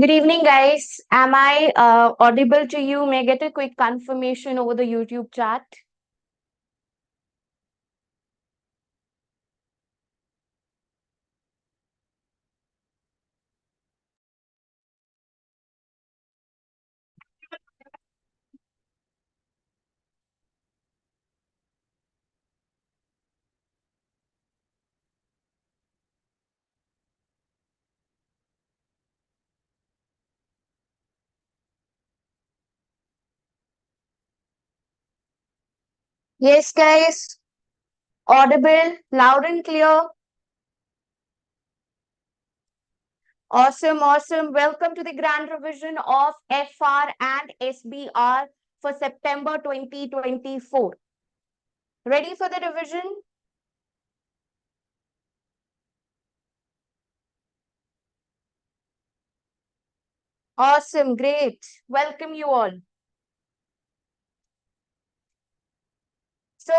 Good evening, guys. Am I audible to you? May I get a quick confirmation over the YouTube chat? Yes, guys. Audible, loud and clear. Awesome, awesome. Welcome to the grand revision of FR and SBR for September 2024. Ready for the revision? Awesome, great. Welcome you all. So,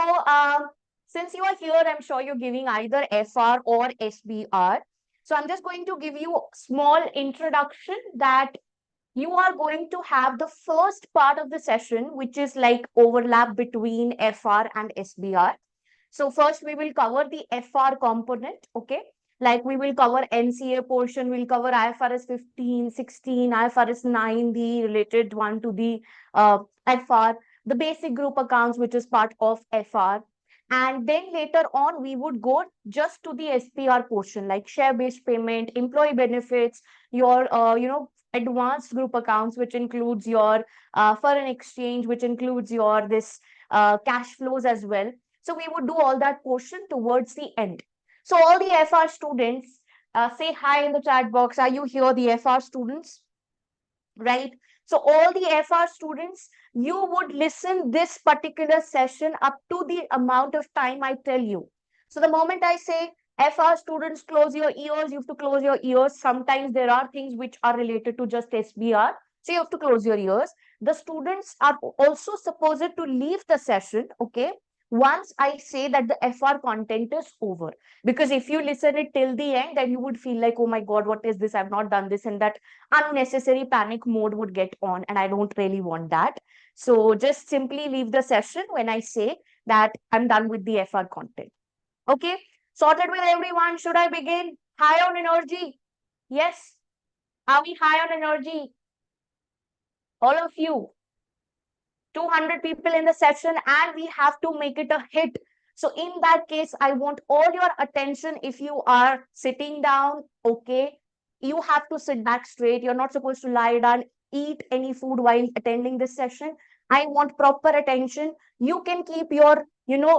since you are here, I'm sure you're giving either FR or SBR. So I'm just going to give you a small introduction that you are going to have the first part of the session, which is like overlap between FR and SBR. So first we will cover the FR component, okay? Like we will cover NCA portion, we'll cover IFRS 15, 16, IFRS 9, the related one to the FR, the basic group accounts, which is part of FR. And then later on, we would go just to the SPR portion, like share-based payment, employee benefits, your, advanced group accounts, which includes your foreign exchange, which includes your this cash flows as well. So we would do all that portion towards the end. So all the FR students, say hi in the chat box. Are you here, the FR students? Right? So all the FR students, you would listen this particular session up to the amount of time I tell you. So the moment I say FR students, close your ears, you have to close your ears. Sometimes there are things which are related to just SBR. So you have to close your ears. The students are also supposed to leave the session, okay, once I say that the FR content is over. Because if you listen it till the end, then you would feel like, oh my God, what is this? I've not done this. And that unnecessary panic mode would get on. And I don't really want that. So just simply leave the session when I say that I'm done with the FR content. Okay. Sorted with everyone. Should I begin? High on energy. Yes. Are we high on energy? All of you. 200 people in the session and we have to make it a hit. So in that case, I want all your attention. If you are sitting down, okay, you have to sit back straight. You're not supposed to lie down, eat any food while attending this session. I want proper attention. You can keep your,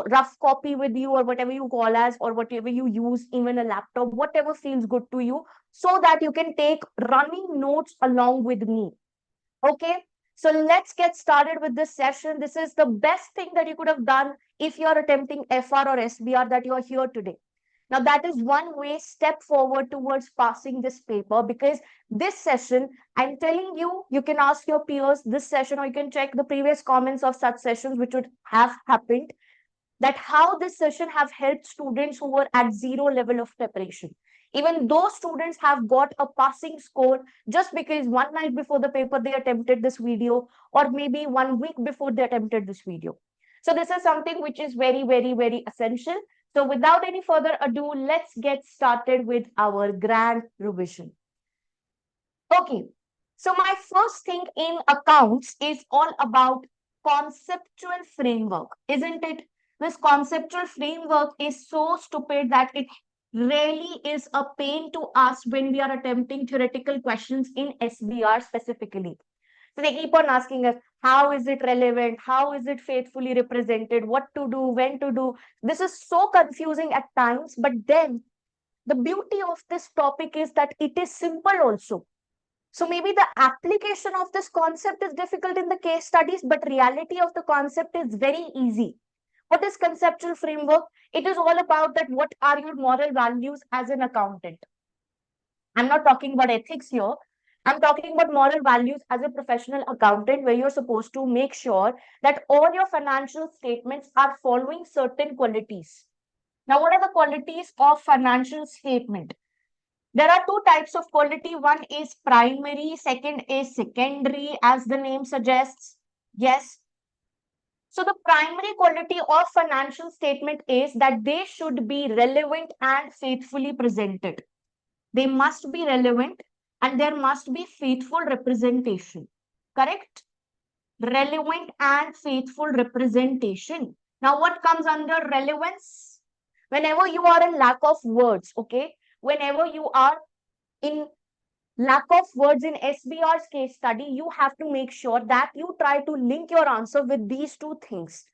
rough copy with you or whatever you call as, or whatever you use, even a laptop, whatever feels good to you, so that you can take running notes along with me. Okay. So let's get started with this session. This is the best thing that you could have done if you're attempting FR or SBR, that you're here today. Now, that is one way step forward towards passing this paper, because this session, I'm telling you, you can ask your peers this session, or you can check the previous comments of such sessions which would have happened, that how this session have helped students who were at zero level of preparation. Even those students have got a passing score just because one night before the paper they attempted this video, or maybe 1 week before they attempted this video. So this is something which is very, very, very essential. So without any further ado, let's get started with our grand revision. Okay, so my first thing in accounts is all about conceptual framework, isn't it? This conceptual framework is so stupid that it really is a pain to us when we are attempting theoretical questions in SBR specifically. So they keep on asking us, how is it relevant? How is it faithfully represented? What to do? When to do? This is so confusing at times, but then the beauty of this topic is that it is simple also. So maybe the application of this concept is difficult in the case studies, but reality of the concept is very easy. What is conceptual framework? It is all about that what are your moral values as an accountant. I'm not talking about ethics here. I'm talking about moral values as a professional accountant, where you're supposed to make sure that all your financial statements are following certain qualities. Now, what are the qualities of financial statement? There are two types of quality. One is primary, second is secondary, as the name suggests. Yes. So the primary quality of financial statement is that they should be relevant and faithfully presented. They must be relevant and there must be faithful representation. Correct? Relevant and faithful representation. Now, what comes under relevance? Whenever you are in lack of words, okay? Whenever you are in lack of words in SBR's case study, you have to make sure that you try to link your answer with these two things.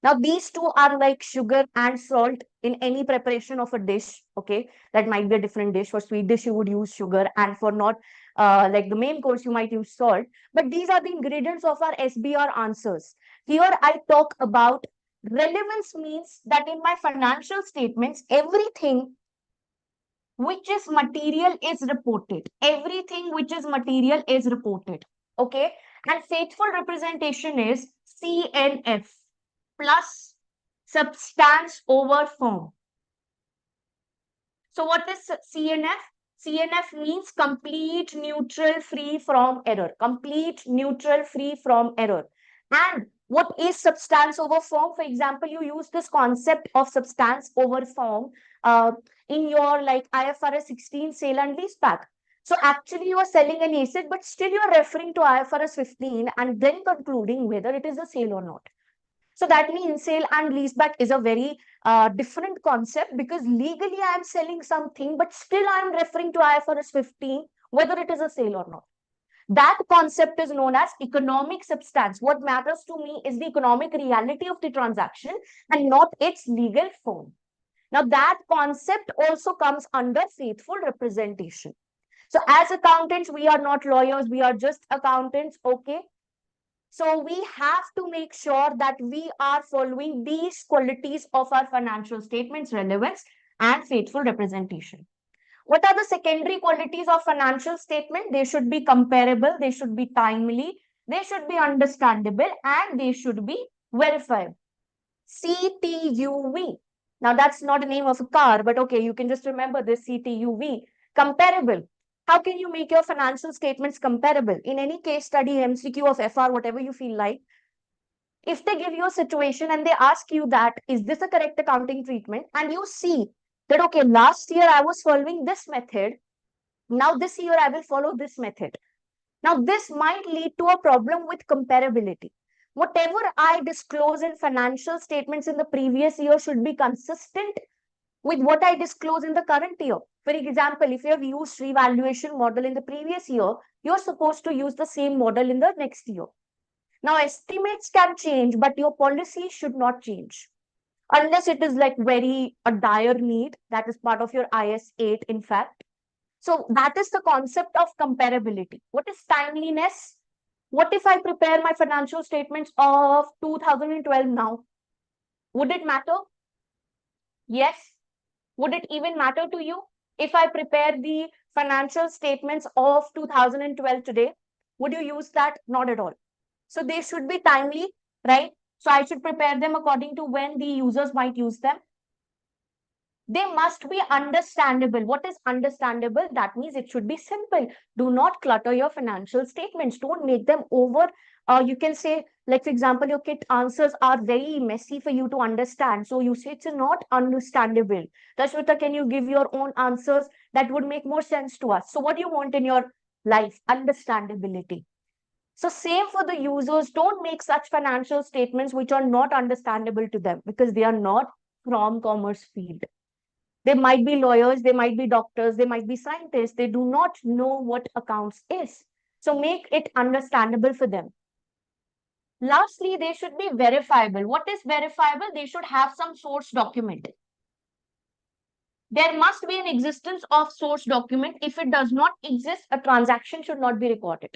Now, these two are like sugar and salt in any preparation of a dish. Okay, that might be a different dish. For sweet dish, you would use sugar, and for not like the main course, you might use salt. But these are the ingredients of our SBR answers. Here, I talk about relevance means that in my financial statements, everything which is material is reported. Everything which is material is reported. Okay. And faithful representation is CNF plus substance over form. So what is CNF? CNF means complete neutral free from error. Complete neutral free from error. And what is substance over form? For example, you use this concept of substance over form in your like IFRS 16 sale and leaseback. So actually you are selling an asset, but still you are referring to IFRS 15 and then concluding whether it is a sale or not. So that means sale and leaseback is a very different concept because legally I am selling something, but still I am referring to IFRS 15, whether it is a sale or not. That concept is known as economic substance. What matters to me is the economic reality of the transaction and not its legal form. Now, that concept also comes under faithful representation. So, as accountants, we are not lawyers, we are just accountants, okay? So we have to make sure that we are following these qualities of our financial statements, relevance and faithful representation. What are the secondary qualities of financial statement? They should be comparable, they should be timely, they should be understandable, and they should be verifiable. CTUV. Now that's not a name of a car, but okay, you can just remember this CTUV. Comparable. How can you make your financial statements comparable? In any case study, MCQ of FR, whatever you feel like, if they give you a situation and they ask you that, is this a correct accounting treatment? And you see that, okay, last year I was following this method. Now this year I will follow this method. Now this might lead to a problem with comparability. Whatever I disclose in financial statements in the previous year should be consistent with what I disclose in the current year. For example, if you have used revaluation model in the previous year, you're supposed to use the same model in the next year. Now, estimates can change, but your policy should not change. Unless it is like very a dire need, that is part of your IS 8, in fact. So that is the concept of comparability. What is timeliness? What if I prepare my financial statements of 2012 now? Would it matter? Yes. Would it even matter to you if I prepare the financial statements of 2012 today? Would you use that? Not at all. So they should be timely, right? So I should prepare them according to when the users might use them. They must be understandable. What is understandable? That means it should be simple. Do not clutter your financial statements. Don't make them over. You can say, like, for example, your kit answers are very messy for you to understand. So you say it's not understandable. Tashwita, can you give your own answers? That would make more sense to us. So what do you want in your life? Understandability. So same for the users. Don't make such financial statements which are not understandable to them because they are not from commerce field. They might be lawyers, they might be doctors, they might be scientists. They do not know what accounts is. So make it understandable for them. Lastly, they should be verifiable. What is verifiable? They should have some source document. There must be an existence of source document. If it does not exist, a transaction should not be recorded.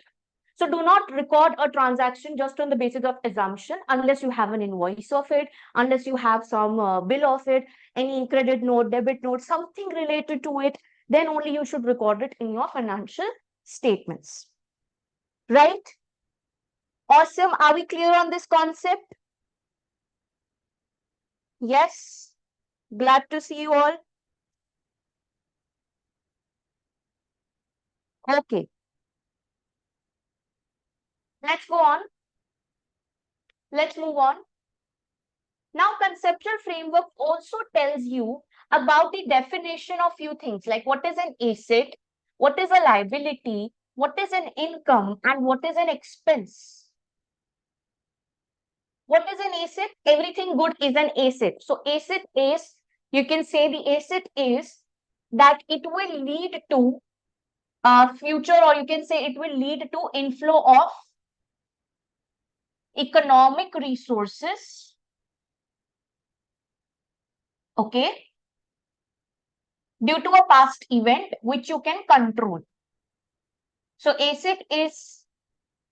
So do not record a transaction just on the basis of assumption unless you have an invoice of it, unless you have some bill of it, any credit note, debit note, something related to it, then only you should record it in your financial statements. Right? Awesome. Are we clear on this concept? Yes. Glad to see you all. Okay, let's go on. Let's move on. Now, conceptual framework also tells you about the definition of few things like what is an asset, what is a liability, what is an income, and what is an expense. What is an asset? Everything good is an asset. So, asset is, you can say the asset is that it will lead to future, or you can say it will lead to inflow of economic resources, okay, due to a past event which you can control. So asset is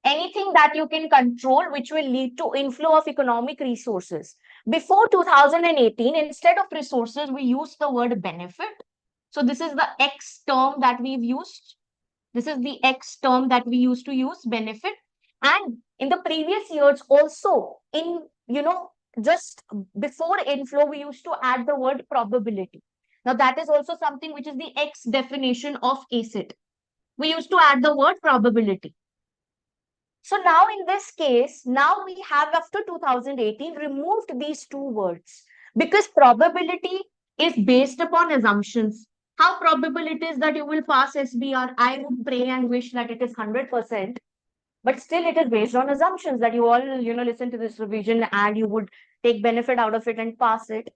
anything that you can control which will lead to inflow of economic resources. Before 2018, instead of resources, we used the word benefit. So this is the X term that we've used. This is the X term that we used to use, benefit. And in the previous years also, in, just before inflow, we used to add the word probability. Now that is also something which is the X definition of asset. We used to add the word probability. So now in this case, now we have after 2018 removed these two words because probability is based upon assumptions. How probable it is that you will pass SBR? I would pray and wish that it is 100%, but still it is based on assumptions that you all, listen to this revision and you would take benefit out of it and pass it.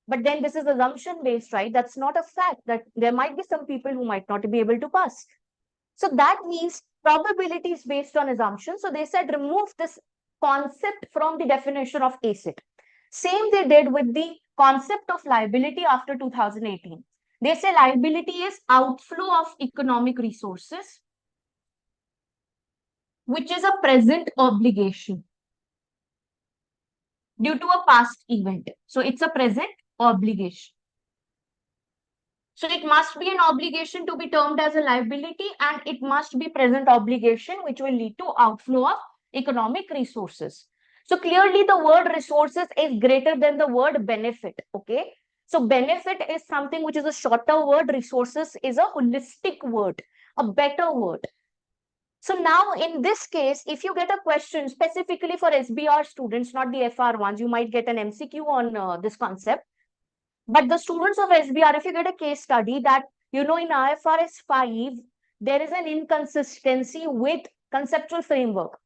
But then this is assumption based, right? That's not a fact, that there might be some people who might not be able to pass. So that means probability is based on assumption. So they said remove this concept from the definition of asset. Same they did with the concept of liability after 2018. They say liability is outflow of economic resources, which is a present obligation due to a past event. So it's a present obligation. So it must be an obligation to be termed as a liability, and it must be present obligation, which will lead to outflow of economic resources. So clearly the word resources is greater than the word benefit, okay? So benefit is something which is a shorter word, resources is a holistic word, a better word. So now in this case, if you get a question specifically for SBR students, not the FR ones, you might get an MCQ on this concept. But the students of SBR, if you get a case study that, in IFRS 5, there is an inconsistency with conceptual framework.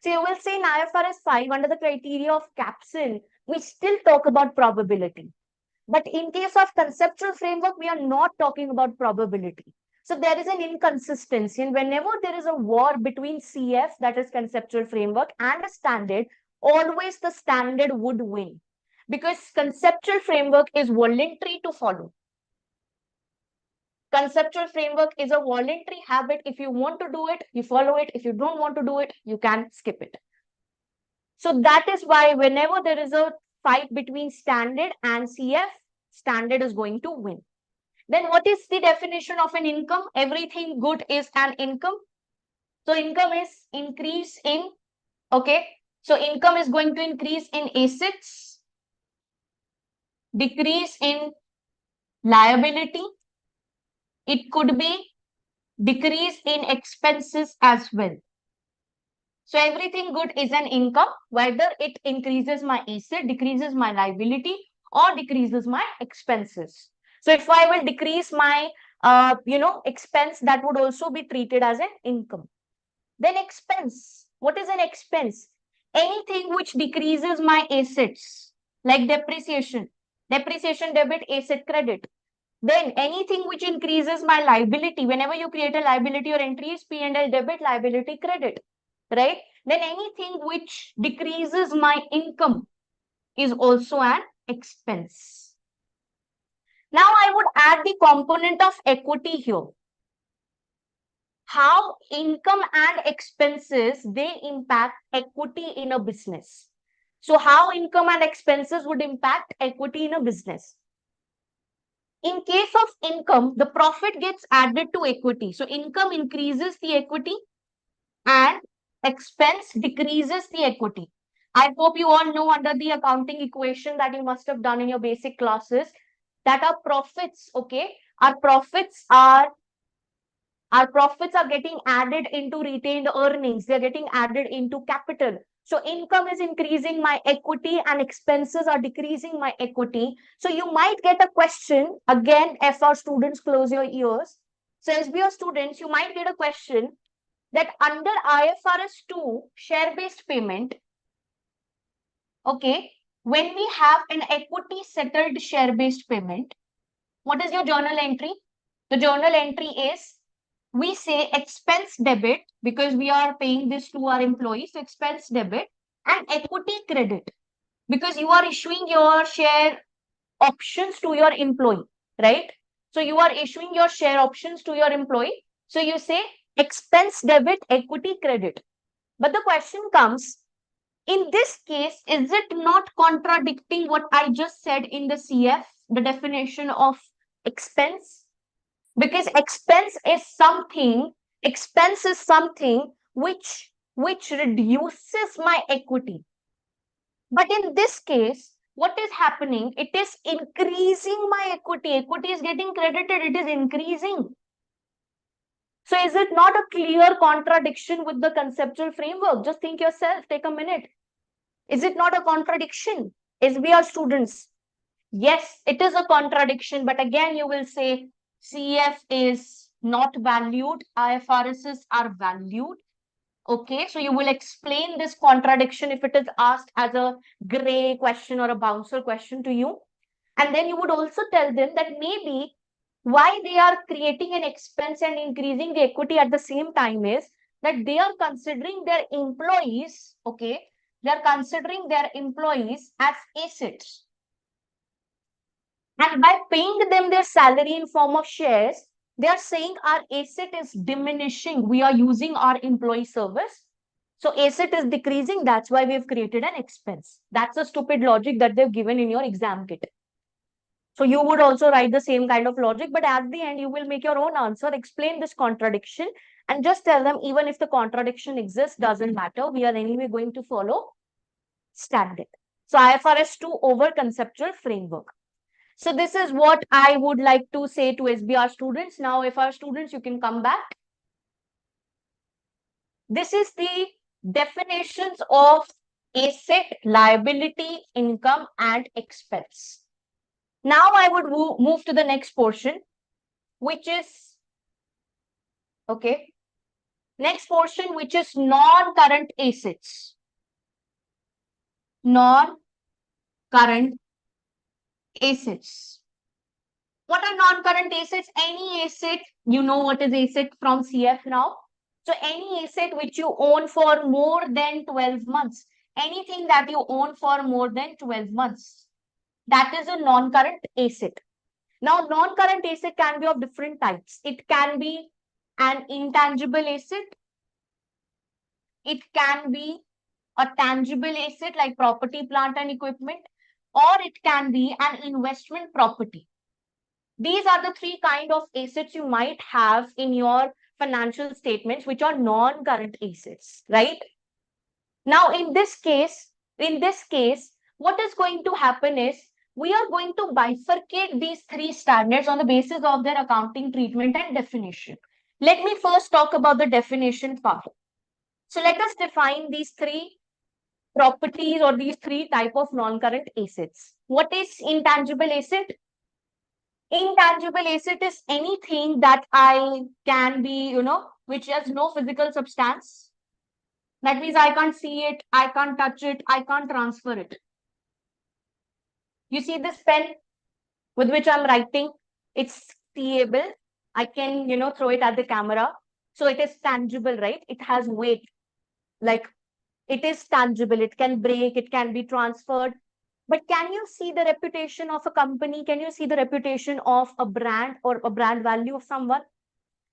So you will say in IFRS 5, under the criteria of capsule, we still talk about probability. But in case of conceptual framework, we are not talking about probability. So there is an inconsistency. And whenever there is a war between CF, that is conceptual framework, and a standard, always the standard would win. Because conceptual framework is voluntary to follow. Conceptual framework is a voluntary habit. If you want to do it, you follow it. If you don't want to do it, you can skip it. So that is why whenever there is a fight between standard and CF, standard is going to win. Then what is the definition of an income? Everything good is an income. So income is increase in, okay. So income is going to increase in assets, decrease in liability. It could be decrease in expenses as well. So everything good is an income, whether it increases my asset, decreases my liability, or decreases my expenses. So if I will decrease my, expense, that would also be treated as an income. Then expense. What is an expense? Anything which decreases my assets, like depreciation. Depreciation debit, asset credit. Then anything which increases my liability. Whenever you create a liability or entry is P&L debit, liability credit, right? Then anything which decreases my income is also an expense. Now I would add the component of equity here. How income and expenses, they impact equity in a business. So how income and expenses would impact equity in a business? In case of income, the profit gets added to equity. So income increases the equity and expense decreases the equity. I hope you all know under the accounting equation that you must have done in your basic classes that our profits, okay, our profits are Our profits are getting added into retained earnings. They're getting added into capital. So income is increasing my equity and expenses are decreasing my equity. So you might get a question, again, FR students, close your ears. So SBR students, you might get a question that under IFRS 2 share-based payment, okay, when we have an equity settled share-based payment, what is your journal entry? The journal entry is, we say expense debit because we are paying this to our employees, so expense debit, and equity credit because you are issuing your share options to your employee, right? So you are issuing your share options to your employee. So you say expense debit, equity credit. But the question comes, in this case, is it not contradicting what I just said in the CF, the definition of expense? Because expense is something which reduces my equity. But in this case, what is happening? It is increasing my equity. Equity is getting credited, it is increasing. So is it not a clear contradiction with the conceptual framework? Just think yourself, take a minute. Is it not a contradiction? SBR students, yes, it is a contradiction, but again, you will say CF is not valued, IFRSs are valued. Okay, so you will explain this contradiction if it is asked as a gray question or a bouncer question to you. And then you would also tell them that maybe why they are creating an expense and increasing the equity at the same time is that they are considering their employees, okay, they are considering their employees as assets. And by paying them their salary in form of shares, they are saying our asset is diminishing. We are using our employee service. So asset is decreasing. That's why we've created an expense. That's a stupid logic that they've given in your exam kit. So you would also write the same kind of logic, but at the end, you will make your own answer, explain this contradiction, and just tell them even if the contradiction exists, doesn't matter. We are anyway going to follow standard. So IFRS 2 over conceptual framework. So this is what I would like to say to SBR students. Now, FR students, you can come back. This is the definitions of asset, liability, income, and expense. Now I would move to the next portion, which is, okay, next portion, which is non-current assets. Non-current assets. What are non-current assets? Any asset, you know what is asset from CF now. So any asset which you own for more than 12 months, anything that you own for more than 12 months, that is a non-current asset. Now, non-current asset can be of different types. It can be an intangible asset. It can be a tangible asset like property, plant, and equipment, or it can be an investment property. These are the three kind of assets you might have in your financial statements, which are non-current assets, right? Now, in this case, what is going to happen is we are going to bifurcate these three standards on the basis of their accounting treatment and definition. Let me first talk about the definition part. So let us define these three properties or these three type of non-current assets. What is intangible asset? Intangible asset is anything that I can be, which has no physical substance. That means I can't see it, I can't touch it, I can't transfer it. You see this pen with which I'm writing? It's seeable. I can, throw it at the camera. So it is tangible, right? It has weight. Like it is tangible. It can break, it can be transferred. But can you see the reputation of a company? Can you see the reputation of a brand or a brand value of someone?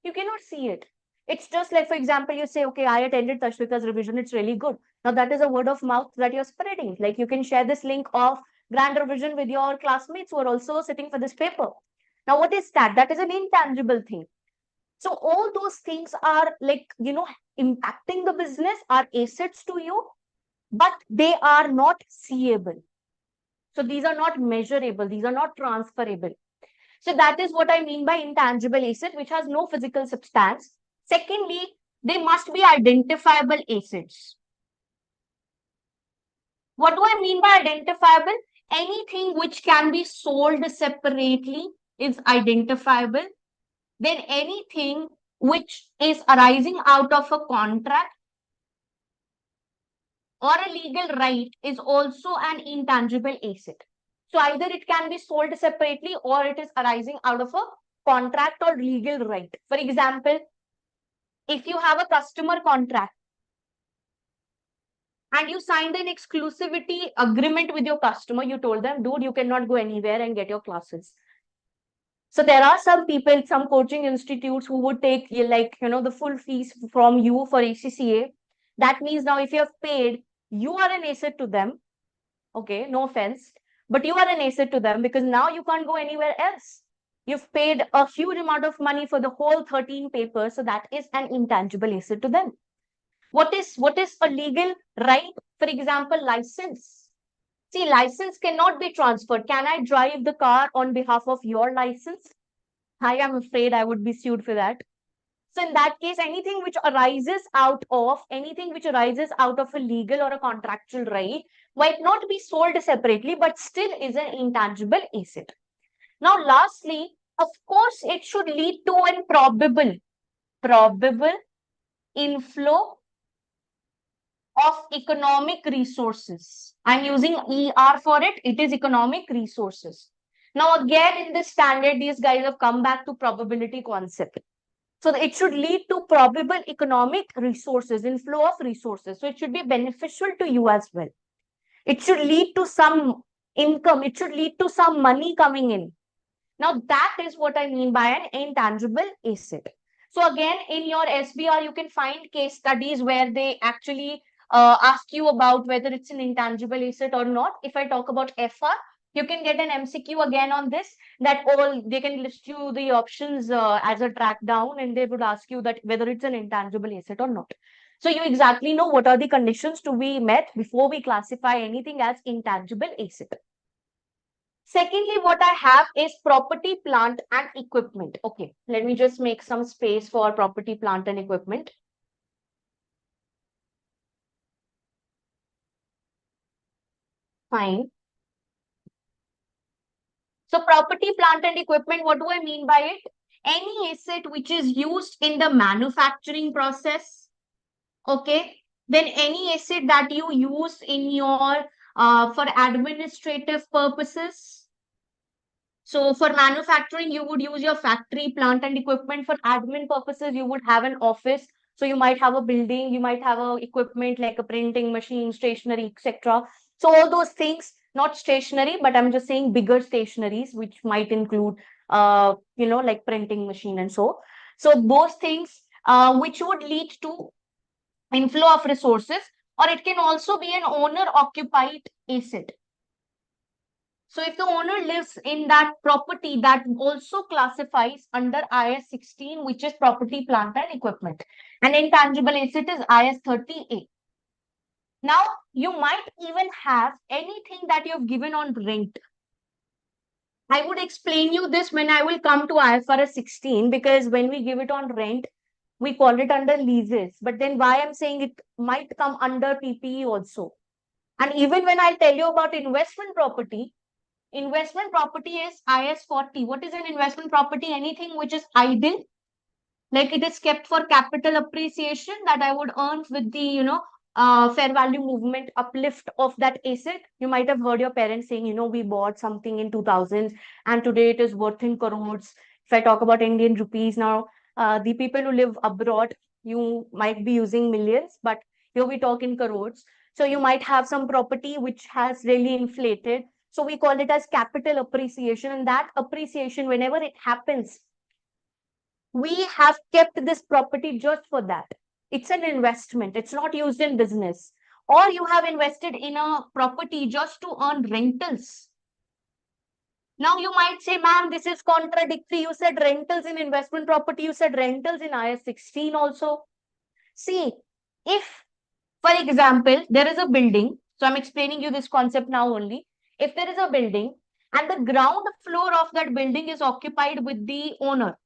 You cannot see it. It's just like, for example, you say, okay, I attended Tashvika's revision. It's really good. Now that is a word of mouth that you're spreading. Like you can share this link of grand revision with your classmates who are also sitting for this paper. Now, what is that? That is an intangible thing. So all those things are like, impacting the business, are assets to you, but they are not seeable. So these are not measurable. These are not transferable. So that is what I mean by intangible asset, which has no physical substance. Secondly, they must be identifiable assets. What do I mean by identifiable? Anything which can be sold separately is identifiable. Then anything which is arising out of a contract or a legal right is also an intangible asset. So either it can be sold separately or it is arising out of a contract or legal right. For example, if you have a customer contract and you signed an exclusivity agreement with your customer, you told them, dude, you cannot go anywhere and get your classes. So there are some people, some coaching institutes who would take the full fees from you for ACCA. That means now if you have paid, you are an asset to them. Okay, no offense, but you are an asset to them because now you can't go anywhere else. You've paid a huge amount of money for the whole 13 papers. So that is an intangible asset to them. What is a legal right? For example, license. See, license cannot be transferred. Can I drive the car on behalf of your license? I am afraid I would be sued for that. So in that case, anything which arises out of a legal or a contractual right might not be sold separately, but still is an intangible asset. Now, lastly, of course, it should lead to an probable inflow of economic resources. I'm using ER for it. It is economic resources. Now, again, in this standard, these guys have come back to probability concept. So it should lead to probable economic resources, inflow of resources. So it should be beneficial to you as well. It should lead to some income. It should lead to some money coming in. Now that is what I mean by an intangible asset. So again, in your SBR, you can find case studies where they actually ask you about whether it's an intangible asset or not. If I talk about FR, you can get an MCQ again on this, that all they can list you the options as a track down, and they would ask you that whether it's an intangible asset or not. So you exactly know what are the conditions to be met before we classify anything as intangible asset. Secondly, what I have is property, plant, and equipment. Okay, let me just make some space for property, plant, and equipment. Fine. So property, plant, and equipment, what do I mean by it? Any asset which is used in the manufacturing process, okay? Then any asset that you use in your for administrative purposes. So for manufacturing, you would use your factory, plant, and equipment. For admin purposes, you would have an office. So you might have a building, you might have a equipment like a printing machine, stationery, etc. So all those things, not stationery, but I'm just saying bigger stationaries, which might include, like printing machine and so. So those things, which would lead to inflow of resources, or it can also be an owner occupied asset. So if the owner lives in that property, that also classifies under IS 16, which is property, plant, and equipment. And intangible asset is IS 30A. Now, you might even have anything that you've given on rent. I would explain you this when I will come to IFRS 16, because when we give it on rent, we call it under leases. But then why I'm saying it might come under PPE also. And even when I tell you about investment property is IS 40. What is an investment property? Anything which is idle, like it is kept for capital appreciation that I would earn with the, fair value movement uplift of that asset. You might have heard your parents saying, we bought something in 2000s and today it is worth in crores. If I talk about Indian rupees now, the people who live abroad, you might be using millions, but here we talk in crores. So you might have some property which has really inflated. So we call it as capital appreciation, and that appreciation, whenever it happens, we have kept this property just for that. It's an investment. It's not used in business. Or you have invested in a property just to earn rentals. Now you might say, ma'am, this is contradictory. You said rentals in investment property. You said rentals in IS 16 also. See, if, for example, there is a building. So I'm explaining you this concept now only. If there is a building and the ground floor of that building is occupied with the owner.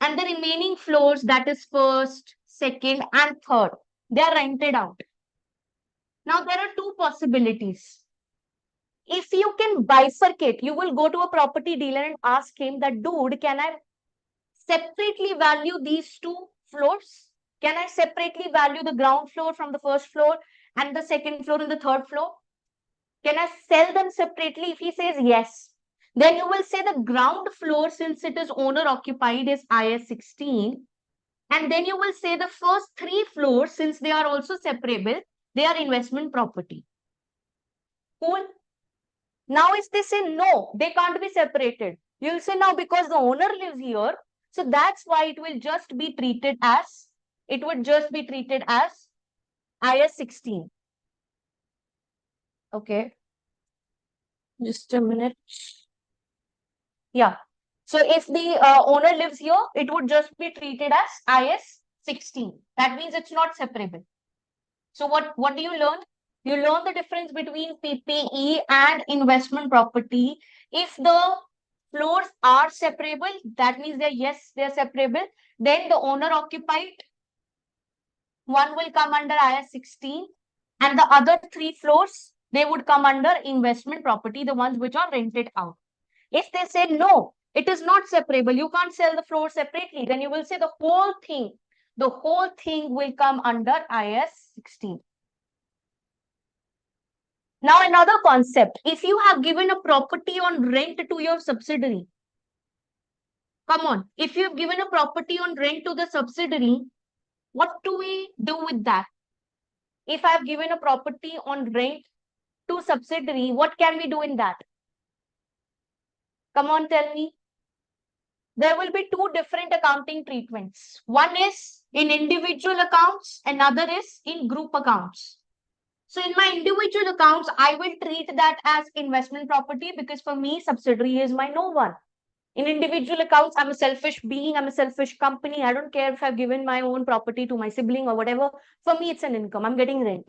And the remaining floors, that is first, second, and third, they are rented out. Now, there are two possibilities. If you can bifurcate, you will go to a property dealer and ask him that, dude, can I separately value these two floors? Can I separately value the ground floor from the first floor and the second floor and the third floor? Can I sell them separately? If he says yes, then you will say the ground floor, since it is owner occupied, is IS 16. And then you will say the first three floors, since they are also separable, they are investment property. Cool. Now, if they say no, they can't be separated, you'll say now because the owner lives here, so that's why it will just be treated as, IS 16. Okay. Just a minute. Yeah. So if the owner lives here, it would just be treated as IS 16. That means it's not separable. So what do you learn? You learn the difference between PPE and investment property. If the floors are separable, that means they're separable. Then the owner occupied one will come under IS 16, and the other three floors, they would come under investment property, the ones which are rented out. If they say no, it is not separable, you can't sell the floor separately, then you will say the whole thing will come under IS 16. Now, another concept. If you have given a property on rent to your subsidiary, come on, if you have given a property on rent to the subsidiary, what do we do with that? If I have given a property on rent to subsidiary, what can we do in that? Come on, tell me. There will be two different accounting treatments. One is in individual accounts, another is in group accounts. So in my individual accounts, I will treat that as investment property because for me, subsidiary is my no one. In individual accounts, I'm a selfish being, I'm a selfish company. I don't care if I've given my own property to my sibling or whatever. For me, it's an income. I'm getting rent.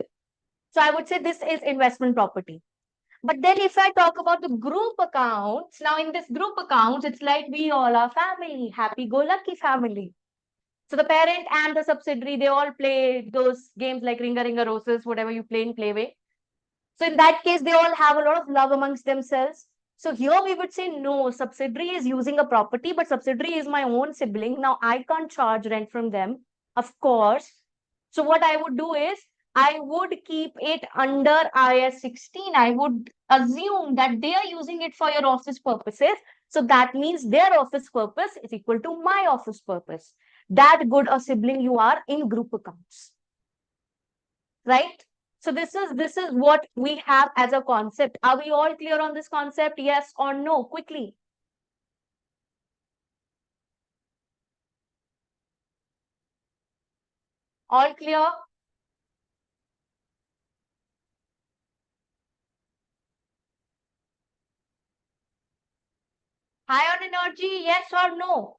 So I would say this is investment property. But then if I talk about the group accounts, now in this group accounts, it's like we all are family, happy-go-lucky family. So the parent and the subsidiary, they all play those games like Ringa Ringa Roses, whatever you play in Playway. So in that case, they all have a lot of love amongst themselves. So here we would say, no, subsidiary is using a property, but subsidiary is my own sibling. Now I can't charge rent from them, of course. So what I would do is, I would keep it under IS 16. I would assume that they are using it for your office purposes. So that means their office purpose is equal to my office purpose. That good a sibling you are in group accounts. Right? So this is what we have as a concept. Are we all clear on this concept? Yes or no? Quickly. All clear? High on energy? Yes or no?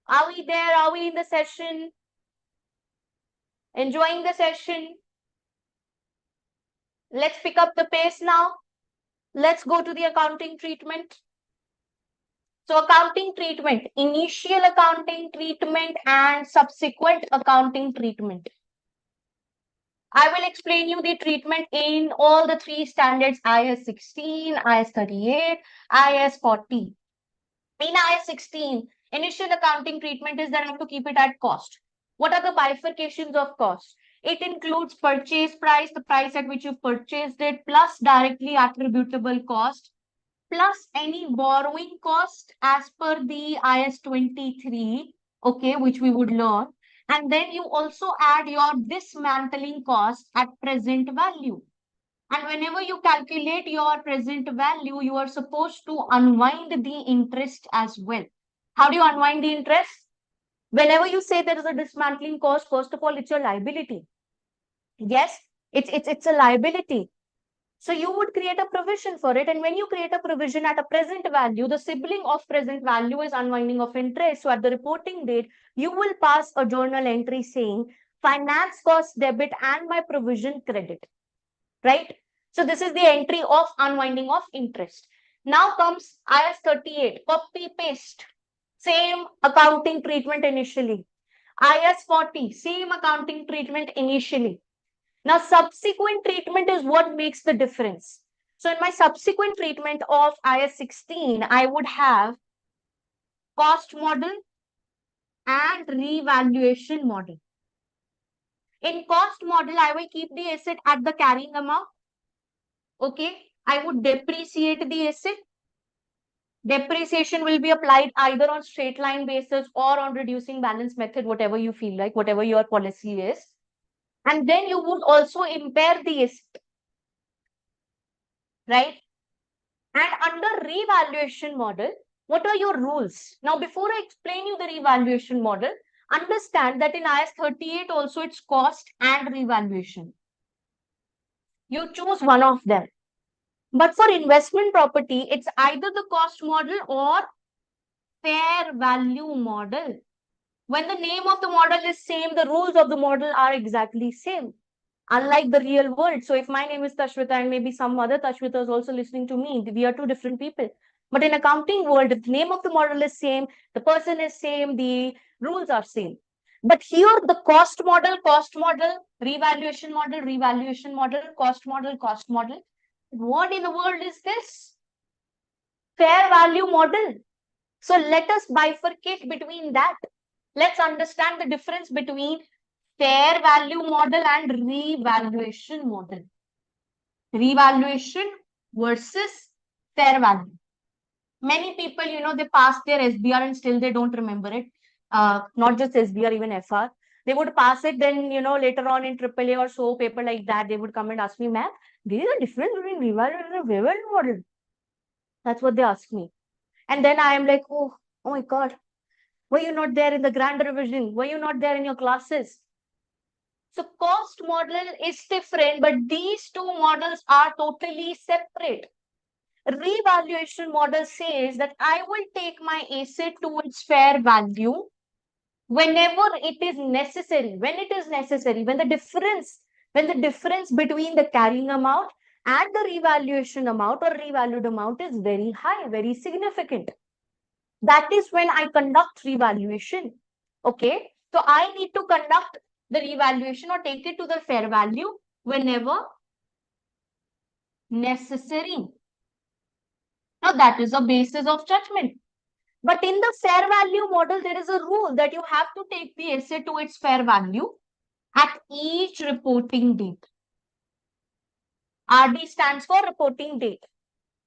Are we there? Are we in the session? Enjoying the session? Let's pick up the pace now. Let's go to the accounting treatment. So accounting treatment, initial accounting treatment and subsequent accounting treatment. I will explain you the treatment in all the three standards, IS 16, IS 38, IS 40. In IS 16, initial accounting treatment is that I have to keep it at cost. What are the bifurcations of cost? It includes purchase price, the price at which you purchased it, plus directly attributable cost, plus any borrowing cost as per the IS 23, okay, which we would learn. And then you also add your dismantling cost at present value. And whenever you calculate your present value, you are supposed to unwind the interest as well. How do you unwind the interest? Whenever you say there is a dismantling cost, first of all, it's your liability. Yes, it's a liability. So you would create a provision for it. And when you create a provision at a present value, the sibling of present value is unwinding of interest. So at the reporting date, you will pass a journal entry saying finance cost debit and my provision credit, right? So this is the entry of unwinding of interest. Now comes IS 38, copy paste, same accounting treatment initially. IS 40, same accounting treatment initially. Now, subsequent treatment is what makes the difference. So, in my subsequent treatment of IS 16, I would have cost model and revaluation model. In cost model, I will keep the asset at the carrying amount. Okay. I would depreciate the asset. Depreciation will be applied either on straight line basis or on reducing balance method, whatever you feel like, whatever your policy is. And then you would also impair the asset, right? And under revaluation model, what are your rules? Now, before I explain you the revaluation model, understand that in IS 38 also it's cost and revaluation. You choose one of them. But for investment property, it's either the cost model or fair value model. When the name of the model is same, the rules of the model are exactly same. Unlike the real world. So if my name is Tashwita and maybe some other Tashwita is also listening to me, we are two different people. But in accounting world, if the name of the model is same, the person is same, the rules are same. But here the cost model, revaluation model, cost model. What in the world is this? Fair value model. So let us bifurcate between that. Let's understand the difference between fair value model and revaluation model. Revaluation versus fair value. Many people, they pass their SBR and still they don't remember it. Not just SBR, even FR. They would pass it, then, later on in AAA or so, paper like that, they would come and ask me, ma'am, there is a difference between revaluation and fair value model. That's what they ask me. And then I am like, oh my God, were you not there in the grand revision? Were you not there in your classes? So cost model is different, but these two models are totally separate. Revaluation model says that I will take my asset to its fair value whenever it is necessary. When it is necessary, when the difference between the carrying amount and the revaluation amount or revalued amount is very high, very significant. That is when I conduct revaluation. Okay. So I need to conduct the revaluation or take it to the fair value whenever necessary. Now that is the basis of judgment. But in the fair value model, there is a rule that you have to take the asset to its fair value at each reporting date. RD stands for reporting date.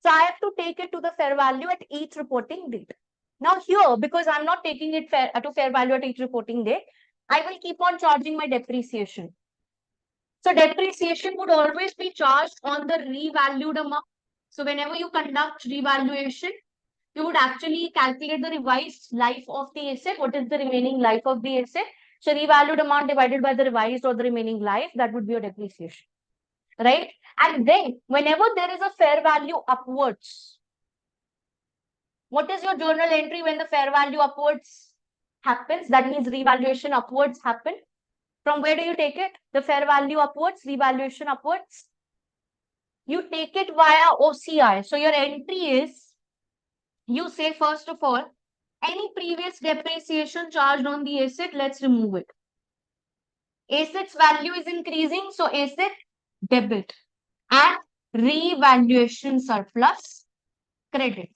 So I have to take it to the fair value at each reporting date. Now here, because I'm not taking it to fair value at each reporting date, I will keep on charging my depreciation. So depreciation would always be charged on the revalued amount. So whenever you conduct revaluation, you would actually calculate the revised life of the asset. What is the remaining life of the asset? So revalued amount divided by the revised or the remaining life, that would be your depreciation, right? And then whenever there is a fair value upwards, what is your journal entry when the fair value upwards happens? That means revaluation upwards happen. From where do you take it? The fair value upwards, revaluation upwards. You take it via OCI. So your entry is, you say first of all, any previous depreciation charged on the asset, let's remove it. Asset's value is increasing, so asset debit and revaluation surplus credit.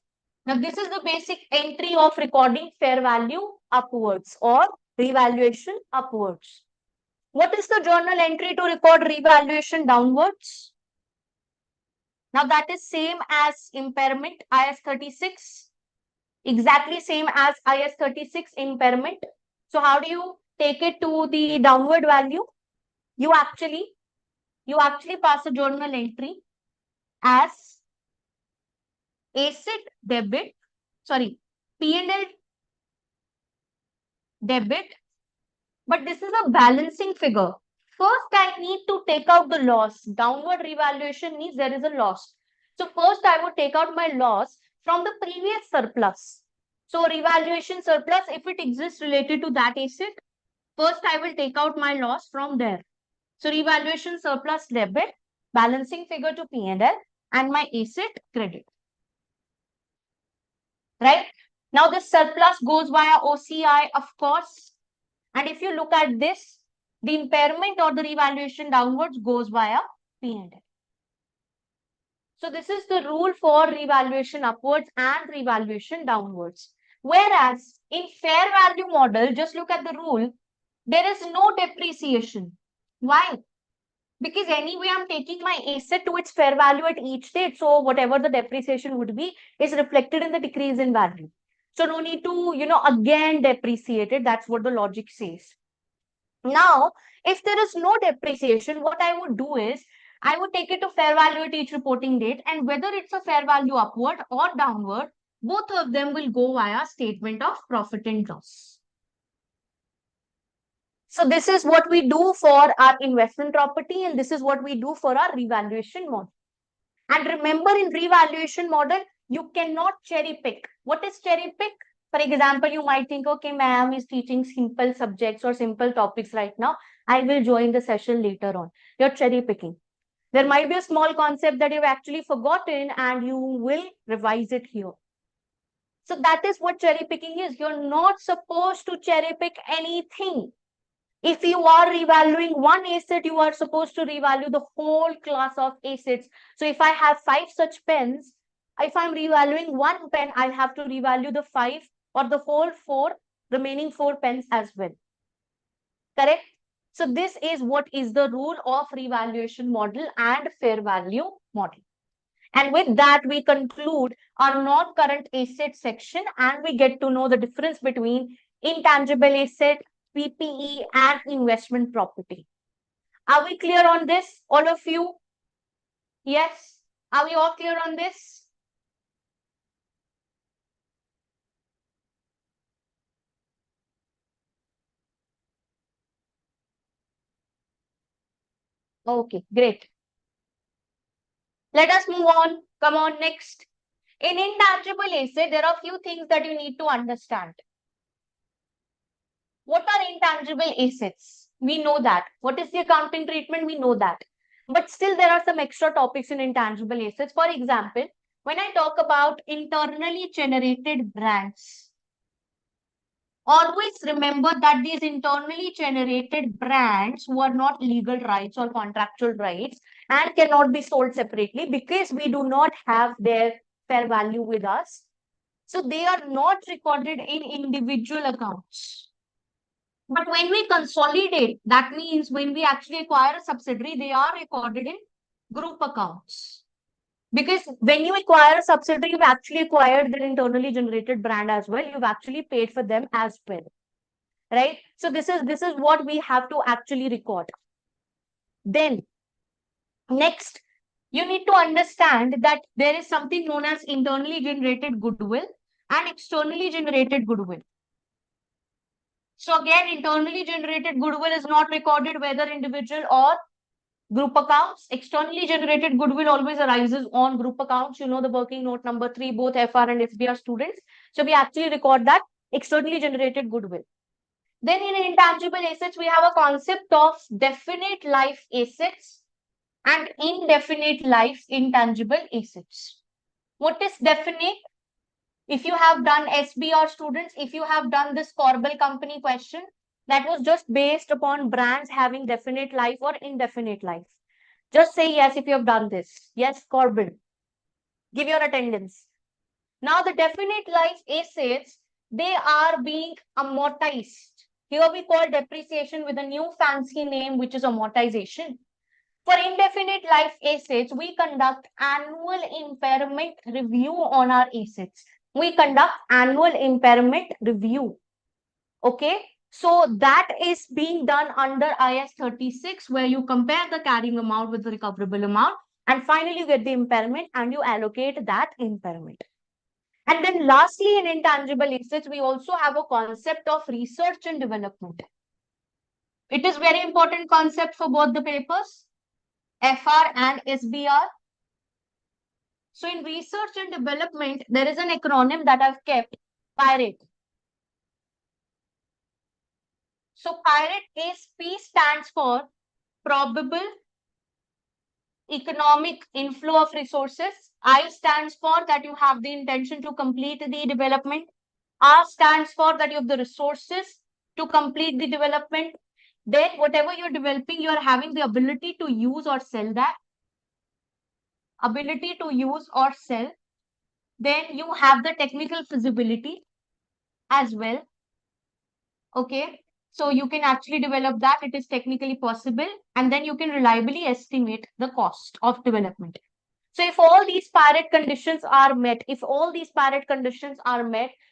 Now, this is the basic entry of recording fair value upwards or revaluation upwards. What is the journal entry to record revaluation downwards? Now, that is same as impairment, IS 36. Exactly same as IS 36 impairment. So, how do you take it to the downward value? You actually pass a journal entry as asset debit, P&L debit, but this is a balancing figure. First, I need to take out the loss. Downward revaluation means there is a loss. So first, I would take out my loss from the previous surplus. So revaluation surplus, if it exists related to that asset, first I will take out my loss from there. So revaluation surplus debit, balancing figure to P&L, and my asset credit. right? Now this surplus goes via OCI, of course. And if you look at this, the impairment or the revaluation downwards goes via P&L. So this is the rule for revaluation upwards and revaluation downwards. Whereas in fair value model, just look at the rule, there is no depreciation. Why? Because anyway, I'm taking my asset to its fair value at each date. So whatever the depreciation would be is reflected in the decrease in value. So no need to, again depreciate it. That's what the logic says. Now, if there is no depreciation, what I would do is I would take it to fair value at each reporting date, and whether it's a fair value upward or downward, both of them will go via statement of profit and loss. So this is what we do for our investment property, and this is what we do for our revaluation model. And remember, in revaluation model, you cannot cherry pick. What is cherry pick? For example, you might think, okay, ma'am is teaching simple subjects or simple topics right now. I will join the session later on. You're cherry picking. There might be a small concept that you've actually forgotten and you will revise it here. So that is what cherry picking is. You're not supposed to cherry pick anything. If you are revaluing one asset, you are supposed to revalue the whole class of assets. So if I have 5 such pens, if I'm revaluing one pen, I have to revalue the 5 or the whole 4 remaining 4 pens as well. Correct? So this is what is the rule of revaluation model and fair value model. And with that, we conclude our non-current asset section and we get to know the difference between intangible asset, PPE, and investment property. Are we clear on this, all of you? Yes? Are we all clear on this? Okay, great. Let us move on. Come on, next. In intangible asset, there are a few things that you need to understand. What are intangible assets? We know that. What is the accounting treatment? We know that. But still, there are some extra topics in intangible assets. For example, when I talk about internally generated brands, always remember that these internally generated brands were not legal rights or contractual rights and cannot be sold separately because we do not have their fair value with us. So they are not recorded in individual accounts. But when we consolidate, that means when we actually acquire a subsidiary, they are recorded in group accounts. Because when you acquire a subsidiary, you've actually acquired their internally generated brand as well. You've actually paid for them as well. Right? So this is what we have to actually record. Then next, you need to understand that there is something known as internally generated goodwill and externally generated goodwill. So again, internally generated goodwill is not recorded whether individual or group accounts. Externally generated goodwill always arises on group accounts. You know the working note number 3, both FR and SBR students. So we actually record that externally generated goodwill. Then in intangible assets, we have a concept of definite life assets and indefinite life intangible assets. What is definite? If you have done SBR students, if you have done this Corbel company question, that was just based upon brands having definite life or indefinite life. Just say yes if you have done this. Yes, Corbel. Give your attendance. Now the definite life assets, they are being amortized. Here we call depreciation with a new fancy name, which is amortization. For indefinite life assets, we conduct annual impairment review on our assets. We conduct annual impairment review. Okay. So that is being done under IS 36, where you compare the carrying amount with the recoverable amount. And finally, you get the impairment and you allocate that impairment. And then lastly, in intangible assets, we also have a concept of research and development. It is very important concept for both the papers, FR and SBR. So in research and development, there is an acronym that I've kept, PIRATE. So PIRATE is P stands for probable, economic inflow of resources. I stands for that you have the intention to complete the development. R stands for that you have the resources to complete the development. Then whatever you're developing, you are having the ability to use or sell that. Ability to use or sell. Then you have the technical feasibility as well. Okay. So you can actually develop that. It is technically possible. And then you can reliably estimate the cost of development. So if all these Pareto conditions are met,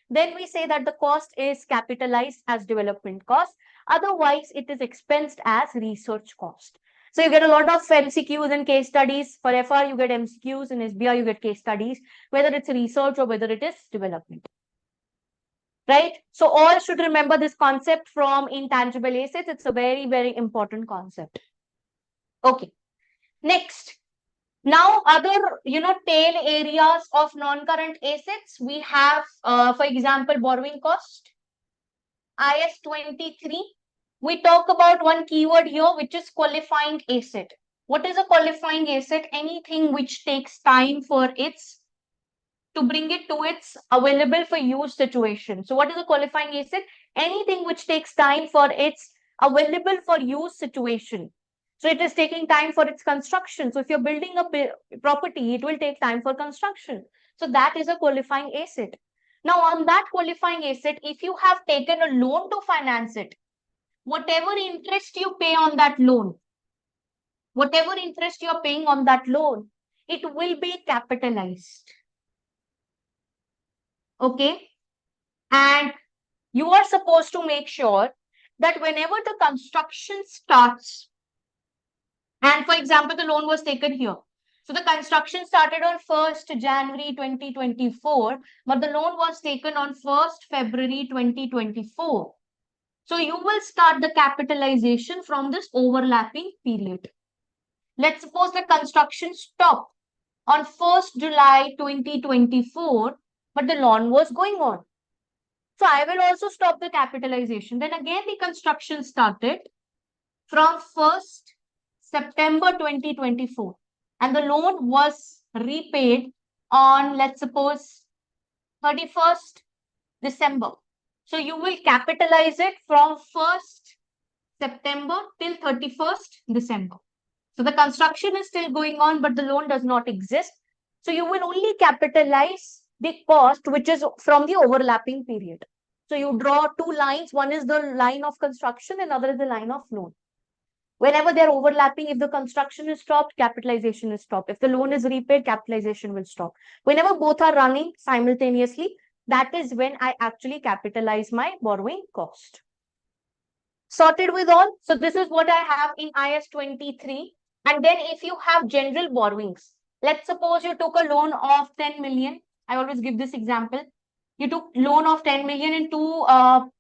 then we say that the cost is capitalized as development cost. Otherwise, it is expensed as research cost. So you get a lot of MCQs and case studies. For FR, you get MCQs, and SBR, you get case studies, whether it's research or whether it is development. Right? So all should remember this concept from intangible assets. It's a very, very important concept. Okay. Next. Now, other, tail areas of non-current assets, we have, for example, borrowing cost, IS 23. We talk about one keyword here, which is qualifying asset. What is a qualifying asset? Anything which takes time for to bring it to its available for use situation. So what is a qualifying asset? Anything which takes time for its available for use situation. So it is taking time for its construction. So if you're building a property, it will take time for construction. So that is a qualifying asset. Now on that qualifying asset, if you have taken a loan to finance it, whatever interest you pay on that loan, whatever interest you're paying on that loan, it will be capitalized. Okay. And you are supposed to make sure that whenever the construction starts, and for example, the loan was taken here. So the construction started on 1st January 2024, but the loan was taken on 1st February 2024. So you will start the capitalization from this overlapping period. Let's suppose the construction stopped on 1st July 2024, but the loan was going on. So I will also stop the capitalization. Then again, the construction started from 1st September 2024, and the loan was repaid on, let's suppose, 31st December. So you will capitalize it from 1st September till 31st December. So the construction is still going on, but the loan does not exist. So you will only capitalize the cost which is from the overlapping period. So you draw two lines. One is the line of construction, and another is the line of loan. Whenever they're overlapping, if the construction is stopped, capitalization is stopped. If the loan is repaid, capitalization will stop. Whenever both are running simultaneously, that is when I actually capitalize my borrowing cost. Sorted with all? So this is what I have in IS 23. And then if you have general borrowings, let's suppose you took a loan of 10 million. I always give this example. You took loan of 10 million in two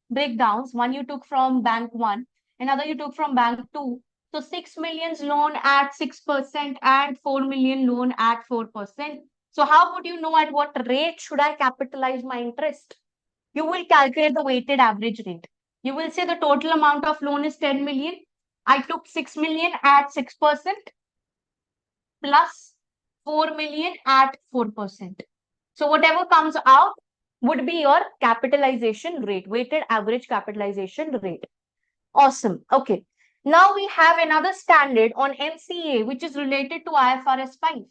breakdowns. One you took from bank 1, another you took from bank 2. So 6 million loan at 6% and 4 million loan at 4%. So how would you know at what rate should I capitalize my interest? You will calculate the weighted average rate. You will say the total amount of loan is 10 million. I took 6 million at 6% plus 4 million at 4%. So whatever comes out would be your capitalization rate, weighted average capitalization rate. Awesome. Okay. Now we have another standard on NCA, which is related to IFRS 5,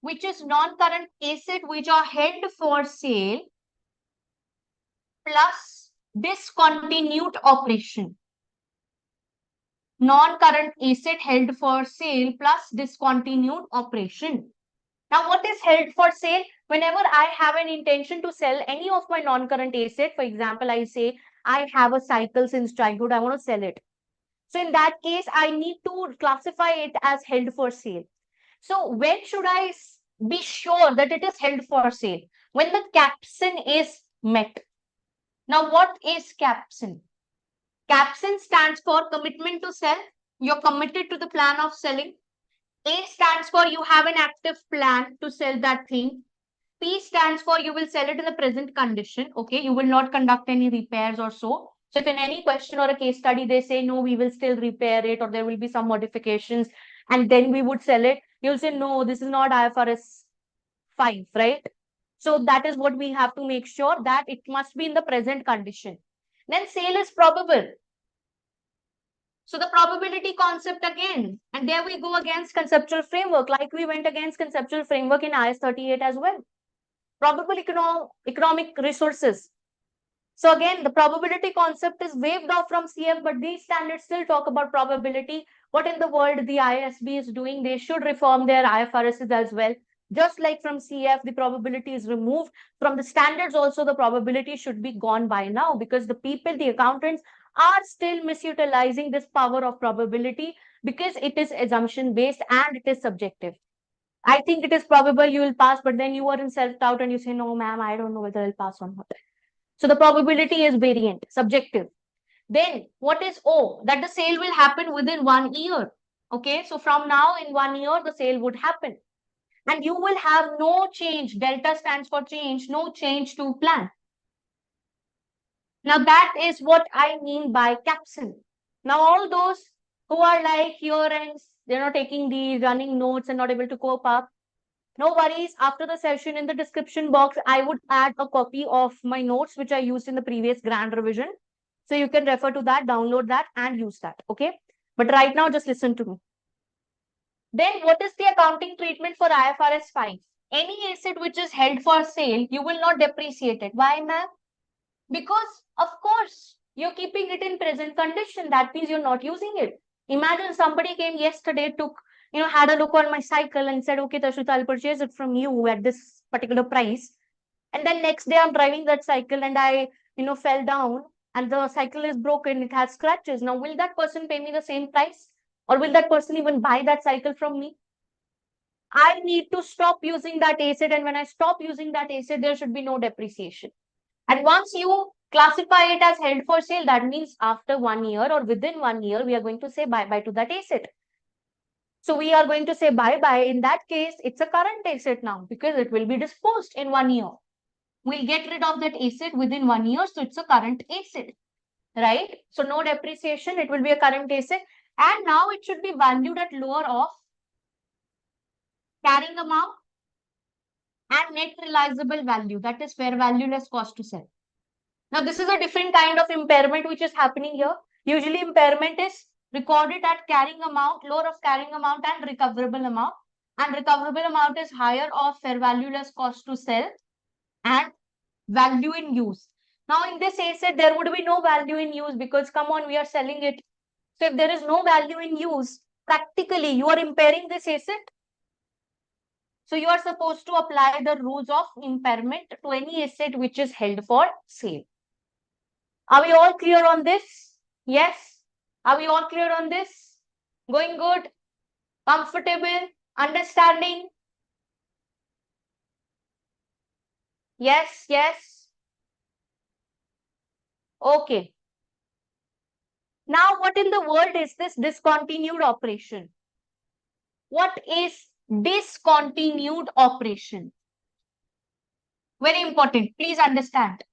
which is non-current asset which are held for sale plus discontinued operation. Non-current asset held for sale plus discontinued operation. Now, what is held for sale? Whenever I have an intention to sell any of my non-current asset, for example, I say I have a cycle since childhood, I want to sell it. So in that case, I need to classify it as held for sale. So when should I be sure that it is held for sale? When the caption is met. Now, what is caption? Caption stands for commitment to sell. You're committed to the plan of selling. A stands for you have an active plan to sell that thing. P stands for you will sell it in the present condition. Okay, you will not conduct any repairs or so. So if in any question or a case study they say no, we will still repair it or there will be some modifications and then we would sell it, you'll say, no, this is not IFRS 5, right? So that is what we have to make sure, that it must be in the present condition. Then sale is probable. So the probability concept again, and there we go against conceptual framework, like we went against conceptual framework in IS 38 as well. Probable economic resources. So again, the probability concept is waived off from CF, but these standards still talk about probability. What in the world the ISB is doing, they should reform their IFRSs as well. Just like from CF, the probability is removed. From the standards also, the probability should be gone by now, because the people, the accountants, are still misutilizing this power of probability, because it is assumption based and it is subjective. I think it is probable you will pass, but then you are in self-doubt and you say, no, ma'am, I don't know whether I'll pass or not. So the probability is variant, subjective. Then what is O? That the sale will happen within 1 year. Okay, so from now in 1 year, the sale would happen. And you will have no change. Delta stands for change, no change to plan. Now that is what I mean by caption. Now all those who are like here and they're not taking the running notes and not able to cope up, no worries. After the session, in the description box, I would add a copy of my notes, which I used in the previous grand revision. So you can refer to that, download that and use that. Okay. But right now, just listen to me. Then what is the accounting treatment for IFRS 5? Any asset which is held for sale, you will not depreciate it. Why, ma'am? Because, of course, you're keeping it in present condition. That means you're not using it. Imagine somebody came yesterday, had a look on my cycle and said, okay, Tashrita, I'll purchase it from you at this particular price. And then next day I'm driving that cycle and I, fell down and the cycle is broken. It has scratches. Now, will that person pay me the same price? Or will that person even buy that cycle from me? I need to stop using that asset. And when I stop using that asset, there should be no depreciation. And once you classify it as held for sale, that means after 1 year or within 1 year, we are going to say bye-bye to that asset. So we are going to say bye-bye. In that case, it's a current asset now because it will be disposed in 1 year. We'll get rid of that asset within 1 year. So it's a current asset, right? So no depreciation, it will be a current asset. And now it should be valued at lower of carrying amount and net realizable value. That is fair value less cost to sell. Now, this is a different kind of impairment which is happening here. Usually, impairment is recorded at carrying amount, lower of carrying amount and recoverable amount. And recoverable amount is higher of fair value less cost to sell and value in use. Now, in this asset, there would be no value in use because, come on, we are selling it. So, if there is no value in use, practically, you are impairing this asset. So, you are supposed to apply the rules of impairment to any asset which is held for sale. Are we all clear on this? Yes. Are we all clear on this? Going good? Comfortable? Understanding? Yes, yes. Okay. Now, what in the world is this discontinued operation? What is discontinued operation? Very important. Please understand.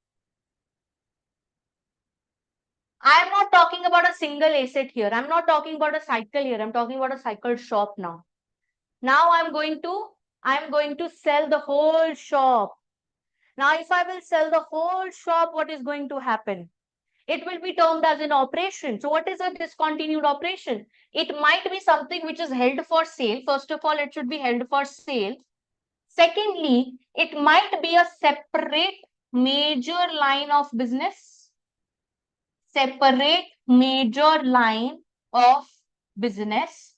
I am not talking about a single asset here. I'm not talking about a cycle here. I'm talking about a cycle shop now. Now I'm going to sell the whole shop. Now, if I will sell the whole shop, what is going to happen? It will be termed as an operation. So what is a discontinued operation? It might be something which is held for sale. First of all, it should be held for sale. Secondly, it might be a separate major line of business. Separate major line of business,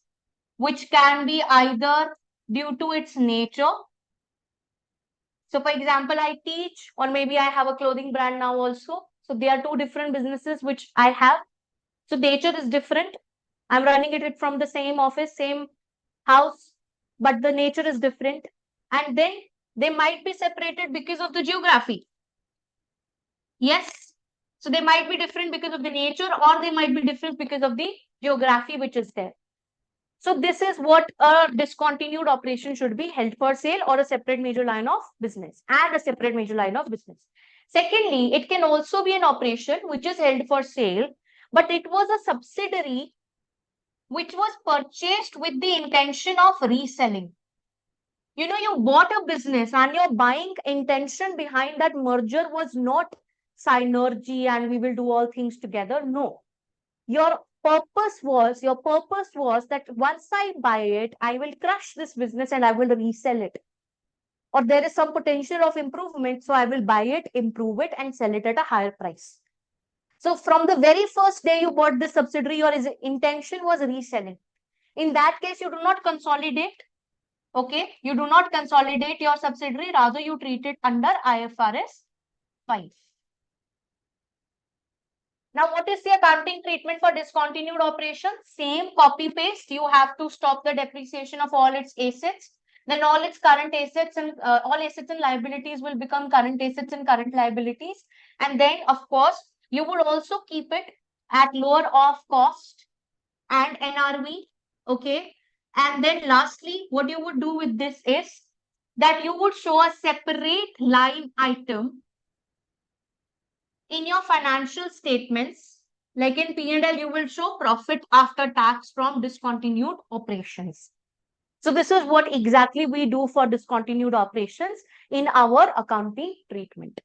which can be either due to its nature. So, for example, I teach, or maybe I have a clothing brand now also. So, there are two different businesses which I have. So, nature is different. I'm running it from the same office, same house, but the nature is different. And then they might be separated because of the geography. Yes. So they might be different because of the nature, or they might be different because of the geography which is there. So this is what a discontinued operation should be: held for sale or a separate major line of business, and a separate major line of business. Secondly, it can also be an operation which is held for sale, but it was a subsidiary which was purchased with the intention of reselling. You know, you bought a business and your buying intention behind that merger was not synergy and we will do all things together. No. Your purpose was that once I buy it, I will crush this business and I will resell it. Or there is some potential of improvement, so I will buy it, improve it, and sell it at a higher price. So from the very first day you bought this subsidiary, your intention was reselling. In that case, you do not consolidate. Okay, you do not consolidate your subsidiary, rather you treat it under IFRS 5. Now, what is the accounting treatment for discontinued operations? Same copy paste. You have to stop the depreciation of all its assets. Then all its current assets and all assets and liabilities will become current assets and current liabilities. And then, of course, you would also keep it at lower of cost and NRV. Okay. And then lastly, what you would do with this is that you would show a separate line item in your financial statements. Like in P&L, you will show profit after tax from discontinued operations. So this is what exactly we do for discontinued operations in our accounting treatment.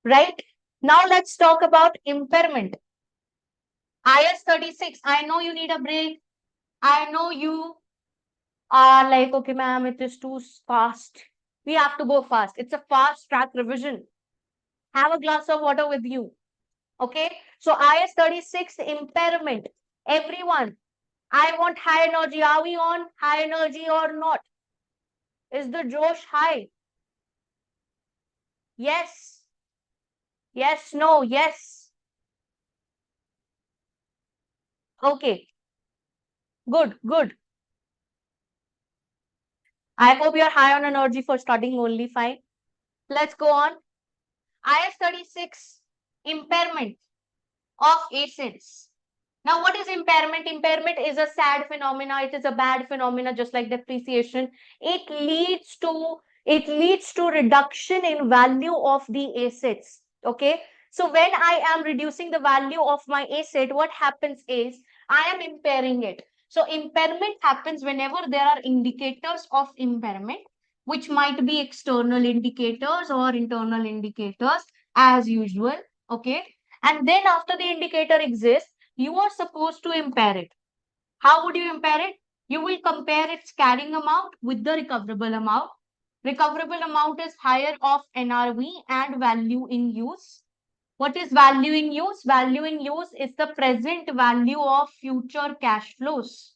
Right? Now let's talk about impairment. IS 36. I know you need a break. I know you are like, okay, ma'am, it is too fast. We have to go fast. It's a fast track revision. Have a glass of water with you. Okay. So IS 36 impairment. Everyone, I want high energy. Are we on high energy or not? Is the Josh high? Yes. Yes, no, yes. Okay. Good, good. I hope you're high on energy for studying only. Fine. Let's go on. IS 36 impairment of assets. Now, what is impairment? Impairment is a sad phenomena. It is a bad phenomena, just like depreciation. It leads to reduction in value of the assets. Okay. So when I am reducing the value of my asset, what happens is I am impairing it. So impairment happens whenever there are indicators of impairment, which might be external indicators or internal indicators as usual. Okay. And then after the indicator exists, you are supposed to impair it. How would you impair it? You will compare its carrying amount with the recoverable amount. Recoverable amount is higher of NRV and value in use. What is value in use? Value in use is the present value of future cash flows.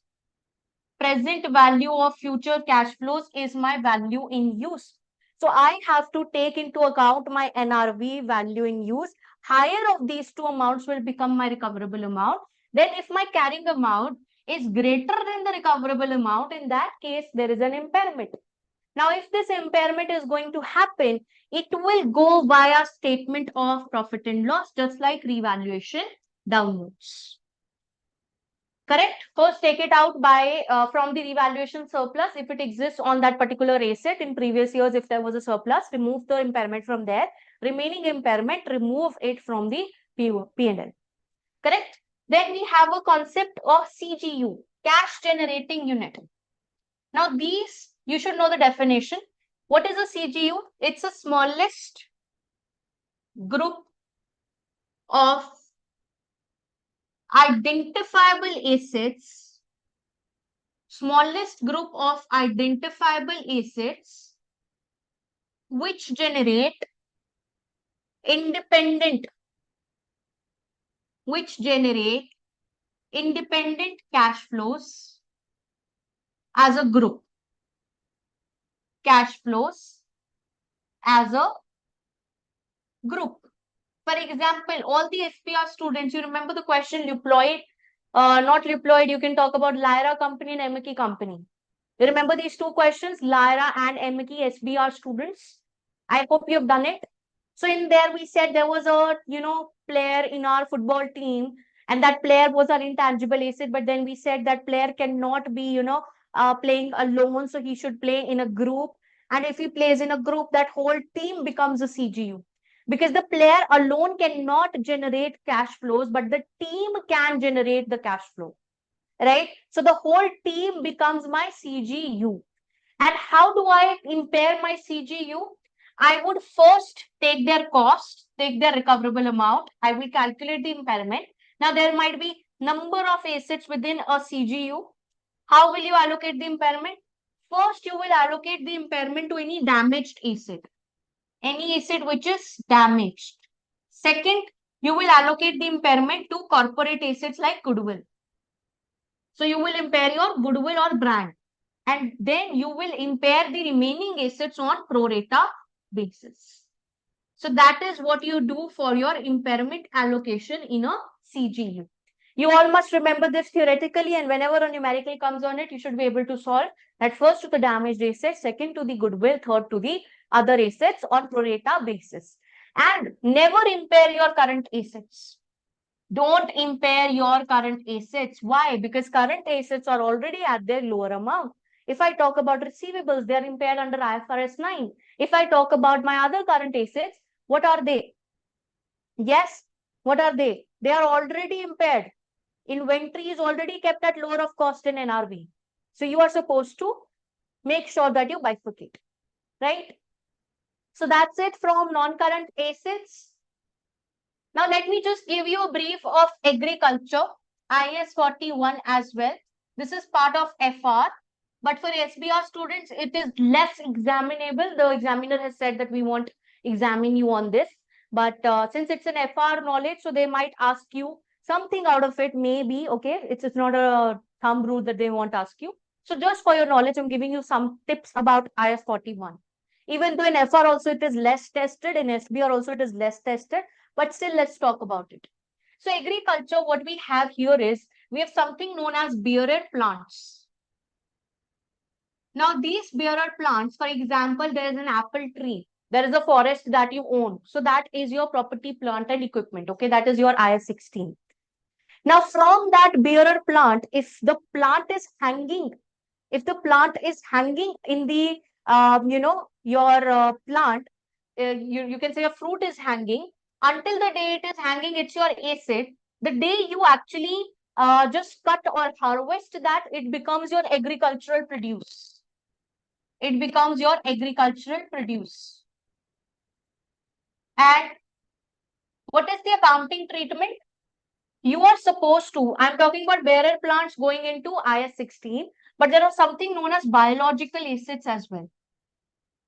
Present value of future cash flows is my value in use. So I have to take into account my NRV, value in use. Higher of these two amounts will become my recoverable amount. Then if my carrying amount is greater than the recoverable amount, in that case, there is an impairment. Now, if this impairment is going to happen, it will go via statement of profit and loss, just like revaluation downwards. Correct? First, take it out by from the revaluation surplus. If it exists on that particular asset in previous years, if there was a surplus, remove the impairment from there. Remaining impairment, remove it from the P&L. Correct? Then we have a concept of CGU, cash generating unit. Now, these, you should know the definition. What is a CGU? It's a smallest group of identifiable assets, smallest group of identifiable assets which generate independent cash flows as a group. Cash flows as a group. For example, all the SBR students, you remember the question Luploid, not Luploid, you can talk about Lyra company and Emeki company. You remember these two questions, Lyra and Emeki SBR students? I hope you've done it. So in there, we said there was a, player in our football team, and that player was an intangible asset. But then we said that player cannot be, playing alone. So he should play in a group. And if he plays in a group, that whole team becomes a CGU. Because the player alone cannot generate cash flows, but the team can generate the cash flow. right? So the whole team becomes my CGU. And how do I impair my CGU? I would first take their cost, take their recoverable amount. I will calculate the impairment. Now there might be number of assets within a CGU. How will you allocate the impairment? First, you will allocate the impairment to any damaged asset, any asset which is damaged. Second, you will allocate the impairment to corporate assets like goodwill. So you will impair your goodwill or brand, and then you will impair the remaining assets on pro rata basis. So that is what you do for your impairment allocation in a CGU. You all must remember this theoretically, and whenever a numerical comes on it, you should be able to solve that first to the damaged assets, second to the goodwill, third to the other assets on pro rata basis. And never impair your current assets. Don't impair your current assets. Why? Because current assets are already at their lower amount. If I talk about receivables, they are impaired under IFRS 9. If I talk about my other current assets, what are they? Yes, what are they? They are already impaired. Inventory is already kept at lower of cost in NRV. So you are supposed to make sure that you bifurcate, right? So that's it from non-current assets. Now, let me just give you a brief of agriculture, IS 41 as well. This is part of FR, but for SBR students, it is less examinable. The examiner has said that we won't examine you on this, but since it's an FR knowledge, so they might ask you something out of it, maybe, okay? It's not a thumb rule that they won't ask you. So just for your knowledge, I'm giving you some tips about IS 41. Even though in FR also it is less tested, in SBR also it is less tested, but still let's talk about it. So agriculture, what we have here is, we have something known as bearer plants. Now these bearer plants, for example, there is an apple tree. There is a forest that you own. So that is your property, plant and equipment. Okay, that is your IS 16. Now from that bearer plant, if the plant is hanging, in the, your plant, you can say a fruit is hanging, until the day it is hanging, it's your asset. The day you actually just cut or harvest that, it becomes your agricultural produce. It becomes your agricultural produce. And what is the accounting treatment? You are supposed to, I'm talking about bearer plants going into IS 16, but there are something known as biological assets as well.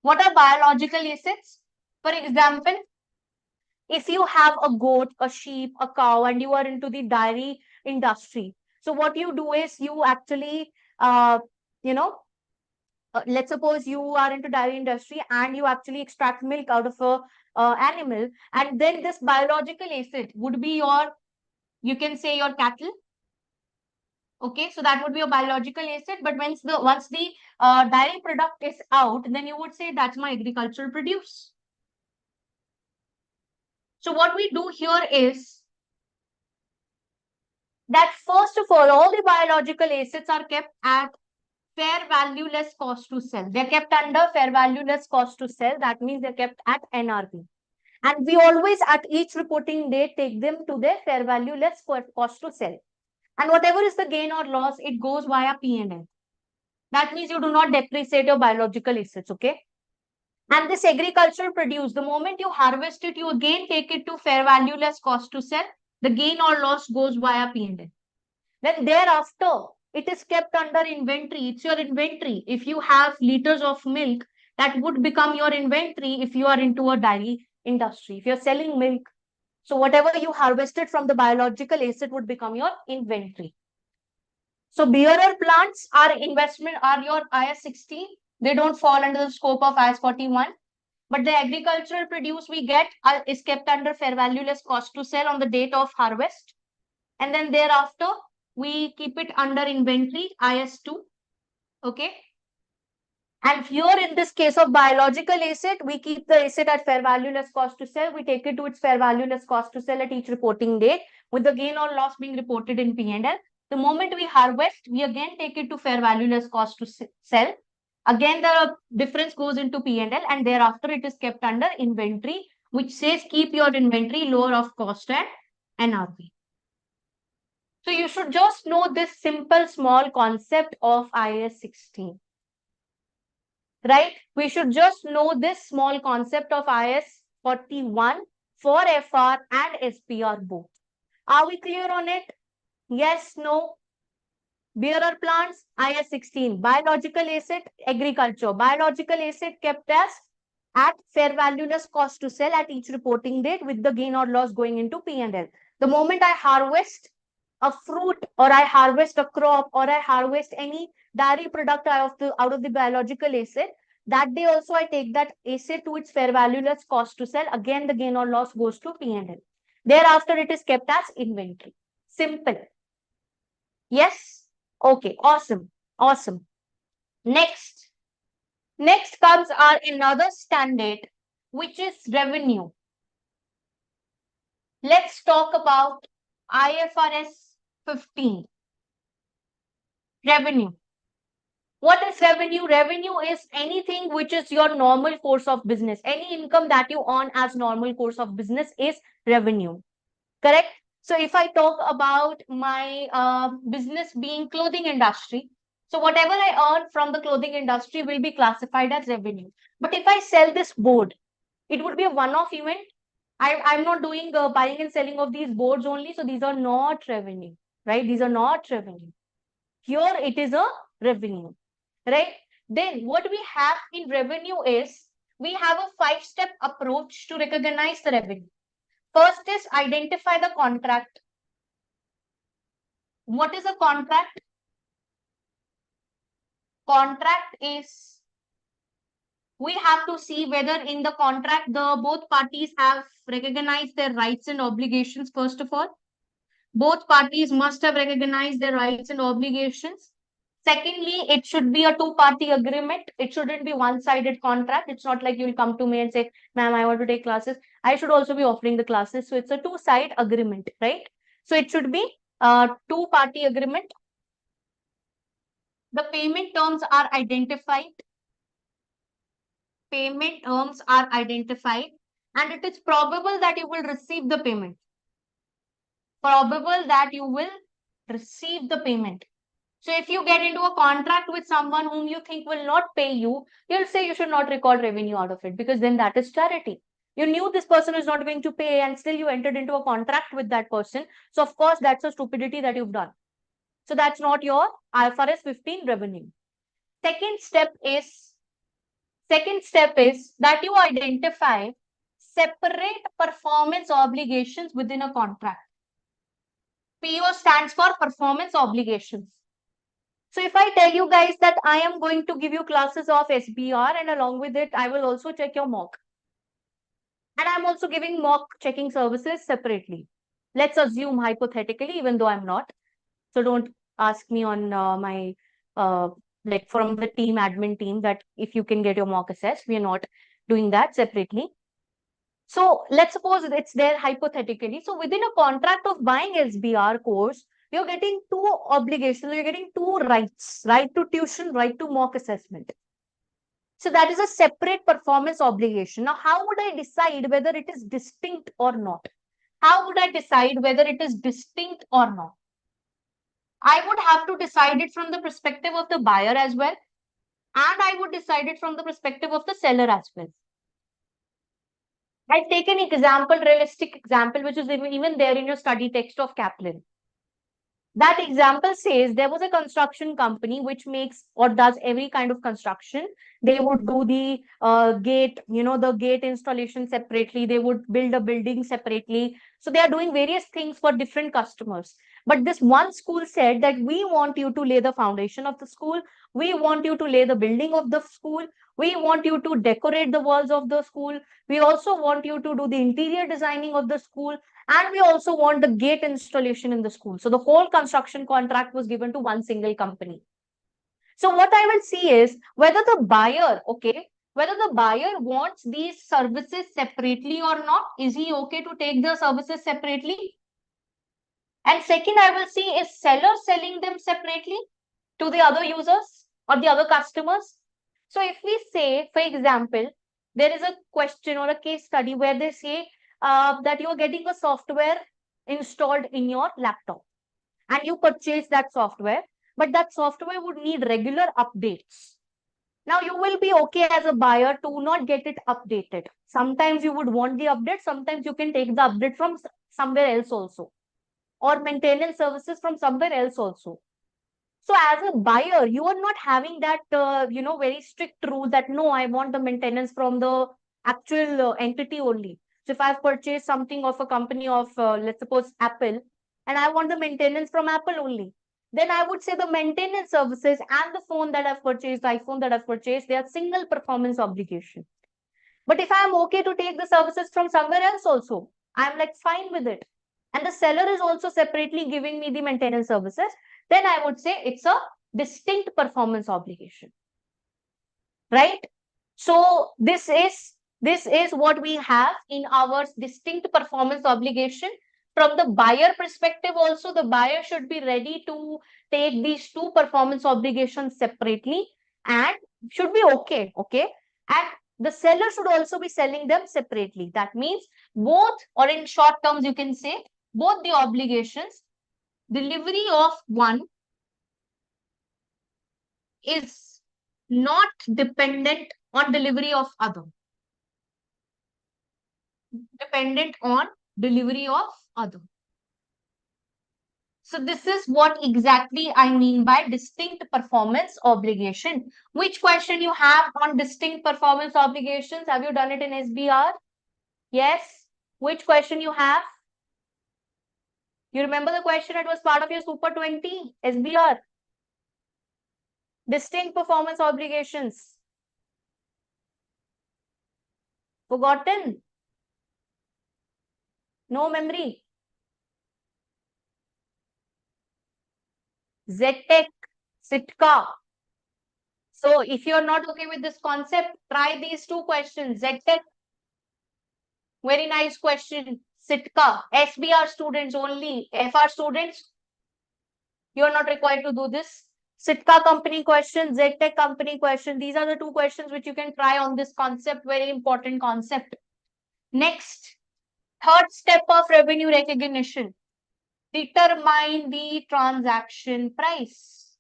What are biological assets? For example, if you have a goat, a sheep, a cow, and you are into the dairy industry, so what you do is you actually, you know, let's suppose you are into dairy industry and you actually extract milk out of a animal, and then this biological asset would be your, you can say, your cattle. Okay, so that would be a biological asset. But once the dairy product is out, then you would say that's my agricultural produce. So what we do here is that first of all the biological assets are kept at fair value less cost to sell. They're kept under fair value less cost to sell. That means they're kept at NRV. And we always at each reporting date take them to their fair value less cost to sell. And whatever is the gain or loss, it goes via P&L. That means you do not depreciate your biological assets, okay? And this agricultural produce, the moment you harvest it, you again take it to fair value less cost to sell. The gain or loss goes via P&L. Then thereafter, it is kept under inventory. It's your inventory. If you have liters of milk, that would become your inventory if you are into a dairy industry. If you're selling milk, so whatever you harvested from the biological asset would become your inventory. So bearer plants are investment, are your IS 16. They don't fall under the scope of IS 41. But the agricultural produce we get is kept under fair value less cost to sell on the date of harvest. And then thereafter, we keep it under inventory, IS 2. Okay. And here in this case of biological asset, we keep the asset at fair value less cost to sell. We take it to its fair value less cost to sell at each reporting date, with the gain or loss being reported in P&L. The moment we harvest, we again take it to fair value less cost to sell. Again, the difference goes into P&L, and thereafter it is kept under inventory, which says keep your inventory lower of cost and NRV. So you should just know this simple small concept of IAS 16. Right? We should just know this small concept of IAS 41 for FR and SBR both. Are we clear on it? Yes, no? Bearer plants, IAS 16. Biological asset, agriculture. Biological asset kept as at fair value less cost to sell at each reporting date with the gain or loss going into P&L. The moment I harvest a fruit or I harvest a crop or I harvest any dairy product out of the biological asset, that day also I take that asset to its fair value less cost to sell. Again, the gain or loss goes to P&L. Thereafter, it is kept as inventory. Simple. Yes? Okay, awesome. Awesome. Next comes our another standard, which is revenue. Let's talk about IFRS 15. Revenue. What is revenue? Revenue is anything which is your normal course of business. Any income that you earn as normal course of business is revenue. Correct? So if I talk about my business being clothing industry, so whatever I earn from the clothing industry will be classified as revenue. But if I sell this board, it would be a one-off event. I'm not doing buying and selling of these boards only. So these are not revenue, right? These are not revenue. Here it is a revenue, right? Then what we have in revenue is we have a 5-step approach to recognize the revenue. First is identify the contract. What is a contract? Contract is we have to see whether in the contract the both parties have recognized their rights and obligations. First of all, both parties must have recognized their rights and obligations. Secondly, it should be a two-party agreement. It shouldn't be one-sided contract. It's not like you'll come to me and say, ma'am, I want to take classes. I should also be offering the classes. So it's a two-side agreement, right? So it should be a two-party agreement. The payment terms are identified. Payment terms are identified. And it is probable that you will receive the payment. Probable that you will receive the payment. So if you get into a contract with someone whom you think will not pay you, you'll say you should not record revenue out of it because then that is charity. You knew this person is not going to pay and still you entered into a contract with that person. So of course, that's a stupidity that you've done. So that's not your IFRS 15 revenue. Second step is that you identify separate performance obligations within a contract. PO stands for performance obligations. So if I tell you guys that I am going to give you classes of SBR and along with it, I will also check your mock. And I'm also giving mock checking services separately. Let's assume hypothetically, even though I'm not. So don't ask me on my, like from the team admin team that if you can get your mock assessed, we are not doing that separately. So let's suppose it's there hypothetically. So within a contract of buying SBR course, you're getting two obligations, you're getting two rights, right to tuition, right to mock assessment. So that is a separate performance obligation. Now, how would I decide whether it is distinct or not? How would I decide whether it is distinct or not? I would have to decide it from the perspective of the buyer as well. And I would decide it from the perspective of the seller as well. I'll take an example, realistic example, which is even there in your study text of Kaplan. That example says there was a construction company which makes or does every kind of construction. They would do the gate, the gate installation separately. They would build a building separately. So they are doing various things for different customers. But this one school said that we want you to lay the foundation of the school. We want you to lay the building of the school. We want you to decorate the walls of the school. We also want you to do the interior designing of the school. And we also want the gate installation in the school. So the whole construction contract was given to one single company. So what I will see is whether the buyer, whether the buyer wants these services separately or not. Is he okay to take the services separately? And second, I will see is seller selling them separately to the other users or the other customers. So if we say, for example, there is a question or a case study where they say that you are getting a software installed in your laptop. and you purchase that software, but that software would need regular updates. Now you will be okay as a buyer to not get it updated. Sometimes you would want the update, sometimes you can take the update from somewhere else also, or maintenance services from somewhere else also. So as a buyer, you are not having that, very strict rule that no, I want the maintenance from the actual entity only. So if I've purchased something of a company of, let's suppose Apple, and I want the maintenance from Apple only, then I would say the maintenance services and the phone that I've purchased, the iPhone that I've purchased, they are single performance obligation. But if I'm okay to take the services from somewhere else also, I'm like fine with it. And the seller is also separately giving me the maintenance services, then I would say it's a distinct performance obligation. Right? So this is what we have in our distinct performance obligation. From the buyer perspective also, the buyer should be ready to take these two performance obligations separately and should be okay. And the seller should also be selling them separately. That means both, or in short terms, you can say both the obligations, delivery of one is not dependent on delivery of other. Dependent on delivery of other. So this is what exactly I mean by distinct performance obligation. Which question you have on distinct performance obligations? Have you done it in SBR? Yes. Which question you have? You remember the question? It was part of your Super 20 SBR. Distinct performance obligations. Forgotten? No memory? ZTech, Sitka. So if you're not okay with this concept, try these two questions. ZTech, very nice question. Sitka, SBR students only. FR students, you're not required to do this. Sitka company question, ZTech company question. These are the two questions which you can try on this concept. Very important concept. Next, third step of revenue recognition. Determine the transaction price.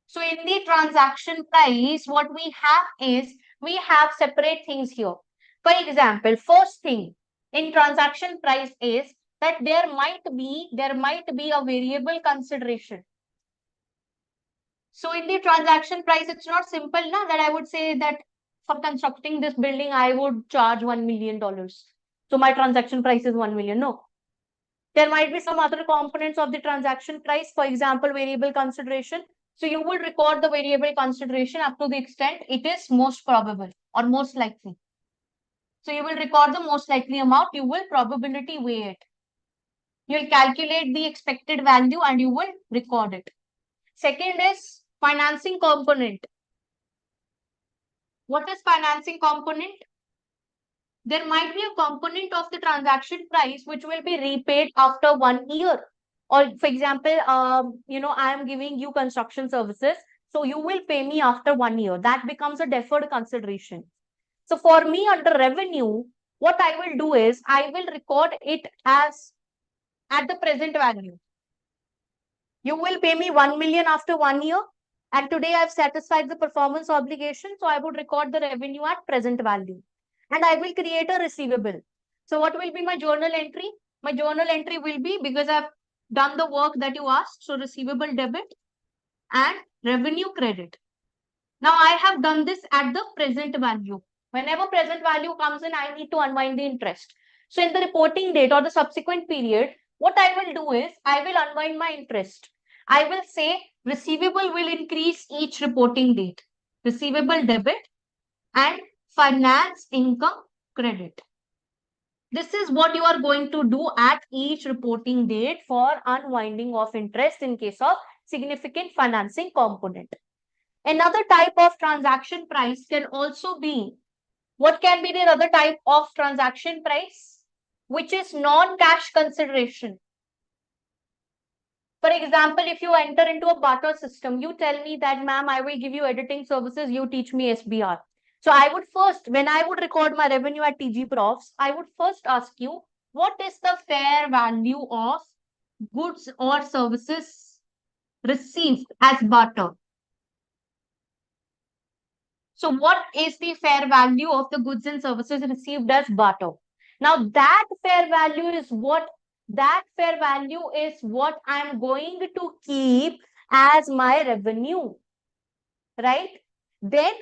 So in the transaction price, what we have is, we have separate things here. For example, first thing in transaction price is that there might be a variable consideration. So in the transaction price, it's not simple now that I would say that for constructing this building, I would charge $1 million. So my transaction price is 1 million. No. There might be some other components of the transaction price, for example, variable consideration. So you will record the variable consideration up to the extent it is most probable or most likely. So you will record the most likely amount, you will probability weigh it. You'll calculate the expected value and you will record it. Second is financing component. What is financing component? There might be a component of the transaction price which will be repaid after 1 year. Or for example, I am giving you construction services, so you will pay me after 1 year. That becomes a deferred consideration. So for me under revenue, what I will do is I will record it as at the present value. You will pay me 1 million after 1 year, and today I've satisfied the performance obligation, so I would record the revenue at present value. And I will create a receivable. So what will be my journal entry? My journal entry will be, because I've done the work that you asked, so receivable debit and revenue credit. Now I have done this at the present value. Whenever present value comes in, I need to unwind the interest. So in the reporting date or the subsequent period, what I will do is I will unwind my interest. I will say receivable will increase each reporting date. Receivable debit and finance income credit. This is what you are going to do at each reporting date for unwinding of interest in case of significant financing component. Another type of transaction price can also be, what can be the other type of transaction price? Which is non-cash consideration. For example, if you enter into a barter system, you tell me that, ma'am, I will give you editing services, you teach me SBR. So I would first, when I would record my revenue at TG Profs, I would first ask you, what is the fair value of goods or services received as barter. So what is the fair value of the goods and services received as barter? Now that fair value is what I'm going to keep as my revenue, right? Then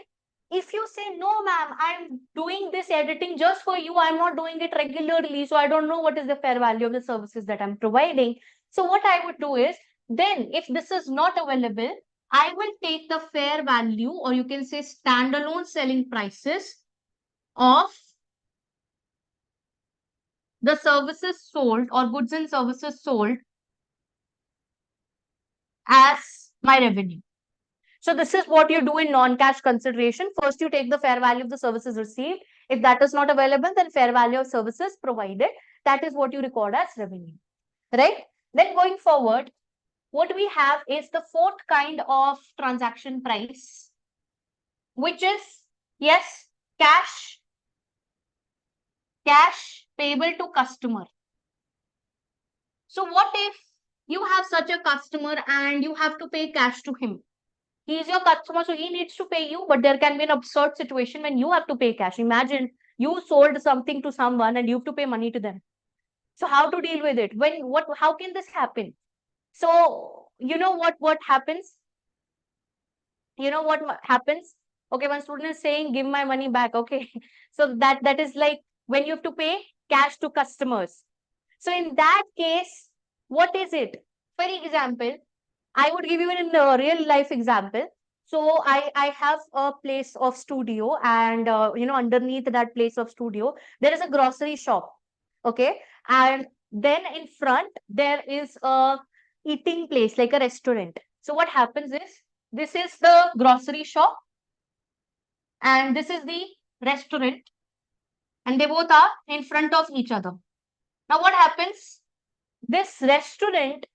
if you say, no, ma'am, I'm doing this editing just for you, I'm not doing it regularly, so I don't know what is the fair value of the services that I'm providing. So what I would do is, then if this is not available, I will take the fair value, or you can say standalone selling prices of the services sold or goods and services sold as my revenue. So this is what you do in non-cash consideration. First, you take the fair value of the services received. If that is not available, then fair value of services provided. That is what you record as revenue, right? Then going forward, what we have is the fourth kind of transaction price, which is, yes, cash payable to customer. So what if you have such a customer and you have to pay cash to him? He is your customer, so he needs to pay you, but there can be an absurd situation when you have to pay cash. Imagine you sold something to someone and you have to pay money to them. So how to deal with it? How can this happen? So you know what happens? You know what happens? Okay, one student is saying, give my money back. Okay. So that is like when you have to pay cash to customers. So in that case, what is it? For example, I would give you a real life example. So I have a place of studio, and underneath that place of studio there is a grocery shop. Okay, and then in front there is a eating place like a restaurant. So what happens is, this is the grocery shop and this is the restaurant, and they both are in front of each other. Now what happens? This restaurant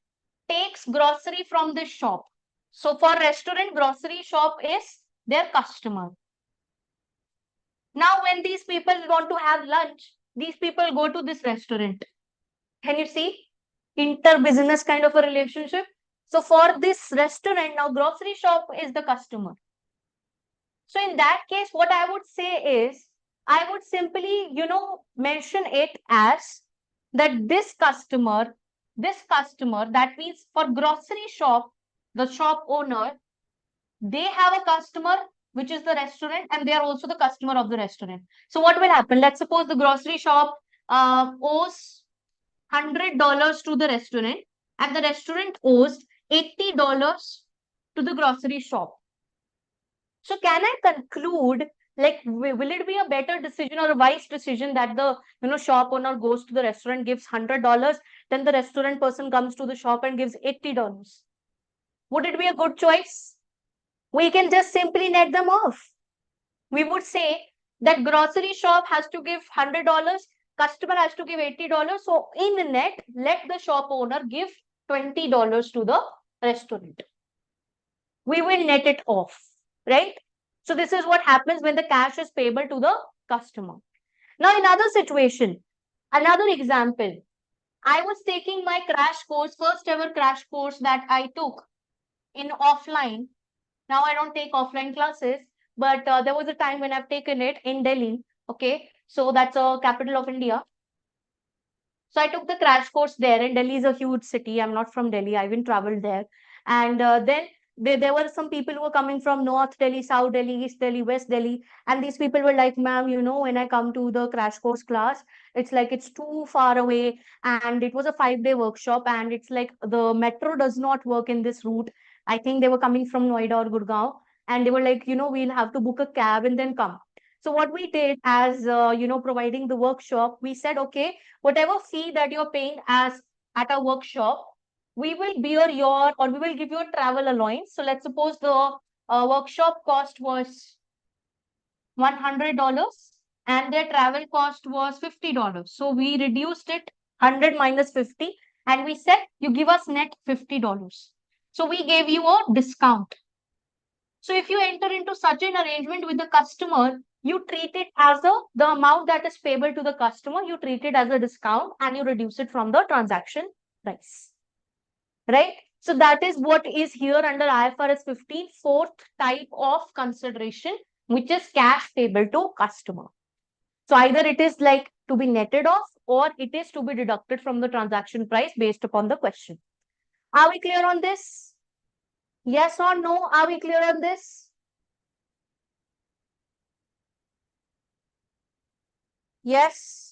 takes grocery from this shop. So for restaurant, grocery shop is their customer. Now when these people want to have lunch, these people go to this restaurant. Can you see? Inter-business kind of a relationship. So for this restaurant, now grocery shop is the customer. So in that case, what I would say is, I would simply, mention it as that this customer, that means for grocery shop, the shop owner, they have a customer, which is the restaurant, and they are also the customer of the restaurant. So what will happen? Let's suppose the grocery shop owes $100 to the restaurant, and the restaurant owes $80 to the grocery shop. So can I conclude, like, will it be a better decision or a wise decision that the shop owner goes to the restaurant, gives $100, then the restaurant person comes to the shop and gives $80? Would it be a good choice? We can just simply net them off. We would say that grocery shop has to give $100, customer has to give $80. So in net, let the shop owner give $20 to the restaurant. We will net it off, right? So this is what happens when the cash is payable to the customer. Now, another situation, another example. I was taking my crash course, first ever crash course that I took in offline. Now I don't take offline classes, but there was a time when I've taken it in Delhi. Okay, so that's a capital of India. So I took the crash course there, and Delhi is a huge city. I'm not from Delhi. I even traveled there. And then there were some people who were coming from North Delhi, South Delhi, East Delhi, West Delhi. And these people were like, ma'am, when I come to the crash course class, it's like it's too far away. And it was a 5-day workshop. And it's like the metro does not work in this route. I think they were coming from Noida or Gurgaon. And they were like, we'll have to book a cab and then come. So what we did as, providing the workshop, we said, okay, whatever fee that you're paying as at a workshop, we will bear your, or we will give you a travel allowance. So let's suppose the workshop cost was $100 and their travel cost was $50. So we reduced it 100 minus 50 and we said you give us net $50. So we gave you a discount. So if you enter into such an arrangement with the customer, you treat it as the amount that is payable to the customer, you treat it as a discount and you reduce it from the transaction price. right? So that is what is here under IFRS 15, fourth type of consideration, which is cash payable to customer. So either it is like to be netted off or it is to be deducted from the transaction price based upon the question. Are we clear on this? Yes or no? Are we clear on this? Yes.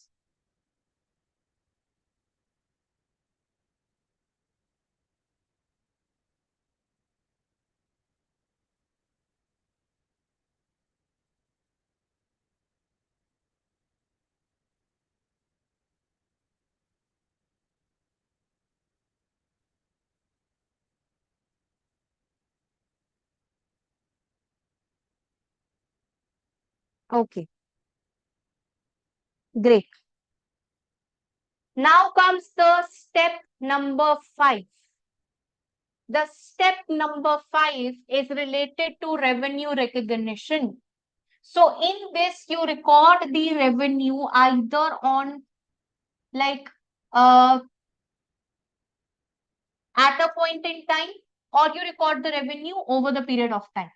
Okay, great. Now comes the step number 5. The step number 5 is related to revenue recognition. So in this, you record the revenue either on like at a point in time, or you record the revenue over the period of time.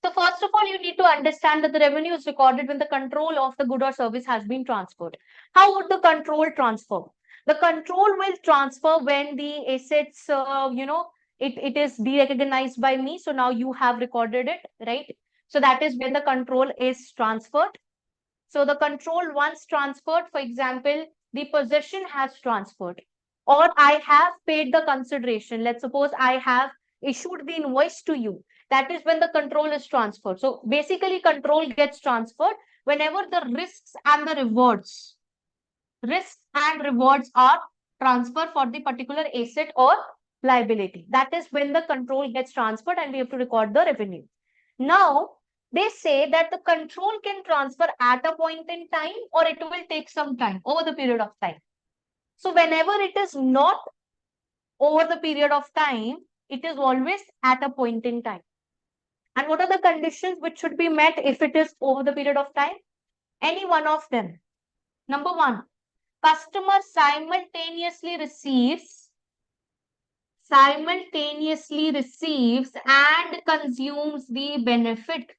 So first of all, you need to understand that the revenue is recorded when the control of the good or service has been transferred. How would the control transfer? The control will transfer when the assets, it is de-recognized by me. So now you have recorded it, right? So that is when the control is transferred. So the control once transferred, for example, the possession has transferred, or I have paid the consideration. Let's suppose I have issued the invoice to you. That is when the control is transferred. So basically, control gets transferred whenever the risks and rewards are transferred for the particular asset or liability. That is when the control gets transferred and we have to record the revenue. Now, they say that the control can transfer at a point in time or it will take some time over the period of time. So whenever it is not over the period of time, it is always at a point in time. And what are the conditions which should be met if it is over the period of time? Any one of them. Number one, customer simultaneously receives and consumes the benefit.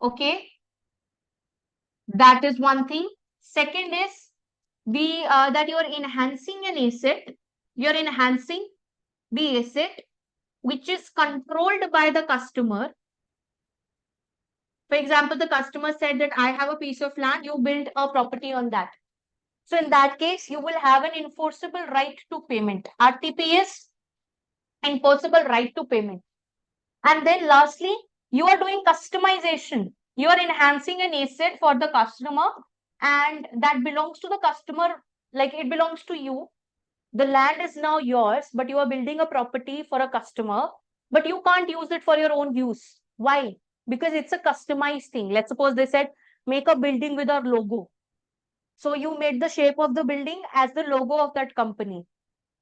Okay, that is one thing. Second is that you're enhancing an asset. You're enhancing the asset which is controlled by the customer. For example, the customer said that I have a piece of land, you build a property on that. So in that case, you will have an enforceable right to payment. RTP is enforceable right to payment. And then lastly, you are doing customization. You are enhancing an asset for the customer and that belongs to the customer, like it belongs to you. The land is now yours, but you are building a property for a customer, but you can't use it for your own use. Why? Because it's a customized thing. Let's suppose they said, make a building with our logo. So you made the shape of the building as the logo of that company.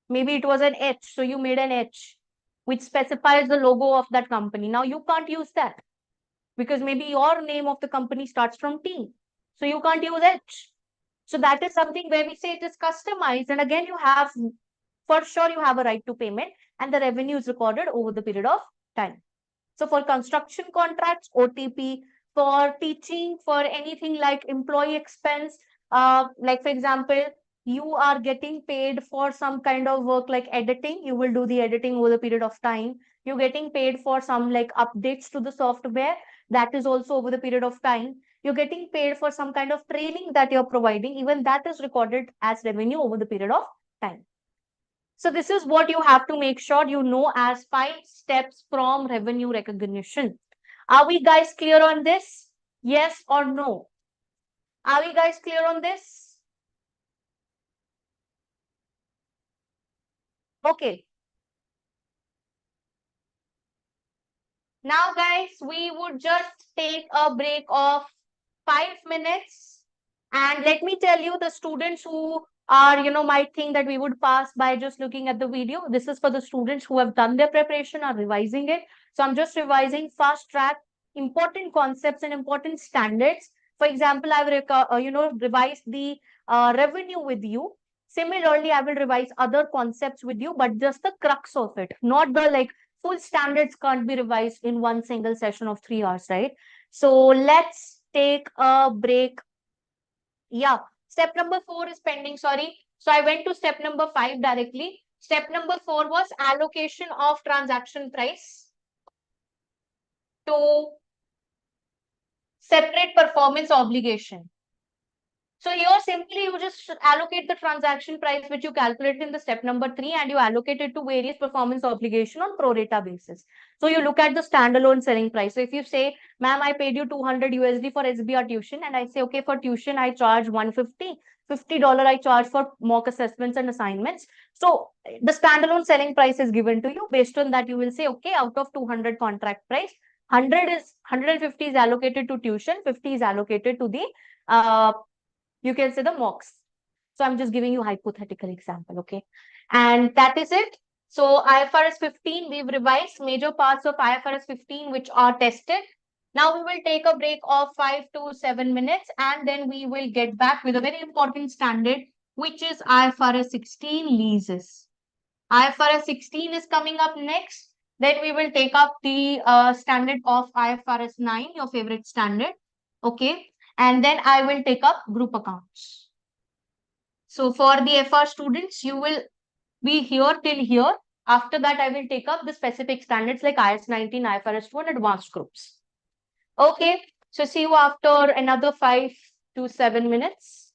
Maybe it was an H, so you made an H, which specifies the logo of that company. Now you can't use that because maybe your name of the company starts from T. So you can't use H. So that is something where we say it is customized. And again, you have, for sure, you have a right to payment and the revenue is recorded over the period of time. So for construction contracts, OTP, for teaching, for anything like employee expense, like for example, you are getting paid for some kind of work like editing, you will do the editing over the period of time. You're getting paid for some like updates to the software, that is also over the period of time. You're getting paid for some kind of training that you're providing, even that is recorded as revenue over the period of time. So this is what you have to make sure you know as 5 steps from revenue recognition. Are we guys clear on this? Yes or no? Are we guys clear on this? Okay. Now guys, we would just take a break of 5 minutes. And let me tell you, the students who are, might think that we would pass by just looking at the video. This is for the students who have done their preparation, are revising it. So I'm just revising fast track important concepts and important standards. For example, I've revised the revenue with you. Similarly, I will revise other concepts with you, but just the crux of it, not the like full standards can't be revised in one single session of 3 hours, right? So let's take a break. Yeah, step number 4 is pending. Sorry. So I went to step number 5 directly. Step number 4 was allocation of transaction price to separate performance obligation. So here simply you just allocate the transaction price which you calculated in the step number 3 and you allocate it to various performance obligation on pro rata basis. So you look at the standalone selling price. So if you say, ma'am, I paid you 200 USD for SBR tuition, and I say, okay, for tuition I charge 150, $50 I charge for mock assessments and assignments. So the standalone selling price is given to you. Based on that, you will say, okay, out of 200 contract price, 150 is allocated to tuition, 50 is allocated to the you can say the mocks. So I'm just giving you hypothetical example, okay? And that is it. So IFRS 15, we've revised major parts of IFRS 15 which are tested. Now we will take a break of 5 to 7 minutes and then we will get back with a very important standard which is IFRS 16 leases. IFRS 16 is coming up next. Then we will take up the standard of IFRS 9, your favorite standard. Okay. And then I will take up group accounts. So for the FR students, you will be here till here. After that, I will take up the specific standards like IS 19, IFRS 2 and advanced groups. Okay. So see you after another 5 to 7 minutes.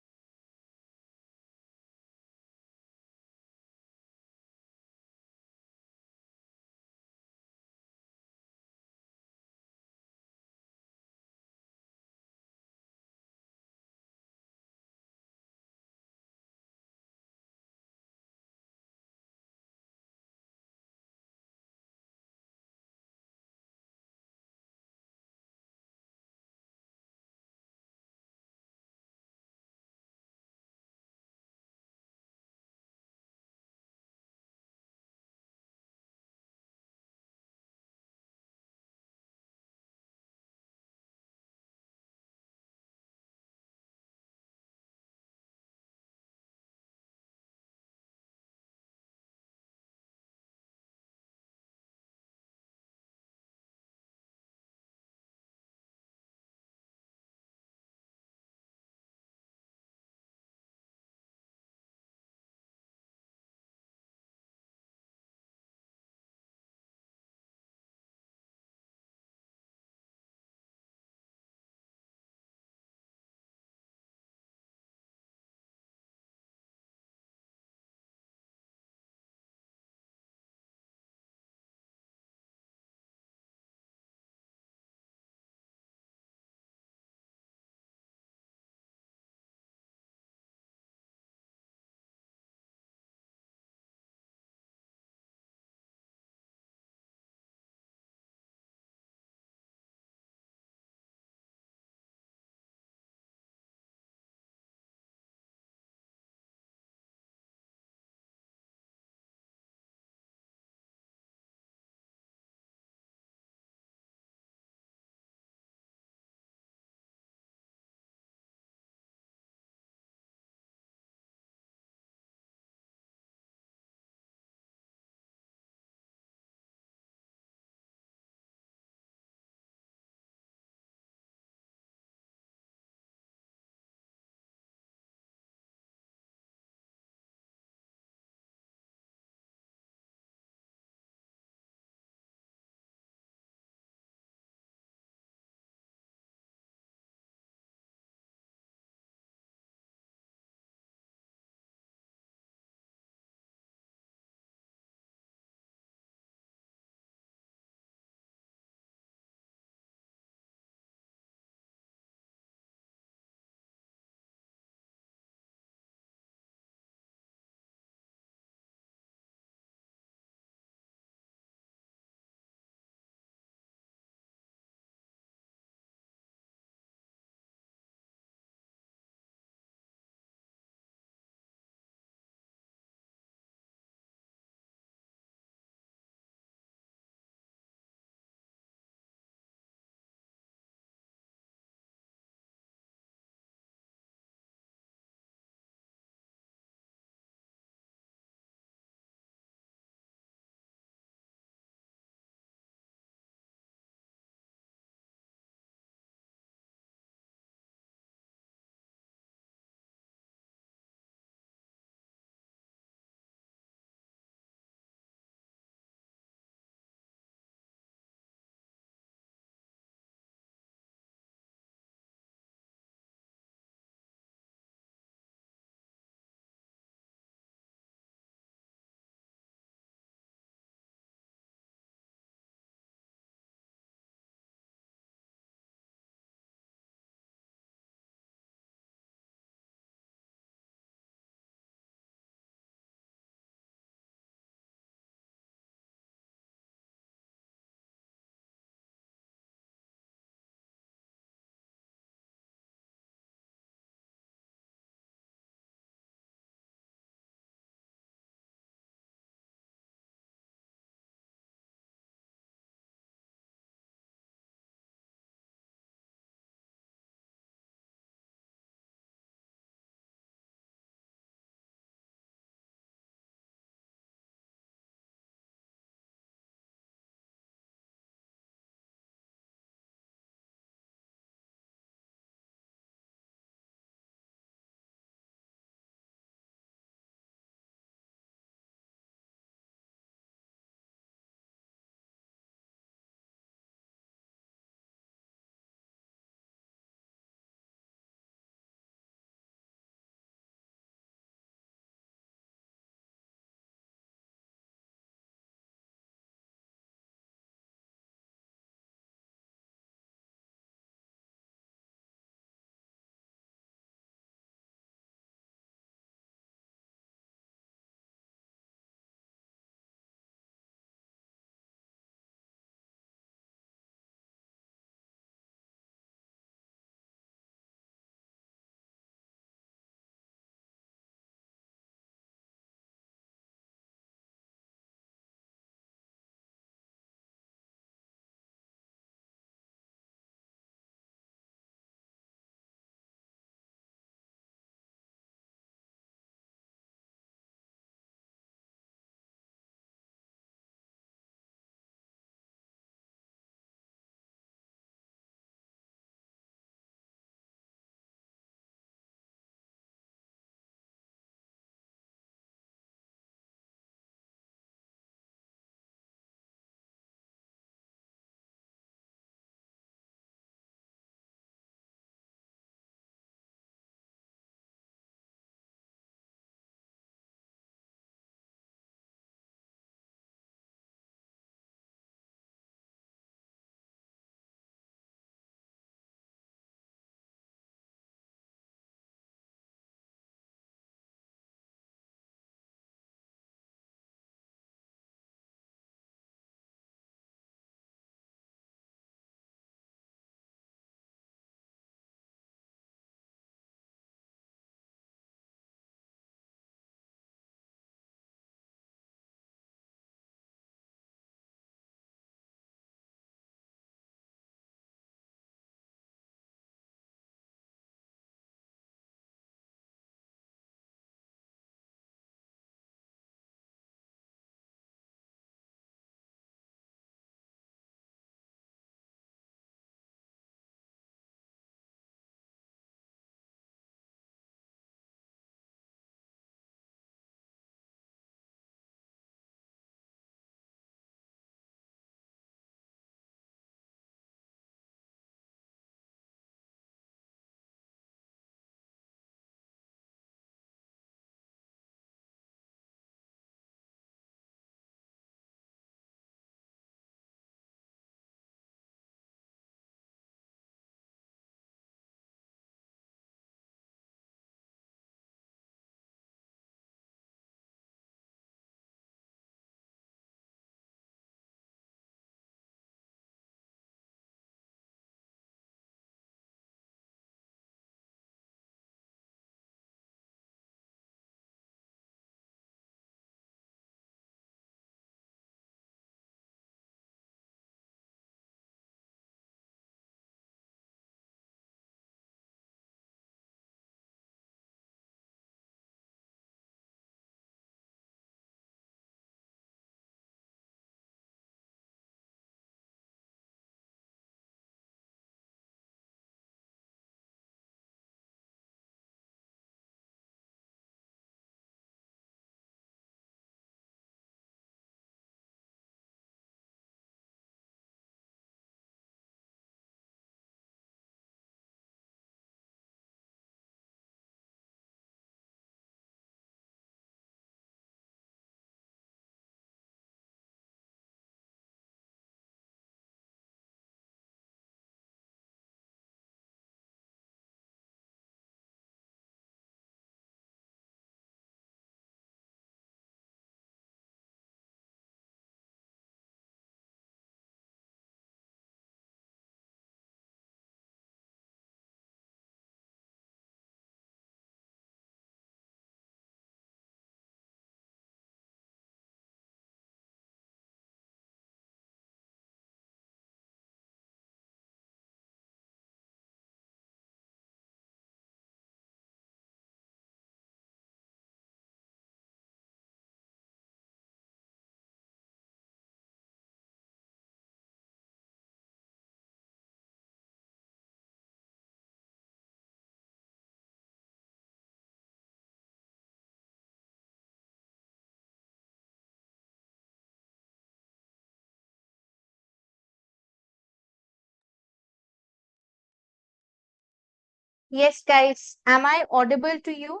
Yes, guys. Am I audible to you?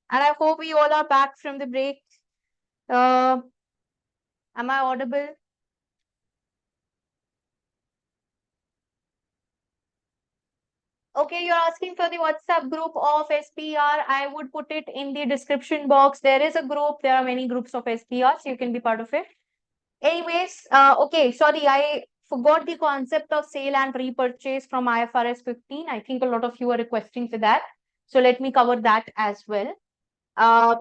And I hope we all are back from the break. Uh, am I audible? Okay, you're asking for the WhatsApp group of SBR. I would put it in the description box. There is a group. There are many groups of SBR, so you can be part of it. Anyways, okay, sorry, I forgot the concept of sale and repurchase from IFRS 15. I think a lot of you are requesting for that. So let me cover that as well. Uh,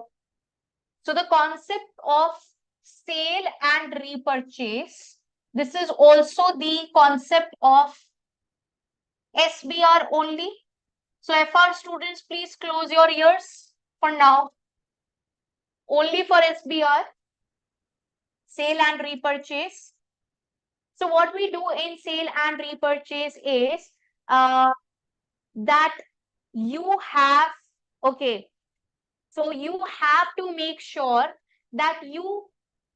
so the concept of sale and repurchase, this is also the concept of SBR only. So FR students, please close your ears for now. Only for SBR, sale and repurchase. So what we do in sale and repurchase is that you have, okay, so you have to make sure that you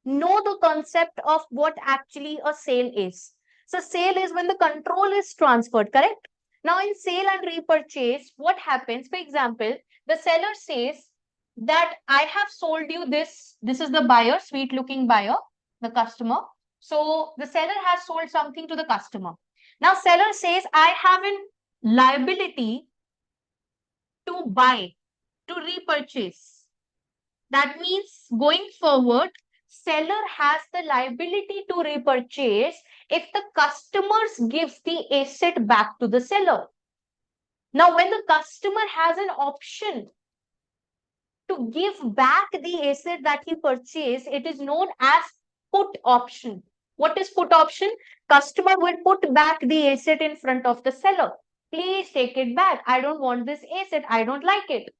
know the concept of what actually a sale is. So sale is when the control is transferred, correct? Now in sale and repurchase, what happens? For example, the seller says that I have sold you this. This is the buyer, sweet looking buyer, the customer. So the seller has sold something to the customer. Now seller says I have an liability to buy, to repurchase. That means going forward, seller has the liability to repurchase if the customers gives the asset back to the seller. Now, when the customer has an option to give back the asset that he purchased, it is known as put option. What is put option? Customer will put back the asset in front of the seller. Please take it back. I don't want this asset. I don't like it.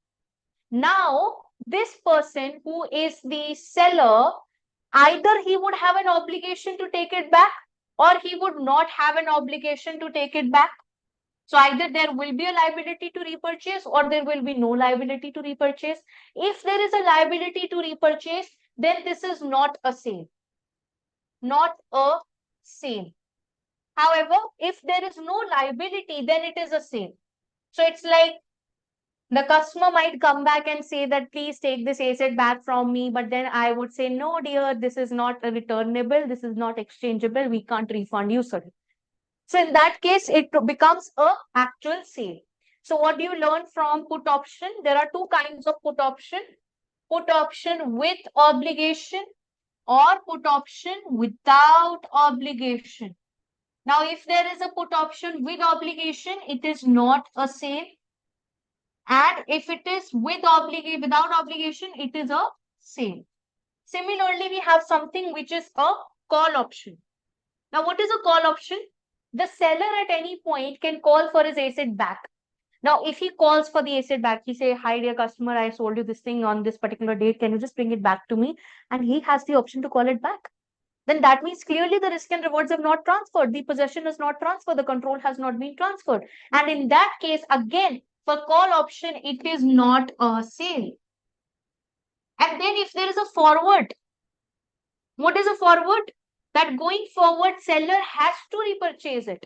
Now, this person who is the seller, either he would have an obligation to take it back or he would not have an obligation to take it back. So either there will be a liability to repurchase or there will be no liability to repurchase. If there is a liability to repurchase, then this is not a sale. Not a sale. However, if there is no liability, then it is a sale. So it's like the customer might come back and say that please take this asset back from me, but then I would say no dear, this is not returnable, this is not exchangeable, we can't refund you, sir. So in that case it becomes a actual sale. So what do you learn from put option? There are two kinds of put option with obligation or put option without obligation. Now if there is a put option with obligation, it is not a sale. And if it is without obligation, it is a sale. Similarly, we have something which is a call option. Now, what is a call option? The seller at any point can call for his asset back. Now, if he calls for the asset back, he say, hi, dear customer, I sold you this thing on this particular date. Can you just bring it back to me? And he has the option to call it back. Then that means clearly the risk and rewards have not transferred. The possession is not transferred. The control has not been transferred. And in that case, again, for call option, it is not a sale. And then if there is a forward, what is a forward? That going forward, seller has to repurchase it.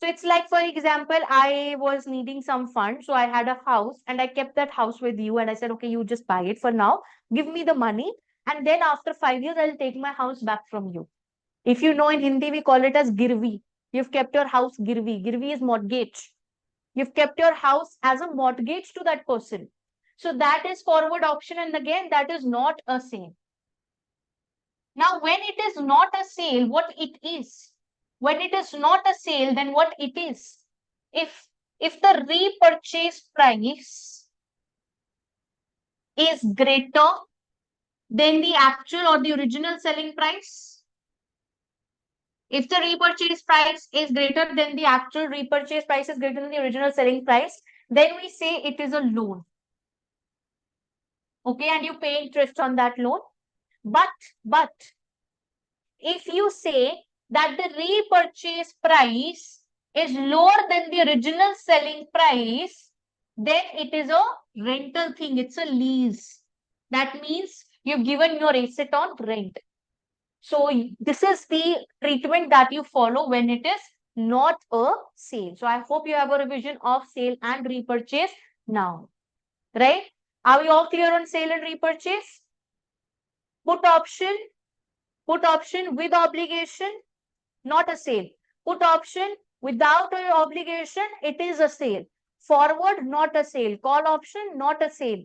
So it's like, for example, I was needing some funds. So I had a house and I kept that house with you. And I said, okay, you just buy it for now. Give me the money. And then after 5 years, I'll take my house back from you. If you know in Hindi, we call it as girvi. You've kept your house girvi. Girvi is mortgage. You've kept your house as a mortgage to that person. So that is forward option. And again, that is not a sale. Now, when it is not a sale, what it is? When it is not a sale, then what it is? If the repurchase price is greater than the actual or the original selling price, if the repurchase price is greater than the actual repurchase price is greater than the original selling price, then we say it is a loan. Okay, and you pay interest on that loan. But if you say that the repurchase price is lower than the original selling price, then it is a rental thing. It's a lease. That means you've given your asset on rent. So this is the treatment that you follow when it is not a sale. So I hope you have a revision of sale and repurchase now, right? Are we all clear on sale and repurchase? Put option with obligation, not a sale. Put option without an obligation, it is a sale. Forward, not a sale. Call option, not a sale.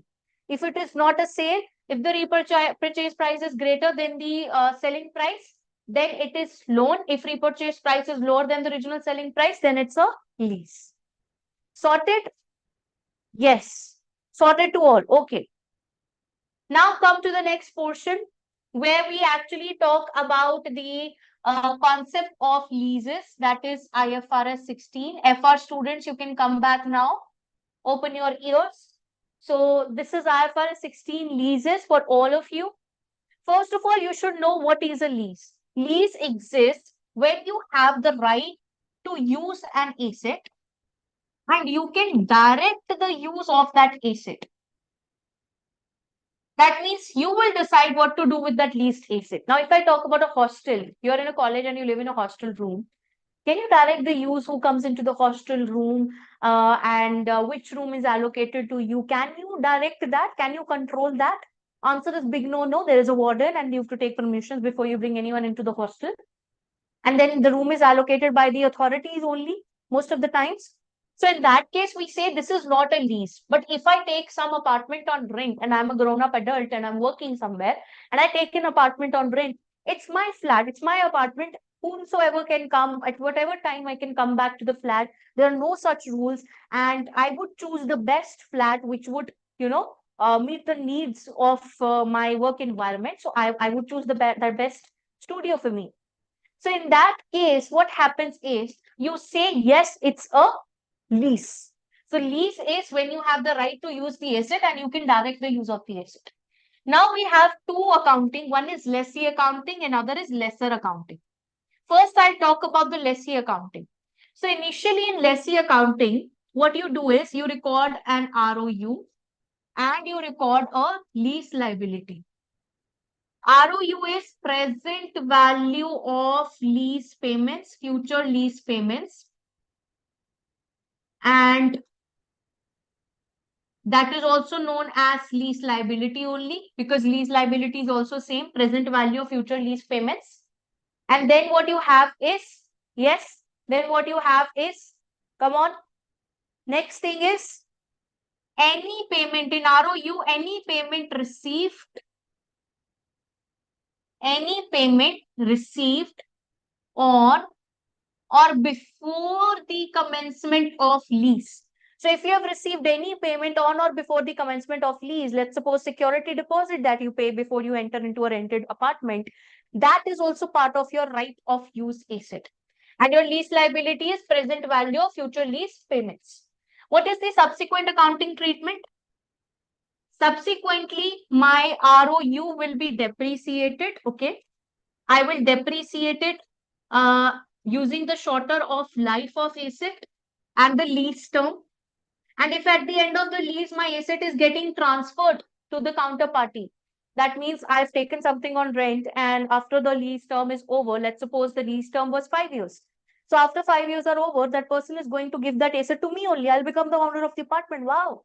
If it is not a sale, if the repurchase price is greater than the selling price, then it is loan. If repurchase price is lower than the original selling price, then it's a lease. Sorted? Yes. Sorted to all. Okay. Now come to the next portion where we actually talk about the concept of leases, that is IFRS 16. FR students, you can come back now. Open your ears. So this is IFRS 16 leases for all of you. First of all, you should know what is a lease. Lease exists when you have the right to use an asset and you can direct the use of that asset. That means you will decide what to do with that leased asset. Now, if I talk about a hostel, you're in a college and you live in a hostel room. Can you direct the use who comes into the hostel room and which room is allocated to you? Can you direct that? Can you control that? Answer is big no, no. There is a warden and you have to take permissions before you bring anyone into the hostel. And then the room is allocated by the authorities only most of the times. So in that case, we say this is not a lease. But if I take some apartment on rent and I'm a grown-up adult and I'm working somewhere and I take an apartment on rent, it's my flat, it's my apartment. Whomsoever can come at whatever time I can come back to the flat. There are no such rules. And I would choose the best flat which would, meet the needs of my work environment. So I would choose the best studio for me. So in that case, what happens is you say, yes, it's a lease. So lease is when you have the right to use the asset and you can direct the use of the asset. Now we have two accounting. One is lessee accounting, another is lessor accounting. First, I'll talk about the lessee accounting. So initially in lessee accounting, what you do is you record an ROU and you record a lease liability. ROU is present value of lease payments, future lease payments. And that is also known as lease liability only because lease liability is also same, present value of future lease payments. And then what you have is, yes, then what you have is, come on, next thing is any payment in ROU, any payment received on or before the commencement of lease. So if you have received any payment on or before the commencement of lease, let's suppose security deposit that you pay before you enter into a rented apartment, that is also part of your right of use asset. And your lease liability is present value of future lease payments. What is the subsequent accounting treatment? Subsequently, my ROU will be depreciated. Okay. I will depreciate it using the shorter of life of asset and the lease term. And if at the end of the lease, my asset is getting transferred to the counterparty, that means I've taken something on rent and after the lease term is over, let's suppose the lease term was 5 years. So after 5 years are over, that person is going to give that asset to me only. I'll become the owner of the apartment. Wow.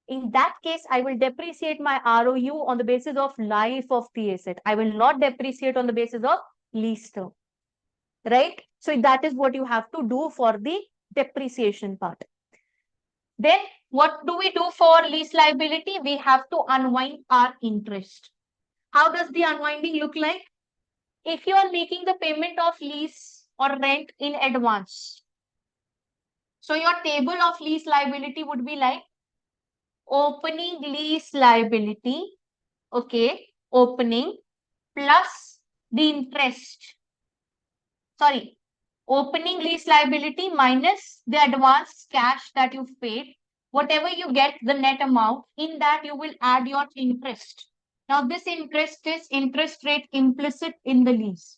In that case, I will depreciate my ROU on the basis of life of the asset. I will not depreciate on the basis of lease term. Right? So that is what you have to do for the depreciation part. Then what do we do for lease liability? We have to unwind our interest. How does the unwinding look like? If you are making the payment of lease or rent in advance, so your table of lease liability would be like opening lease liability, okay, opening plus the interest. Sorry, opening lease liability minus the advance cash that you've paid. Whatever you get, the net amount, in that you will add your interest. Now, this interest is interest rate implicit in the lease.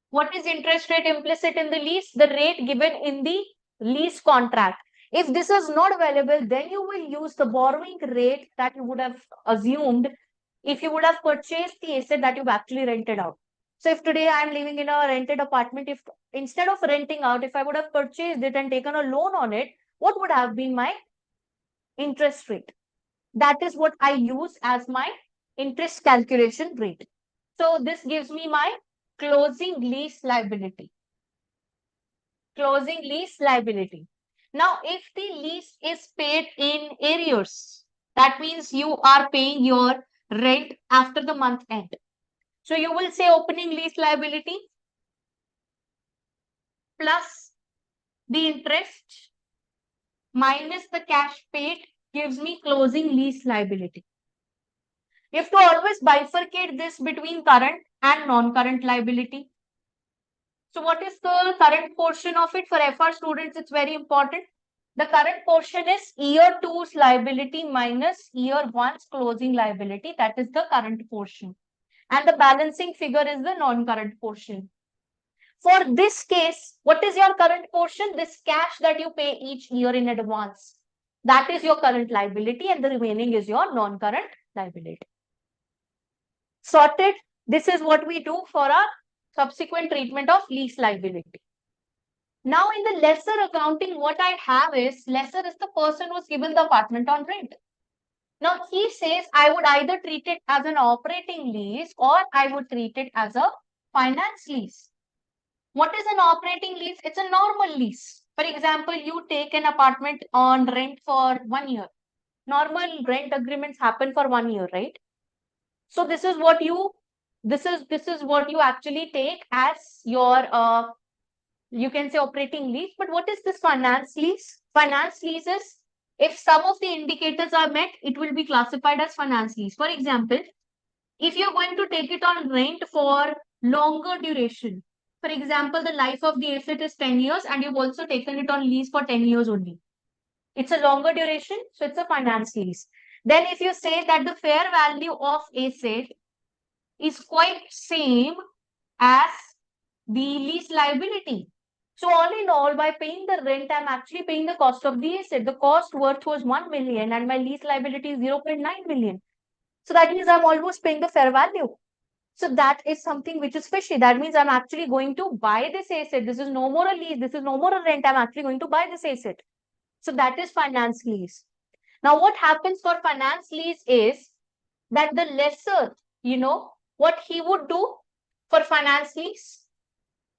What is interest rate implicit in the lease? The rate given in the lease contract. If this is not available, then you will use the borrowing rate that you would have assumed if you would have purchased the asset that you've actually rented out. So if today I'm living in a rented apartment, if instead of renting out, if I would have purchased it and taken a loan on it, what would have been my interest rate? That is what I use as my interest calculation rate. So this gives me my closing lease liability. Closing lease liability. Now, if the lease is paid in arrears, that means you are paying your rent after the month end. So you will say opening lease liability plus the interest minus the cash paid gives me closing lease liability. You have to always bifurcate this between current and non-current liability. So what is the current portion of it? For FR students, it's very important. The current portion is year 2's liability minus year 1's closing liability. That is the current portion. And the balancing figure is the non-current portion. For this case, what is your current portion? This cash that you pay each year in advance. That is your current liability, and the remaining is your non-current liability. Sorted. This is what we do for our subsequent treatment of lease liability. Now, in the lessor accounting, what I have is lessor is the person who's given the apartment on rent. Now, he says I would either treat it as an operating lease or I would treat it as a finance lease. What is an operating lease? It's a normal lease. For example, you take an apartment on rent for 1 year. Normal rent agreements happen for 1 year, right? So this is what you actually take as your you can say operating lease. But what is this finance lease? Finance lease is if some of the indicators are met, it will be classified as finance lease. For example, if you're going to take it on rent for longer duration, for example, the life of the asset is 10 years and you've also taken it on lease for 10 years only. It's a longer duration, so it's a finance lease. Then if you say that the fair value of asset is quite same as the lease liability. So all in all, by paying the rent, I'm actually paying the cost of the asset. The cost worth was 1 million and my lease liability is 0.9 million. So that means I'm almost paying the fair value. So that is something which is fishy. That means I'm actually going to buy this asset. This is no more a lease. This is no more a rent. I'm actually going to buy this asset. So that is finance lease. Now, what happens for finance lease is that the lessor, what he would do for finance lease?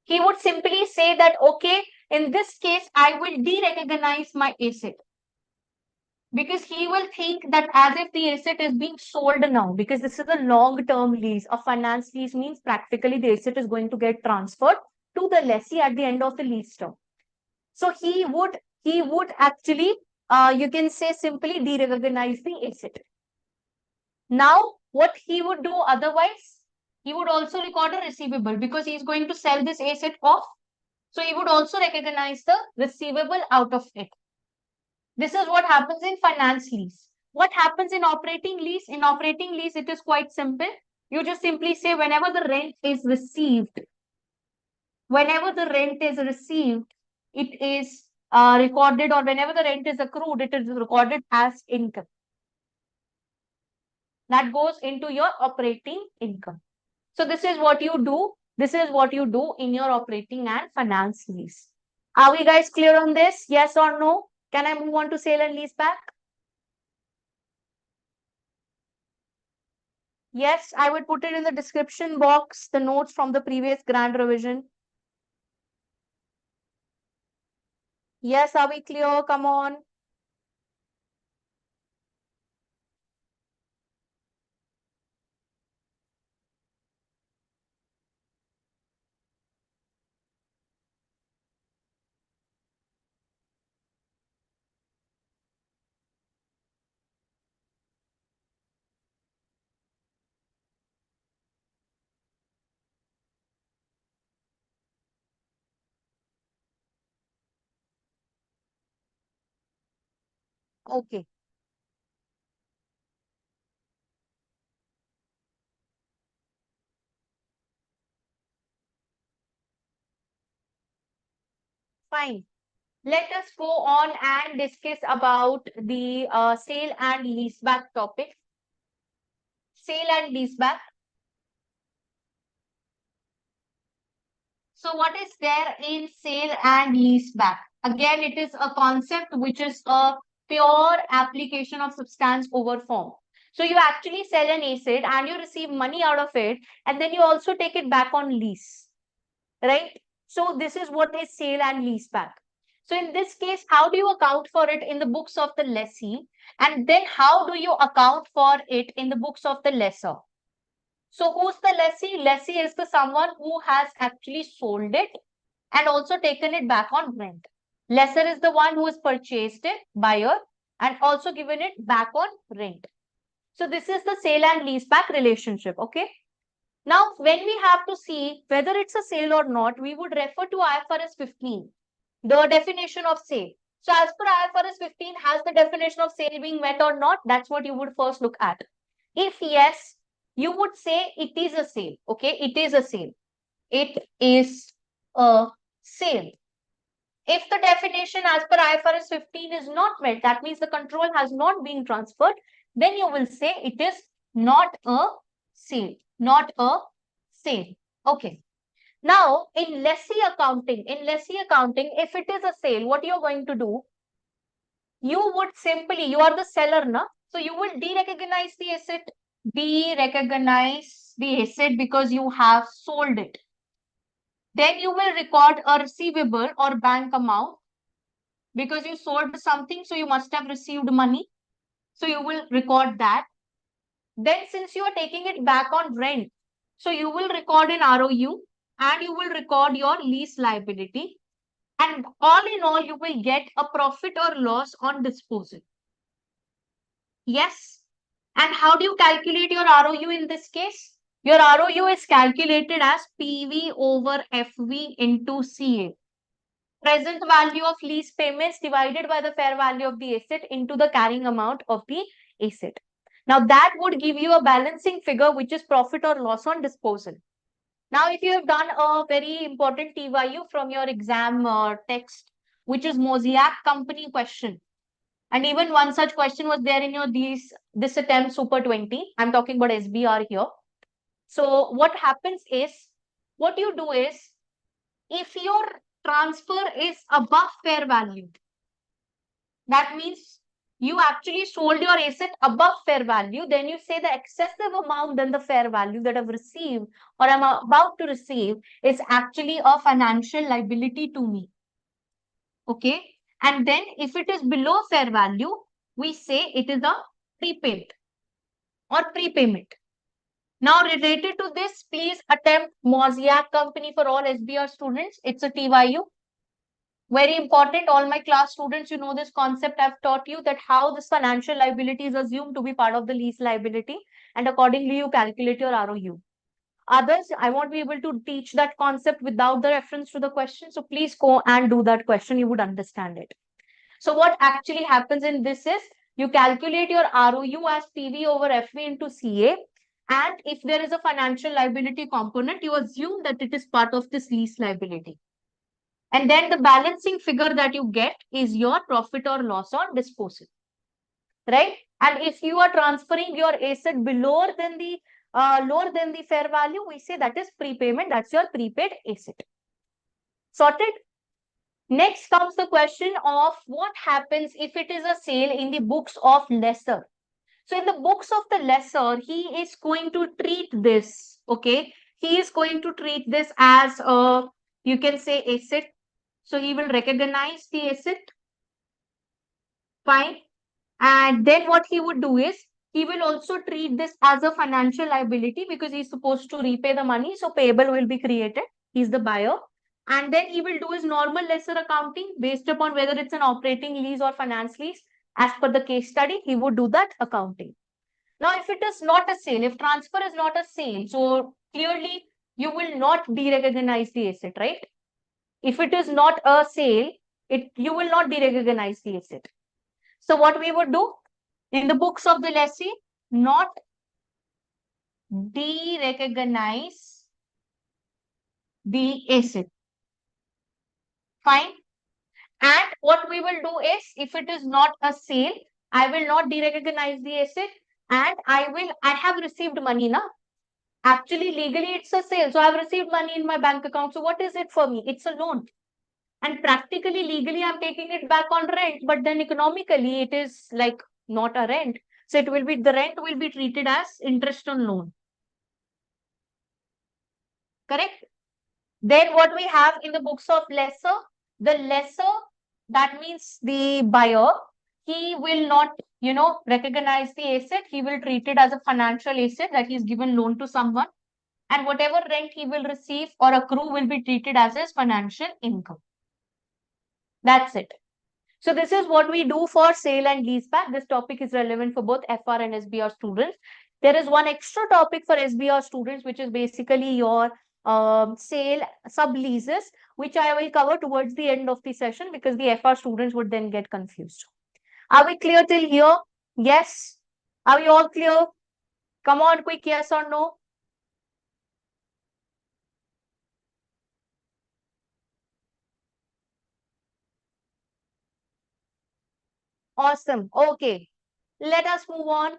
He would simply say that, okay, in this case, I will de-recognize my asset. Because he will think that as if the asset is being sold now, because this is a long-term lease. A finance lease means practically the asset is going to get transferred to the lessee at the end of the lease term. So he would actually, you can say simply de-recognize the asset. Now, what he would do otherwise, he would also record a receivable because he is going to sell this asset off. So he would also recognize the receivable out of it. This is what happens in finance lease. What happens in operating lease? In operating lease, it is quite simple. You just simply say whenever the rent is received, it is recorded, or whenever the rent is accrued, it is recorded as income. That goes into your operating income. So this is what you do. This is what you do in your operating and finance lease. Are we guys clear on this? Yes or no? Can I move on to sale and lease back? Yes, I would put it in the description box, the notes from the previous grand revision. Yes, are we clear? Come on. Okay, fine. Let us go on and discuss about the sale and leaseback topic. Sale and leaseback. So what is there in sale and lease back? Again, it is a concept which is a pure application of substance over form. So you actually sell an asset and you receive money out of it, and then you also take it back on lease, right? So this is what is sale and lease back. So in this case, how do you account for it in the books of the lessee? And then how do you account for it in the books of the lessor? So who's the lessee? Lessee is the someone who has actually sold it and also taken it back on rent. Lessor is the one who has purchased it, buyer, and also given it back on rent. So this is the sale and lease back relationship, okay? Now, when we have to see whether it's a sale or not, we would refer to IFRS 15, the definition of sale. So as per IFRS 15, has the definition of sale being met or not? That's what you would first look at. If yes, you would say it is a sale, okay? It is a sale. It is a sale. If the definition as per IFRS 15 is not met, that means the control has not been transferred, then you will say it is not a sale, not a sale. Okay. Now, in lessee accounting, if it is a sale, what you're going to do, you would simply, you are the seller, na? So you will de-recognize the asset, because you have sold it. Then you will record a receivable or bank amount because you sold something, so you must have received money. So you will record that. Then since you are taking it back on rent, so you will record an ROU and you will record your lease liability. And all in all, you will get a profit or loss on disposal. Yes. And how do you calculate your ROU in this case? Your ROU is calculated as PV over FV into CA. Present value of lease payments divided by the fair value of the asset into the carrying amount of the asset. Now that would give you a balancing figure, which is profit or loss on disposal. Now, if you have done a very important TYU from your exam text, which is Mosaic company question, and even one such question was there in your this attempt Super 20. I'm talking about SBR here. So what happens is, what you do is, if your transfer is above fair value, that means you actually sold your asset above fair value, then you say the excessive amount than the fair value that I've received or I'm about to receive is actually a financial liability to me. Okay. And then if it is below fair value, we say it is a prepaid or prepayment. Now, related to this, please attempt Mosaic company for all SBR students. It's a TYU. Very important, all my class students, you know this concept. I've taught you that how this financial liability is assumed to be part of the lease liability, and accordingly you calculate your ROU. Others, I won't be able to teach that concept without the reference to the question. So please go and do that question. You would understand it. So what actually happens in this is, you calculate your ROU as PV over FV into CA. And if there is a financial liability component, you assume that it is part of this lease liability. And then the balancing figure that you get is your profit or loss on disposal, right? And if you are transferring your asset lower than the fair value, we say that is prepayment. That's your prepaid asset. Sorted? Next comes the question of what happens if it is a sale in the books of lessor. So in the books of the lessor, he is going to treat this, okay? He is going to treat this as a, you can say, asset. So he will recognize the asset. Fine. And then what he would do is, he will also treat this as a financial liability because he's supposed to repay the money. So payable will be created. He's the buyer. And then he will do his normal lessor accounting based upon whether it's an operating lease or finance lease. As per the case study, he would do that accounting. Now, if it is not a sale, if transfer is not a sale, so clearly you will not de-recognize the asset, right? If it is not a sale, you will not de-recognize the asset. So what we would do in the books of the lessee, not de-recognize the asset. Fine. And what we will do is, if it is not a sale, I will not de-recognize the asset, and I have received money now. Actually, legally, it's a sale. So I've received money in my bank account. So what is it for me? It's a loan. And practically, legally, I'm taking it back on rent. But then economically, it is like not a rent. So it will be, the rent will be treated as interest on loan. Correct? Then what we have in the books of lessor, the lessor, that means the buyer, he will not, recognize the asset. He will treat it as a financial asset that he's given loan to someone. And whatever rent he will receive or accrue will be treated as his financial income. That's it. So this is what we do for sale and leaseback. This topic is relevant for both FR and SBR students. There is one extra topic for SBR students, which is basically your sale sub-leases, which I will cover towards the end of the session because the FR students would then get confused. Are we clear till here? Yes. Are we all clear? Come on, quick yes or no? Awesome. Okay. Let us move on.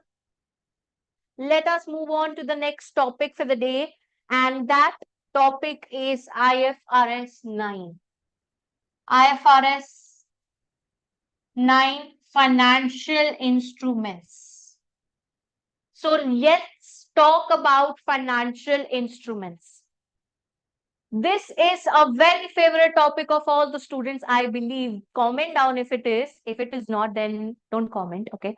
Let us move on to the next topic for the day, and that topic is IFRS 9. IFRS 9 financial instruments. So let's talk about financial instruments. This is a very favorite topic of all the students, I believe. Comment down if it is. If it is not, then don't comment, okay?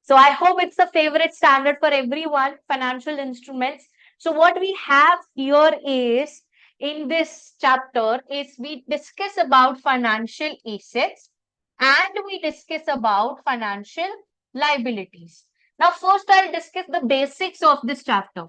So I hope it's a favorite standard for everyone, financial instruments. So what we have here is, in this chapter, is we discuss about financial assets and we discuss about financial liabilities. Now, first I'll discuss the basics of this chapter.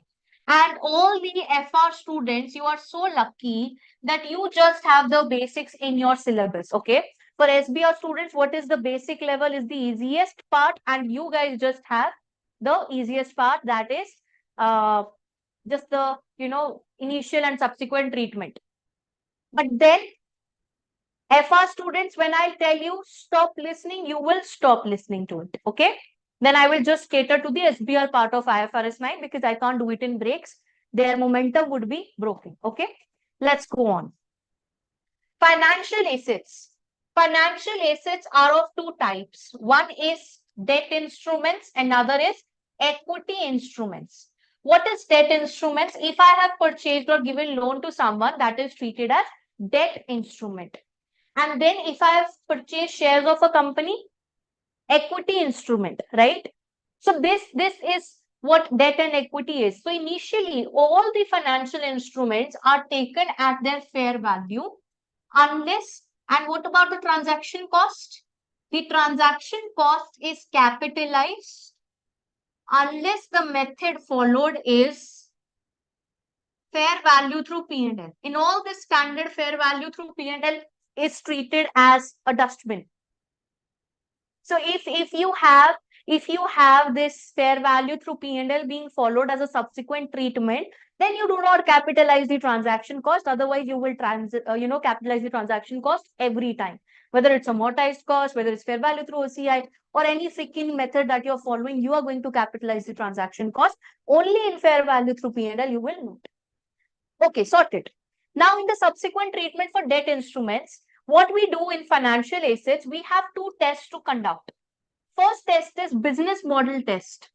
And all the FR students, you are so lucky that you just have the basics in your syllabus, okay? For SBR students, what is the basic level is the easiest part, and you guys just have the easiest part, that is just the initial and subsequent treatment. But then FR students, when I tell you stop listening, you will stop listening to it. Okay. Then I will just cater to the SBR part of IFRS 9 because I can't do it in breaks. Their momentum would be broken. Okay. Let's go on. Financial assets. Financial assets are of two types. One is debt instruments, another is equity instruments. What is debt instruments? If I have purchased or given loan to someone, that is treated as debt instrument. And then if I have purchased shares of a company, equity instrument, right? So this is what debt and equity is. So initially, all the financial instruments are taken at their fair value unless, and what about the transaction cost? The transaction cost is capitalized unless the method followed is fair value through P&L. In all this, standard fair value through P&L is treated as a dustbin. So if you have this fair value through P&L being followed as a subsequent treatment, then you do not capitalize the transaction cost. Otherwise, you will capitalize the transaction cost every time, whether it's amortized cost, whether it's fair value through OCI, or any freaking method that you're following, you are going to capitalize the transaction cost. Only in fair value through P&L you will not. Okay, sorted. Now, in the subsequent treatment for debt instruments, what we do in financial assets, we have two tests to conduct. First test is business model test.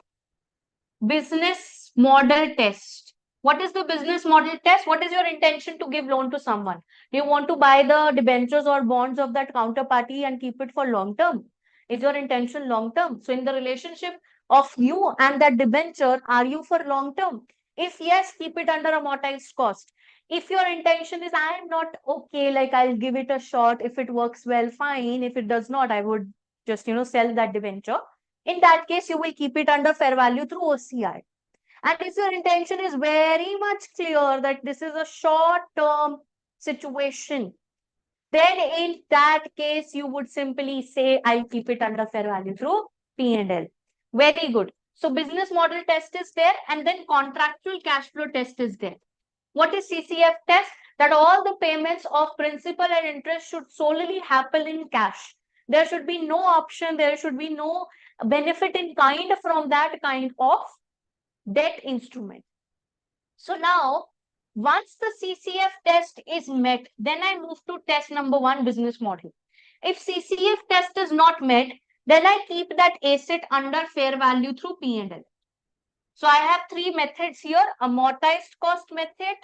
Business model test. What is the business model test? What is your intention to give loan to someone? Do you want to buy the debentures or bonds of that counterparty and keep it for long term? Is your intention long term? So in the relationship of you and that debenture, are you for long term? If yes, keep it under amortized cost. If your intention is, I am not okay, like I'll give it a shot. If it works well, fine. If it does not, I would just, sell that debenture. In that case, you will keep it under fair value through OCI. And if your intention is very much clear that this is a short-term situation, then in that case, you would simply say, I'll keep it under fair value through P&L. Very good. So business model test is there, and then contractual cash flow test is there. What is CCF test? That all the payments of principal and interest should solely happen in cash. There should be no option. There should be no benefit in kind from that kind of debt instrument. So now, once the CCF test is met, then I move to test number 1, business model. If CCF test is not met, then I keep that asset under fair value through P&L. So I have 3 methods here: amortized cost method,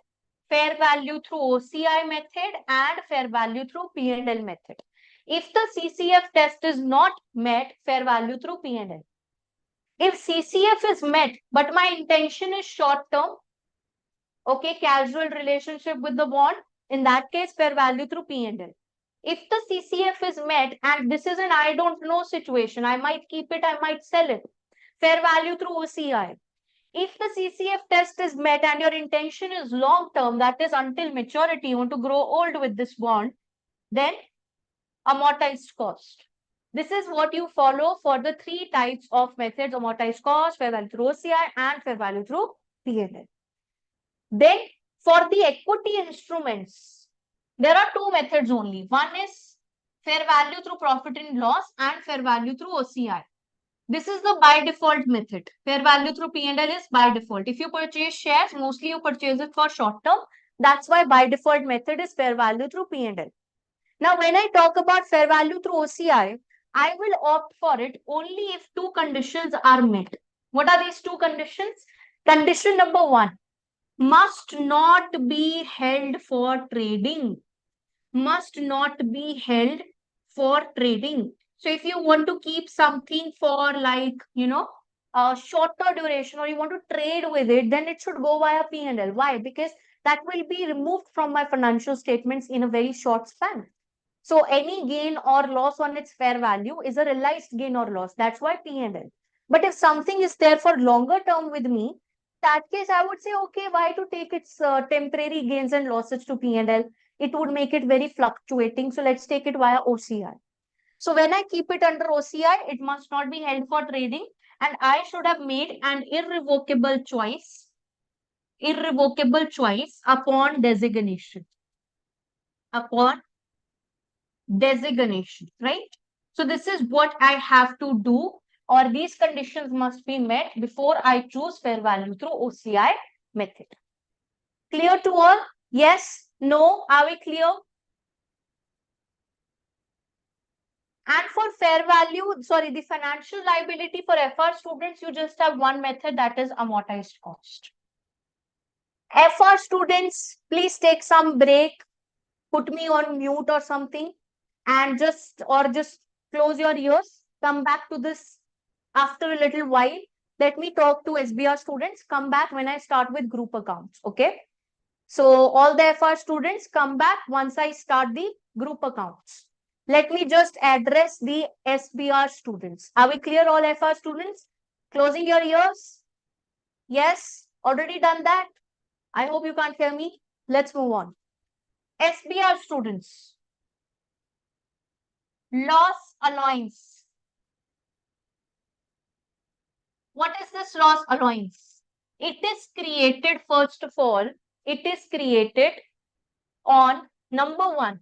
fair value through OCI method, and fair value through P&L method. If the CCF test is not met, fair value through P&L. If CCF is met, but my intention is short term, okay, casual relationship with the bond, in that case, fair value through P&L. If the CCF is met, and this is an I don't know situation, I might keep it, I might sell it, fair value through OCI. If the CCF test is met and your intention is long term, that is until maturity, you want to grow old with this bond, then amortized cost. This is what you follow for the 3 types of methods: amortized cost, fair value through OCI, and fair value through P&L. Then for the equity instruments, there are 2 methods only. One is fair value through profit and loss, and fair value through OCI. This is the by default method. Fair value through P&L is by default. If you purchase shares, mostly you purchase it for short term. That's why by default method is fair value through P&L. Now, when I talk about fair value through OCI, I will opt for it only if 2 conditions are met. What are these 2 conditions? Condition number 1, must not be held for trading. Must not be held for trading. So if you want to keep something for like, a shorter duration, or you want to trade with it, then it should go via P&L. Why? Because that will be removed from my financial statements in a very short span. So any gain or loss on its fair value is a realized gain or loss. That's why P&L. But if something is there for longer term with me, that case I would say, okay, why to take its temporary gains and losses to P&L? It would make it very fluctuating. So let's take it via OCI. So when I keep it under OCI, it must not be held for trading, and I should have made an irrevocable choice upon designation. Upon designation, right? So this is what I have to do, or these conditions must be met before I choose fair value through OCI method. Clear to all? Yes? No? Are we clear? And for fair value, sorry, the financial liability for FR students, you just have one method, that is amortized cost. FR students, please take some break, put me on mute or something, and just close your ears, come back to this after a little while. Let me talk to SBR students, come back when I start with group accounts, okay? So all the FR students come back once I start the group accounts. Let me just address the SBR students. Are we clear, all FR students? Closing your ears? Yes, already done that? I hope you can't hear me. Let's move on. SBR students. Loss allowance. What is this loss allowance? It is created, first of all, it is created on number 1.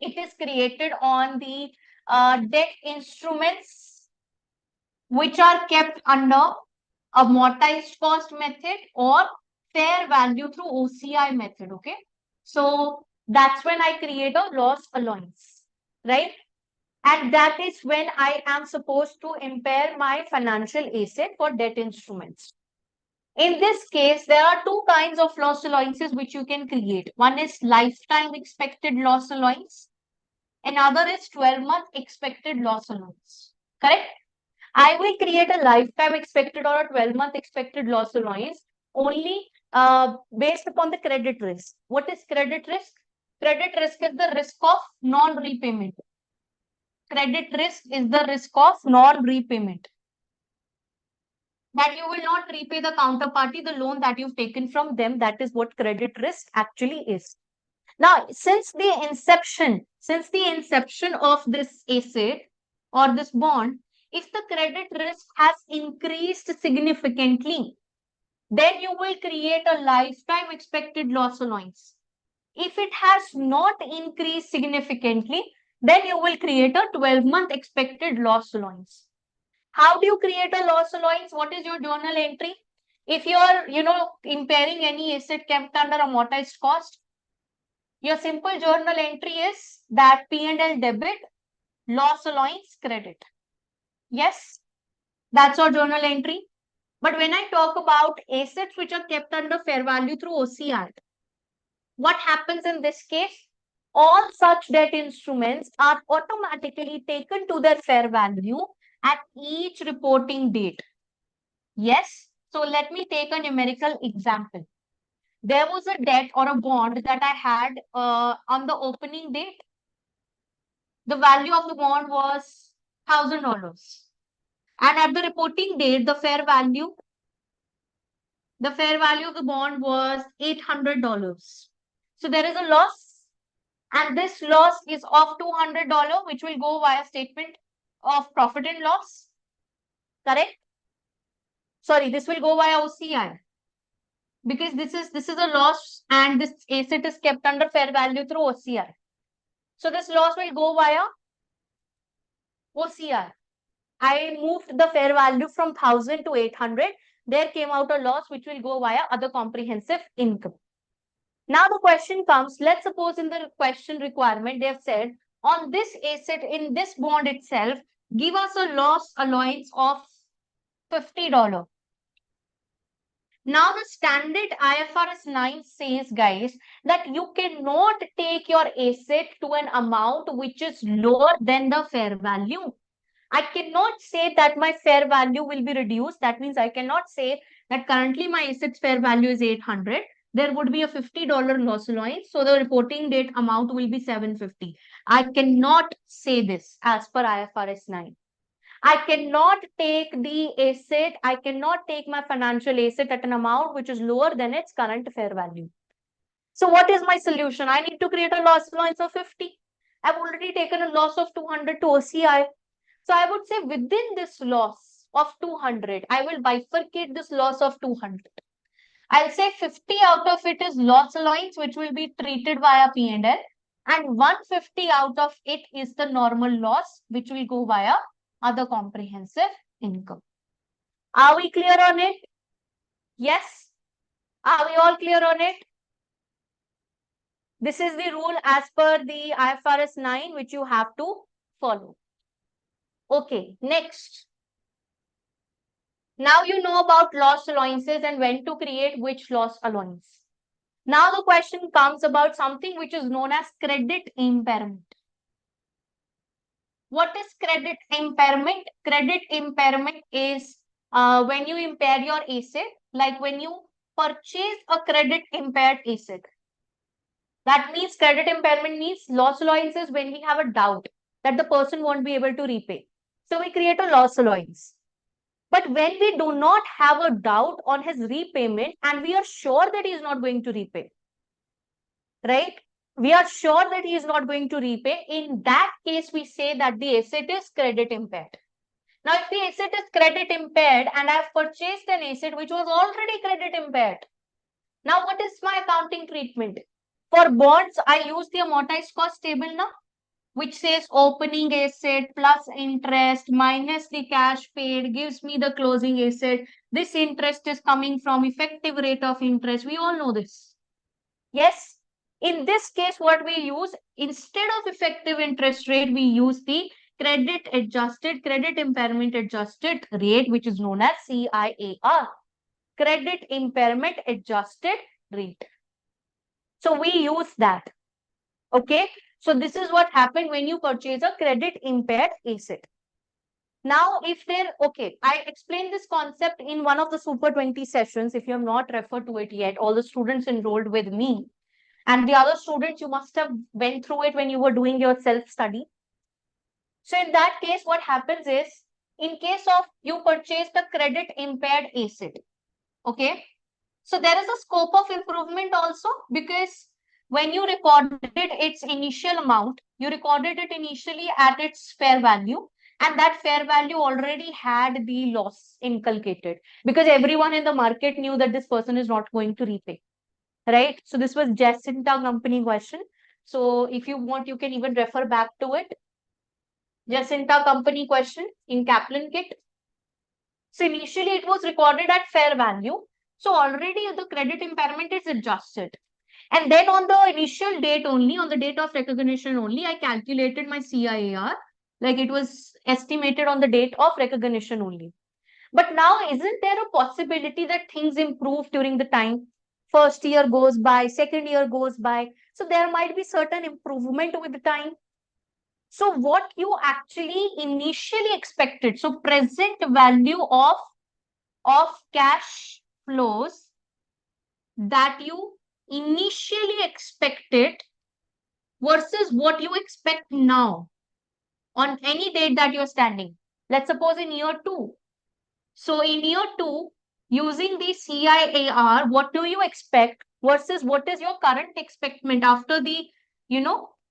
It is created on the debt instruments which are kept under amortized cost method or fair value through OCI method, okay? So that's when I create a loss allowance, right? And that is when I am supposed to impair my financial asset for debt instruments. In this case, there are 2 kinds of loss allowances which you can create. One is lifetime expected loss allowance. Another is 12-month expected loss allowance. Correct? I will create a lifetime expected or a 12-month expected loss allowance only based upon the credit risk. What is credit risk? Credit risk is the risk of non-repayment. Credit risk is the risk of non-repayment. That you will not repay the counterparty, the loan that you've taken from them. That is what credit risk actually is. Now, since the inception of this asset or this bond, if the credit risk has increased significantly, then you will create a lifetime expected loss allowance. If it has not increased significantly, then you will create a 12-month expected loss allowance. How do you create a loss allowance? What is your journal entry? If you're, impairing any asset kept under amortized cost, your simple journal entry is that P&L debit, loss allowance credit. Yes, that's our journal entry. But when I talk about assets which are kept under fair value through OCI, what happens in this case? All such debt instruments are automatically taken to their fair value at each reporting date. Yes. So let me take a numerical example. There was a debt or a bond that I had on the opening date. The value of the bond was $1,000. And at the reporting date, the fair value of the bond was $800. So there is a loss, and this loss is of $200, which will go via statement of profit and loss. Correct? Sorry, this will go via OCI because this is a loss, and this asset is kept under fair value through OCI. So this loss will go via OCI. I moved the fair value from 1,000 to 800. There came out a loss which will go via other comprehensive income. Now the question comes, let's suppose in the question requirement, they have said on this asset, in this bond itself, give us a loss allowance of $50. Now the standard IFRS 9 says, guys, that you cannot take your asset to an amount which is lower than the fair value. I cannot say that my fair value will be reduced. That means I cannot say that currently my asset's fair value is 800. There would be a $50 loss allowance. So the reporting date amount will be 750. I cannot say this as per IFRS 9. I cannot take the asset, I cannot take my financial asset at an amount which is lower than its current fair value. So what is my solution? I need to create a loss allowance of 50. I've already taken a loss of 200 to OCI. So I would say within this loss of 200, I will bifurcate this loss of 200. I'll say 50 out of it is loss allowance, which will be treated via P&L, and 150 out of it is the normal loss, which will go via other comprehensive income. Are we clear on it? Yes. Are we all clear on it? This is the rule as per the IFRS 9, which you have to follow. Okay, next. Now you know about loss allowances and when to create which loss allowance. Now the question comes about something which is known as credit impairment. What is credit impairment? Credit impairment is when you impair your asset, like when you purchase a credit impaired asset. That means credit impairment means loss allowances when we have a doubt that the person won't be able to repay. So we create a loss allowance. But when we do not have a doubt on his repayment and we are sure that he is not going to repay, right? We are sure that he is not going to repay. In that case, we say that the asset is credit impaired. Now, if the asset is credit impaired and I have purchased an asset which was already credit impaired, now what is my accounting treatment? For bonds, I use the amortized cost table now, which says opening asset plus interest minus the cash paid gives me the closing asset. This interest is coming from effective rate of interest. We all know this. Yes. In this case, what we use, instead of effective interest rate, we use the credit impairment adjusted rate, which is known as CIAR, credit impairment adjusted rate. So we use that. Okay. So this is what happened when you purchase a credit impaired asset. Now, I explained this concept in one of the Super 20 sessions. If you have not referred to it yet, all the students enrolled with me and the other students, you must have went through it when you were doing your self-study. So in that case, what happens is, in case of you purchased a credit impaired asset, okay? So there is a scope of improvement also, because when you recorded its initial amount, you recorded it initially at its fair value, and that fair value already had the loss inculcated because everyone in the market knew that this person is not going to repay. Right? So this was Jacinta company question. So if you want, you can even refer back to it. Jacinta company question in Kaplan kit. So initially it was recorded at fair value, So already the credit impairment is adjusted. And then on the initial date only, on the date of recognition only, I calculated my CIAR, like it was estimated on the date of recognition only. But now, isn't there a possibility that things improve during the time? First year goes by, second year goes by. So there might be certain improvement with the time. So what you actually initially expected, so present value of cash flows that you initially expected versus what you expect now on any date that you're standing. Let's suppose in year 2. So in year 2, using the CIAR, what do you expect versus what is your current expectation after the,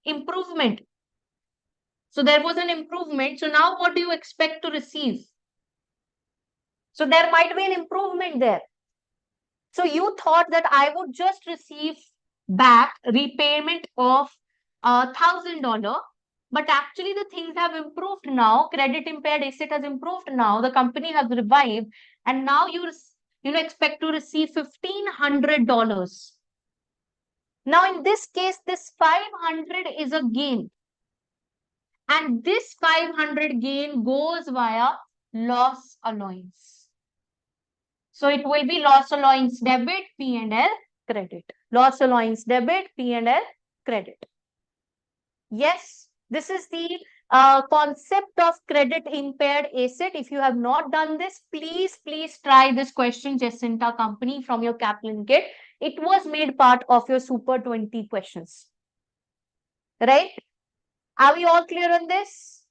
improvement? So there was an improvement. So now what do you expect to receive? So there might be an improvement there. So you thought that I would just receive back repayment of $1,000, but actually the things have improved now. Credit impaired asset has improved now. The company has revived, and now you expect to receive $1,500. Now in this case, this 500 is a gain, and this 500 gain goes via loss allowance. So it will be loss allowance debit, P&L credit. Loss allowance debit, P&L credit. Yes, this is the concept of credit impaired asset. If you have not done this, please try this question, Jacinta company, from your Kaplan kit. It was made part of your Super 20 questions. Right? Are we all clear on this?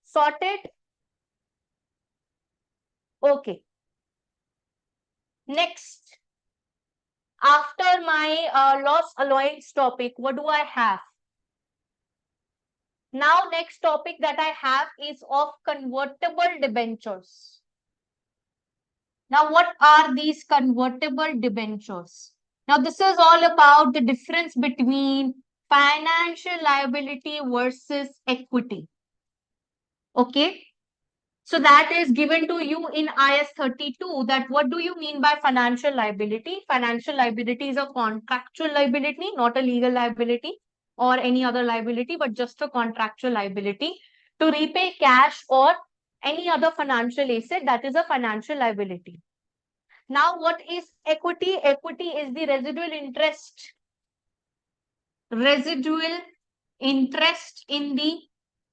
Sorted? Okay. Next, after my loss allowance topic, what do I have? Now, next topic that I have is of convertible debentures. Now, what are these convertible debentures? Now, this is all about the difference between financial liability versus equity. Okay. So that is given to you in IS 32, that what do you mean by financial liability? Financial liability is a contractual liability, not a legal liability or any other liability, but just a contractual liability to repay cash or any other financial asset. That is a financial liability. Now, what is equity? Equity is the residual interest in the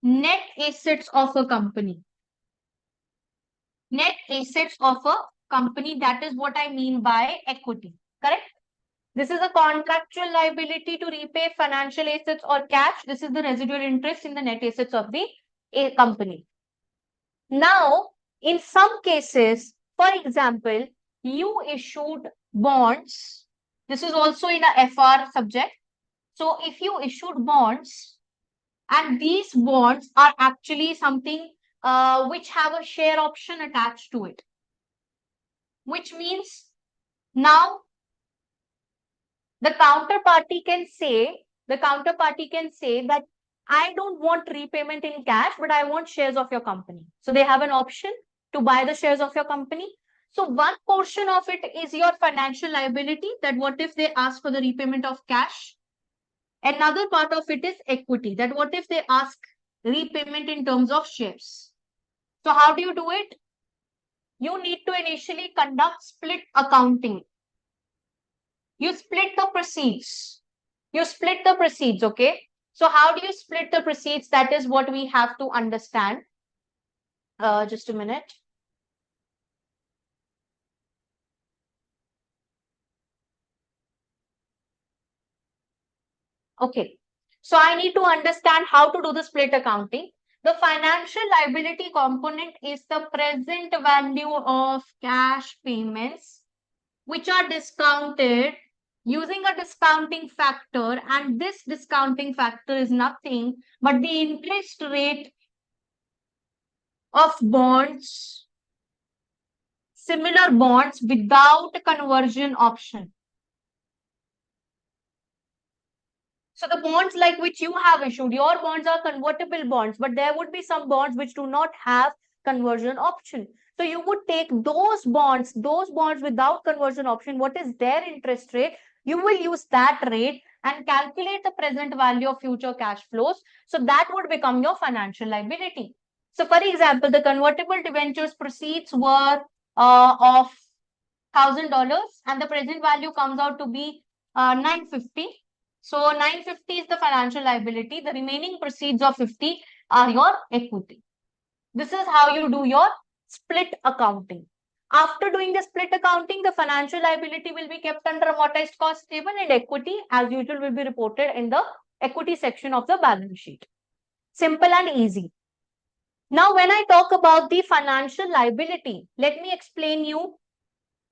net assets of a company. Net assets of a company, that is what I mean by equity, correct? This is a contractual liability to repay financial assets or cash. This is the residual interest in the net assets of the company. Now, in some cases, for example, you issued bonds. This is also in a FR subject. So if you issued bonds, and these bonds are actually something which have a share option attached to it, which means now the counterparty can say that I don't want repayment in cash, but I want shares of your company. So they have an option to buy the shares of your company. So one portion of it is your financial liability, that what if they ask for the repayment of cash? Another part of it is equity, that what if they ask repayment in terms of shares? So how do you do it? You need to initially conduct split accounting. You split the proceeds. Okay? So how do you split the proceeds? That is what we have to understand. Just a minute. Okay. So I need to understand how to do the split accounting. The financial liability component is the present value of cash payments, which are discounted using a discounting factor, and this discounting factor is nothing but the interest rate of bonds, similar bonds without a conversion option. So the bonds like which you have issued, your bonds are convertible bonds, but there would be some bonds which do not have conversion option. So you would take those bonds without conversion option. What is their interest rate? You will use that rate and calculate the present value of future cash flows. So that would become your financial liability. So for example, the convertible debentures proceeds were of $1,000 and the present value comes out to be 950. So 950 is the financial liability. The remaining proceeds of 50 are your equity. This is how you do your split accounting. After doing the split accounting, the financial liability will be kept under amortized cost table and equity, as usual, will be reported in the equity section of the balance sheet. Simple and easy. Now, when I talk about the financial liability, let me explain you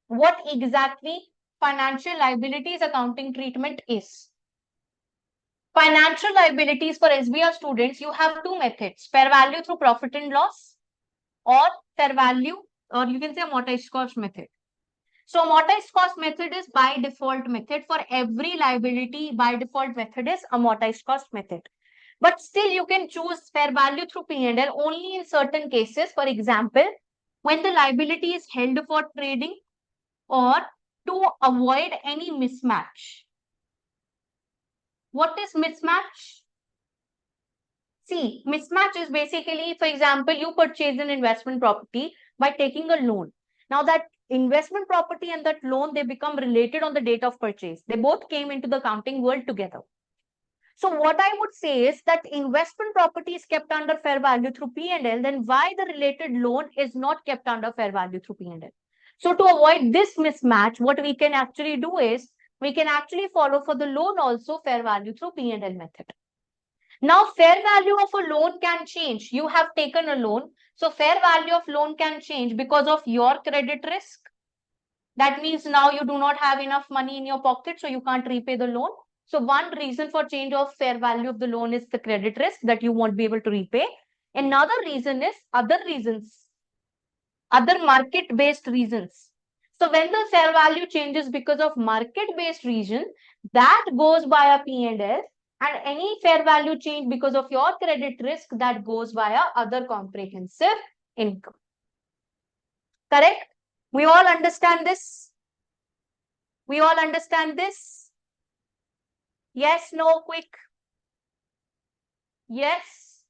what exactly financial liabilities accounting treatment is. Financial liabilities for SBR students, you have two methods: fair value through profit and loss, or fair value, or you can say amortized cost method. So amortized cost method is by default method. For every liability, by default method is amortized cost method. But still you can choose fair value through P&L only in certain cases. For example, when the liability is held for trading or to avoid any mismatch. What is mismatch? See, mismatch is basically, for example, you purchase an investment property by taking a loan. Now that investment property and that loan, they become related on the date of purchase. They both came into the accounting world together. So what I would say is that investment property is kept under fair value through P&L, then why the related loan is not kept under fair value through P&L? So to avoid this mismatch, what we can actually do is, we can actually follow for the loan also fair value through P&L method. Now, fair value of a loan can change. You have taken a loan. So fair value of loan can change because of your credit risk. That means now you do not have enough money in your pocket, so you can't repay the loan. So one reason for change of fair value of the loan is the credit risk that you won't be able to repay. Another reason is other market-based reasons. So when the fair value changes because of market-based reason, that goes via P&L, and any fair value change because of your credit risk, that goes via other comprehensive income. Correct? We all understand this? We all understand this? Yes, no, quick. Yes.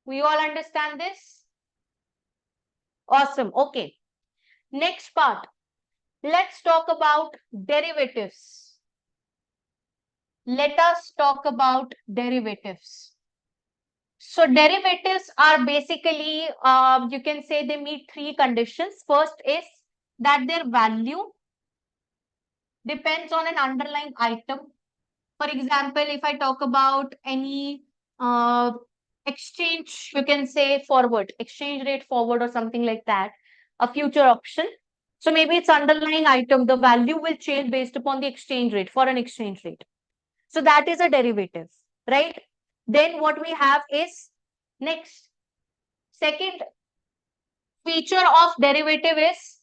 We all understand this? Awesome. Okay. Next part. Let's talk about derivatives. Let us talk about derivatives. So derivatives are basically, you can say they meet three conditions. First is that their value depends on an underlying item. For example, if I talk about any exchange, you can say forward, exchange rate forward or something like that, a future option. So maybe it's underlying item, the value will change based upon the exchange rate, foreign exchange rate. So that is a derivative, right? Then what we have is next, second feature of derivative is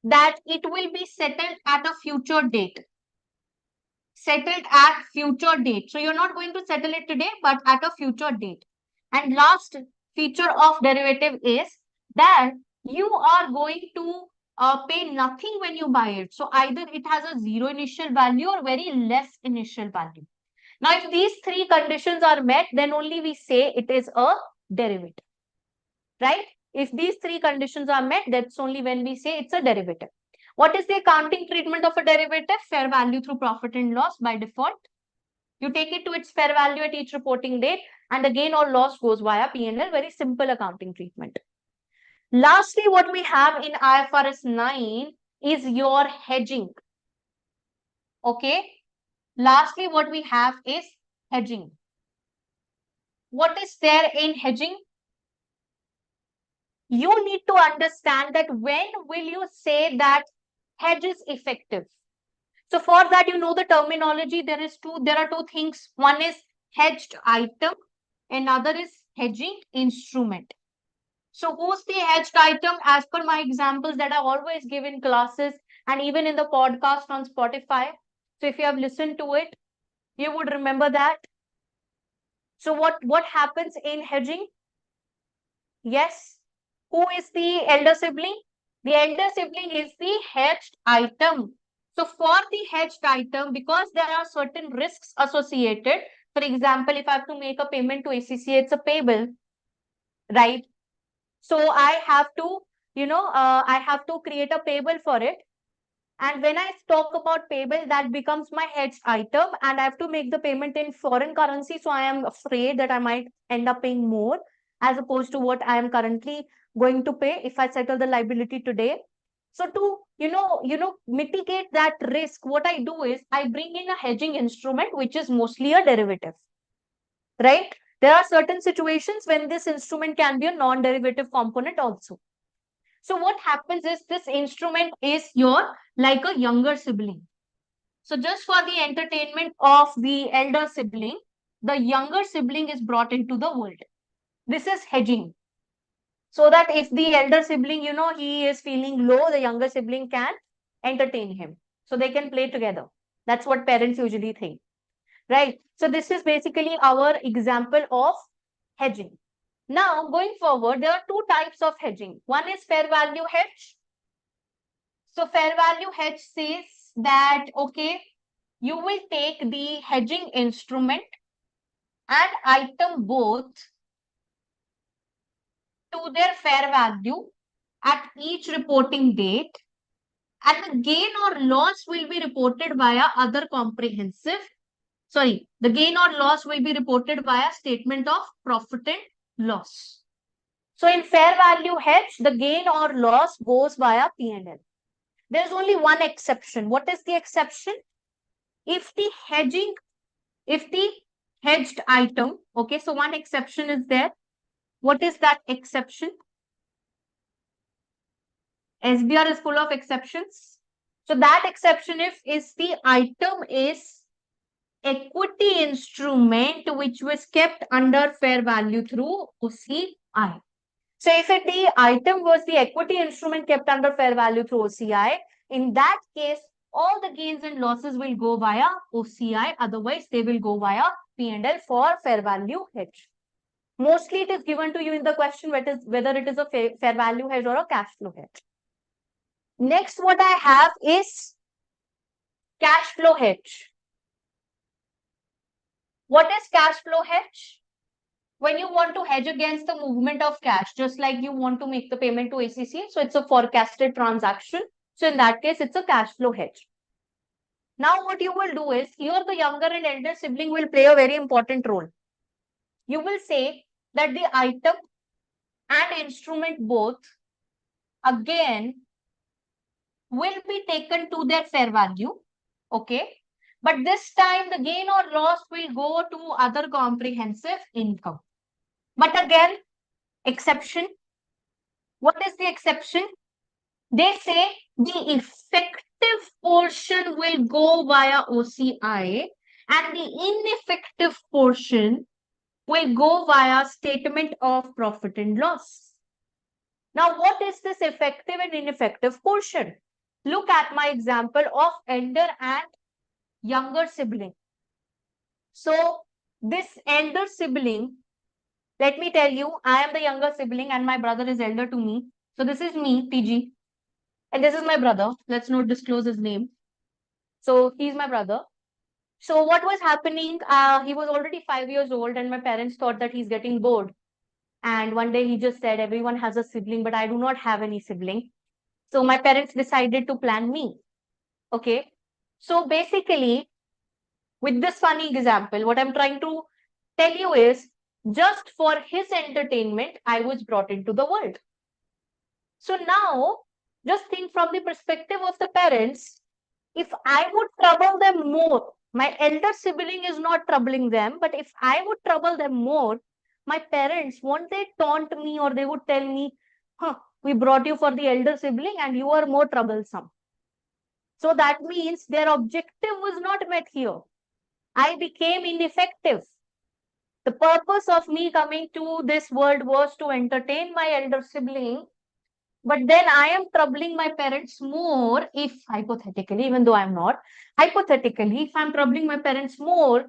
that it will be settled at a future date. Settled at future date. So you're not going to settle it today, but at a future date. And last feature of derivative is that you are going to pay nothing when you buy it. So either it has a zero initial value or very less initial value. Now, if these three conditions are met, then only we say it is a derivative, right? If these three conditions are met, that's only when we say it's a derivative. What is the accounting treatment of a derivative? Fair value through profit and loss by default. You take it to its fair value at each reporting date, and the gain or loss goes via P&L. Very simple accounting treatment. Lastly, what we have in IFRS 9 is your hedging. Okay. Lastly, what we have is hedging. What is there in hedging? You need to understand that when will you say that hedge is effective. So for that, you know the terminology. There are two things. One is hedged item, another is hedging instrument. So who's the hedged item? As per my examples that I always give in classes and even in the podcast on Spotify. So if you have listened to it, you would remember that. So what happens in hedging? Yes. Who is the elder sibling? The elder sibling is the hedged item. So for the hedged item, because there are certain risks associated, for example, if I have to make a payment to ACCA, it's a payable, right? So I have to, I have to create a payable for it. And when I talk about payable, that becomes my hedged item, and I have to make the payment in foreign currency. So I am afraid that I might end up paying more as opposed to what I am currently going to pay if I settle the liability today. So to, mitigate that risk, what I do is I bring in a hedging instrument, which is mostly a derivative, right? There are certain situations when this instrument can be a non-derivative component also. So what happens is this instrument is your like a younger sibling. So just for the entertainment of the elder sibling, the younger sibling is brought into the world. This is hedging. So that if the elder sibling, he is feeling low, the younger sibling can entertain him. So they can play together. That's what parents usually think, right? So this is basically our example of hedging. Now, going forward, there are two types of hedging. One is fair value hedge. So fair value hedge says that, okay, you will take the hedging instrument and item both to their fair value at each reporting date, and the gain or loss will be reported via other comprehensive. Sorry, the gain or loss will be reported via statement of profit and loss. So in fair value hedge, the gain or loss goes via P&L. There's only one exception. What is the exception? If the hedged item, okay, so one exception is there. What is that exception? SBR is full of exceptions. So that exception is the item is equity instrument which was kept under fair value through OCI. So if the item was the equity instrument kept under fair value through OCI, in that case, all the gains and losses will go via OCI. Otherwise, they will go via P&L for fair value hedge. Mostly it is given to you in the question whether it is a fair value hedge or a cash flow hedge. Next, what I have is cash flow hedge. What is cash flow hedge? When you want to hedge against the movement of cash, just like you want to make the payment to ACCA, so it's a forecasted transaction. So in that case, it's a cash flow hedge. Now what you will do is, here the younger and elder sibling will play a very important role. You will say that the item and instrument both again will be taken to their fair value, okay? But this time the gain or loss will go to other comprehensive income. But again, exception. What is the exception? They say the effective portion will go via OCI and the ineffective portion will go via statement of profit and loss. Now, what is this effective and ineffective portion? Look at my example of elder and younger sibling. So, this elder sibling, let me tell you, I am the younger sibling and my brother is elder to me. So, this is me, PG. And this is my brother. Let's not disclose his name. So he's my brother. So what was happening? He was already 5 years old and my parents thought that he's getting bored. And one day he just said, everyone has a sibling, but I do not have any sibling. So my parents decided to plan me. Okay. So basically, with this funny example, what I'm trying to tell you is just for his entertainment, I was brought into the world. So now, just think from the perspective of the parents, if I would trouble them more, my elder sibling is not troubling them, but if I would trouble them more, my parents, won't they taunt me or they would tell me, huh, we brought you for the elder sibling and you are more troublesome. So that means their objective was not met here. I became ineffective. The purpose of me coming to this world was to entertain my elder sibling. But then I am troubling my parents more if hypothetically, even though I'm not, hypothetically, if I'm troubling my parents more,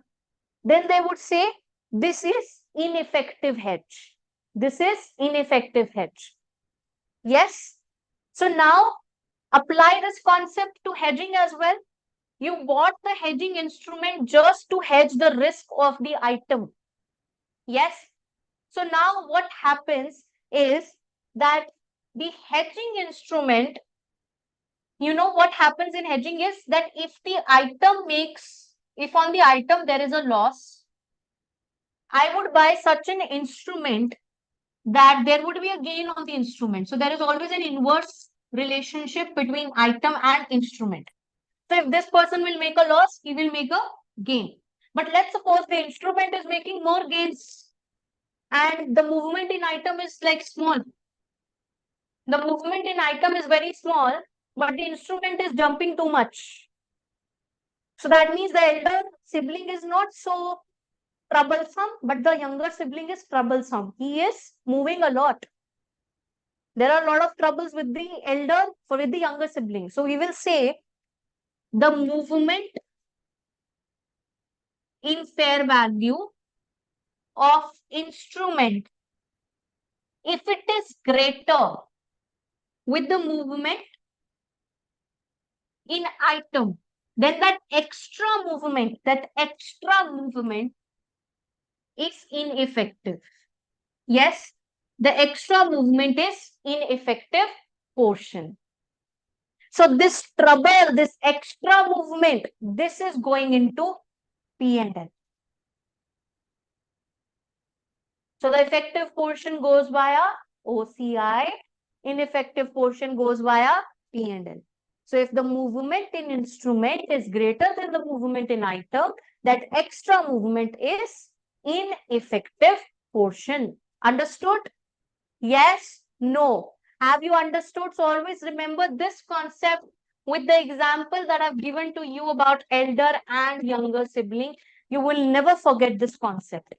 then they would say, this is ineffective hedge. This is ineffective hedge. Yes. So now apply this concept to hedging as well. You bought the hedging instrument just to hedge the risk of the item. Yes. So now what happens is that the hedging instrument, what happens in hedging is that if on the item there is a loss, I would buy such an instrument that there would be a gain on the instrument. So there is always an inverse relationship between item and instrument. So if this person will make a loss, he will make a gain. But let's suppose the instrument is making more gains and the movement in item is like small. The movement in item is very small, but the instrument is jumping too much. So that means the elder sibling is not so troublesome, but the younger sibling is troublesome. He is moving a lot. There are a lot of troubles with with the younger sibling. So we will say the movement in fair value of instrument, if it is greater with the movement in item, then that extra movement is ineffective. Yes, the extra movement is ineffective portion. So this trouble, this extra movement, this is going into P&L. So the effective portion goes via OCI, ineffective portion goes via P&L. So if the movement in instrument is greater than the movement in item, that extra movement is ineffective portion. Understood? Yes? No? Have you understood? So always remember this concept with the example that I've given to you about elder and younger sibling. You will never forget this concept.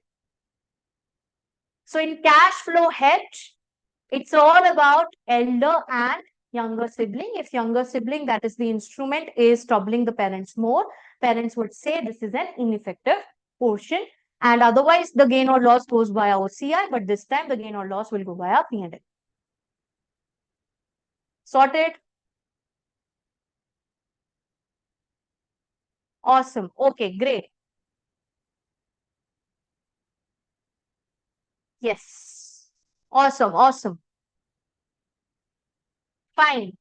So in cash flow hedge, it's all about elder and younger sibling. If younger sibling, that is the instrument, is troubling the parents more, parents would say this is an ineffective portion. And otherwise, the gain or loss goes via OCI, but this time the gain or loss will go via P&L. Sorted? Awesome. Okay, great. Yes. Awesome, awesome. Fine.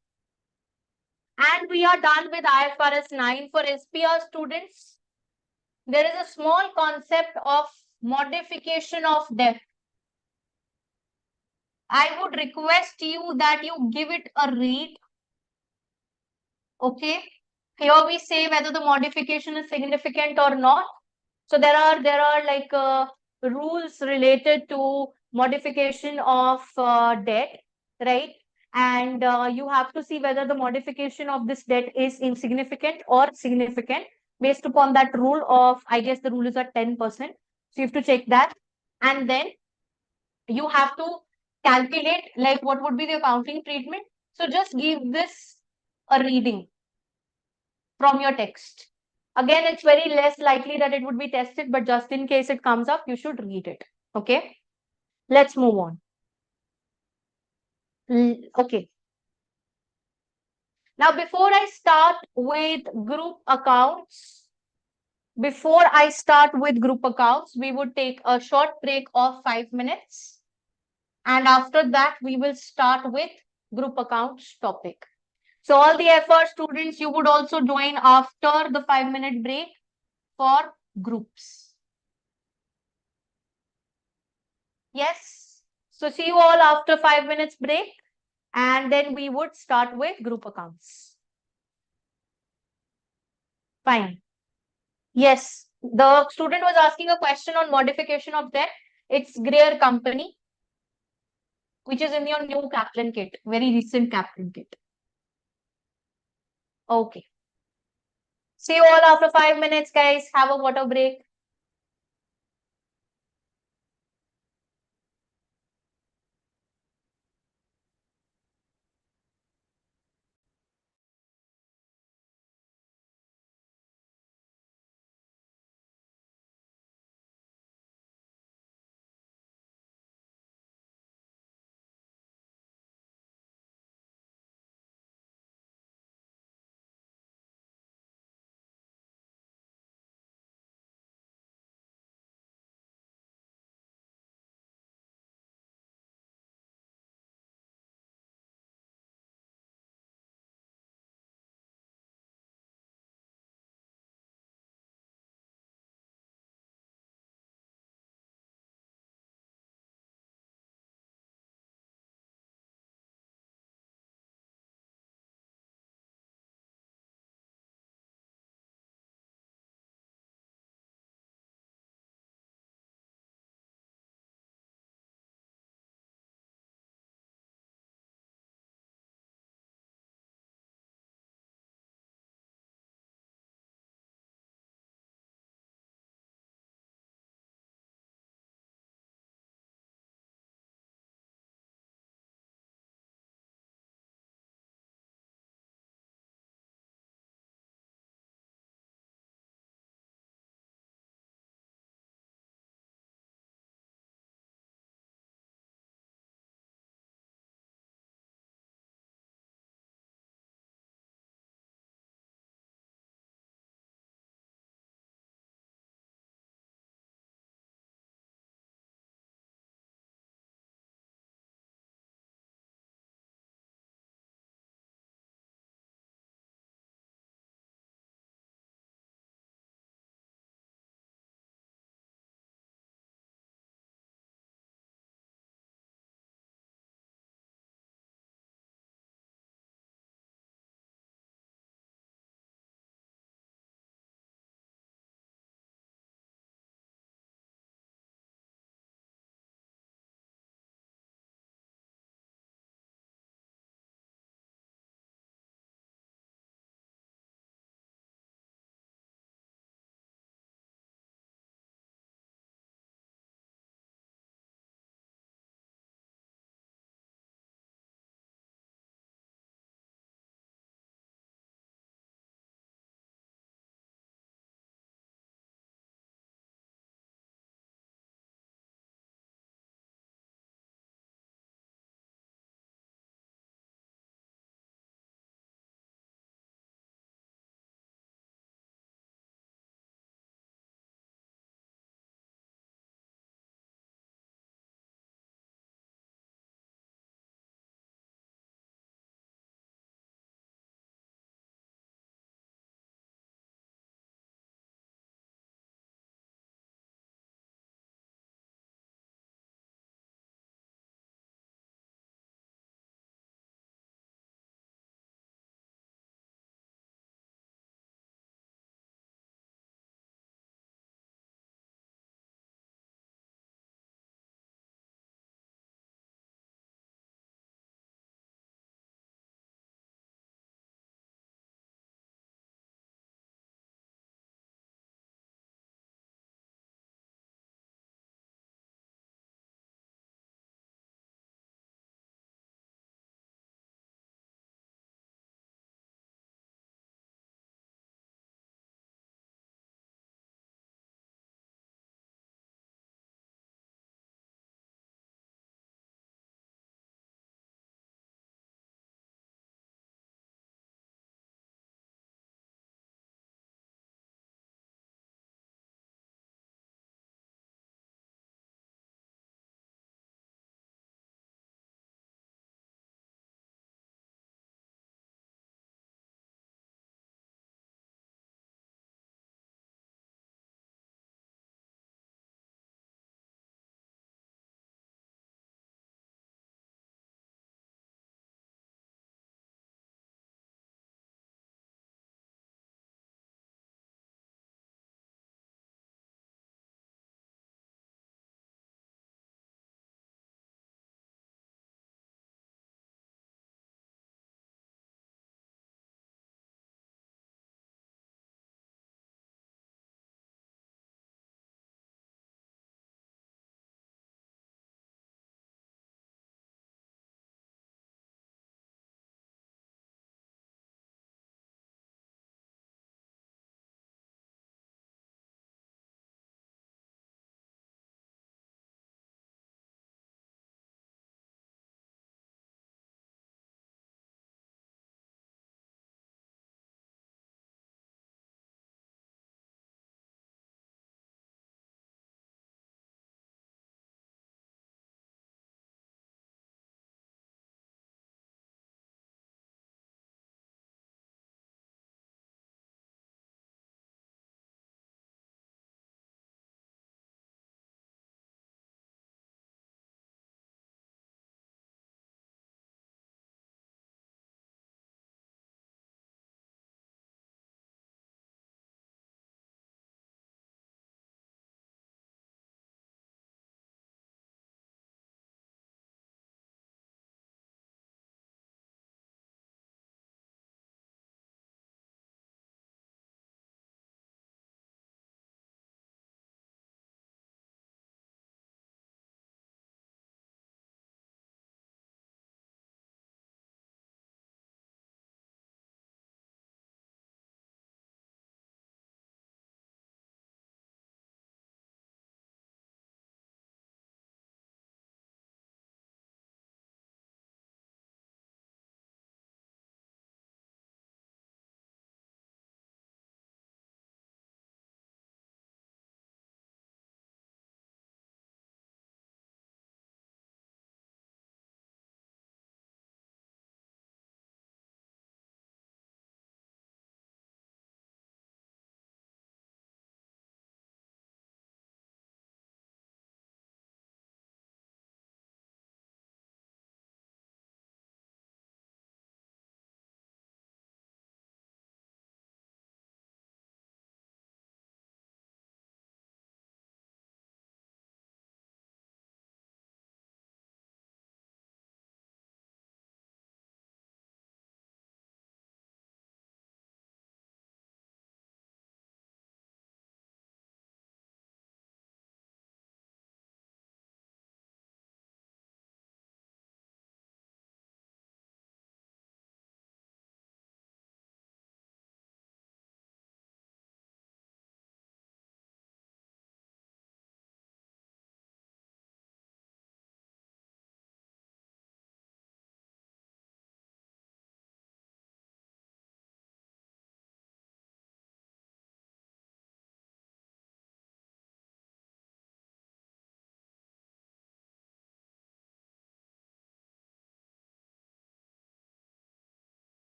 And we are done with IFRS 9 for SBR students. There is a small concept of modification of debt. I would request you that you give it a read. Okay. Here we say whether the modification is significant or not. So there are like rules related to modification of debt, right? And you have to see whether the modification of this debt is insignificant or significant based upon that rule of, I guess the rule is at 10%. So you have to check that. And then you have to calculate like what would be the accounting treatment. So just give this a reading from your text. Again, it's very less likely that it would be tested, but just in case it comes up, you should read it. Okay. Let's move on. Okay. Now, before I start with group accounts, we would take a short break of 5 minutes. And after that, we will start with group accounts topic. So all the FR students, you would also join after the 5-minute break for groups. Yes. So see you all after 5 minutes break. And then we would start with group accounts. Fine. Yes. The student was asking a question on modification of debt. It's Greer Company, which is in your new Kaplan kit, very recent Kaplan kit. Okay. See you all after 5 minutes, guys. Have a water break.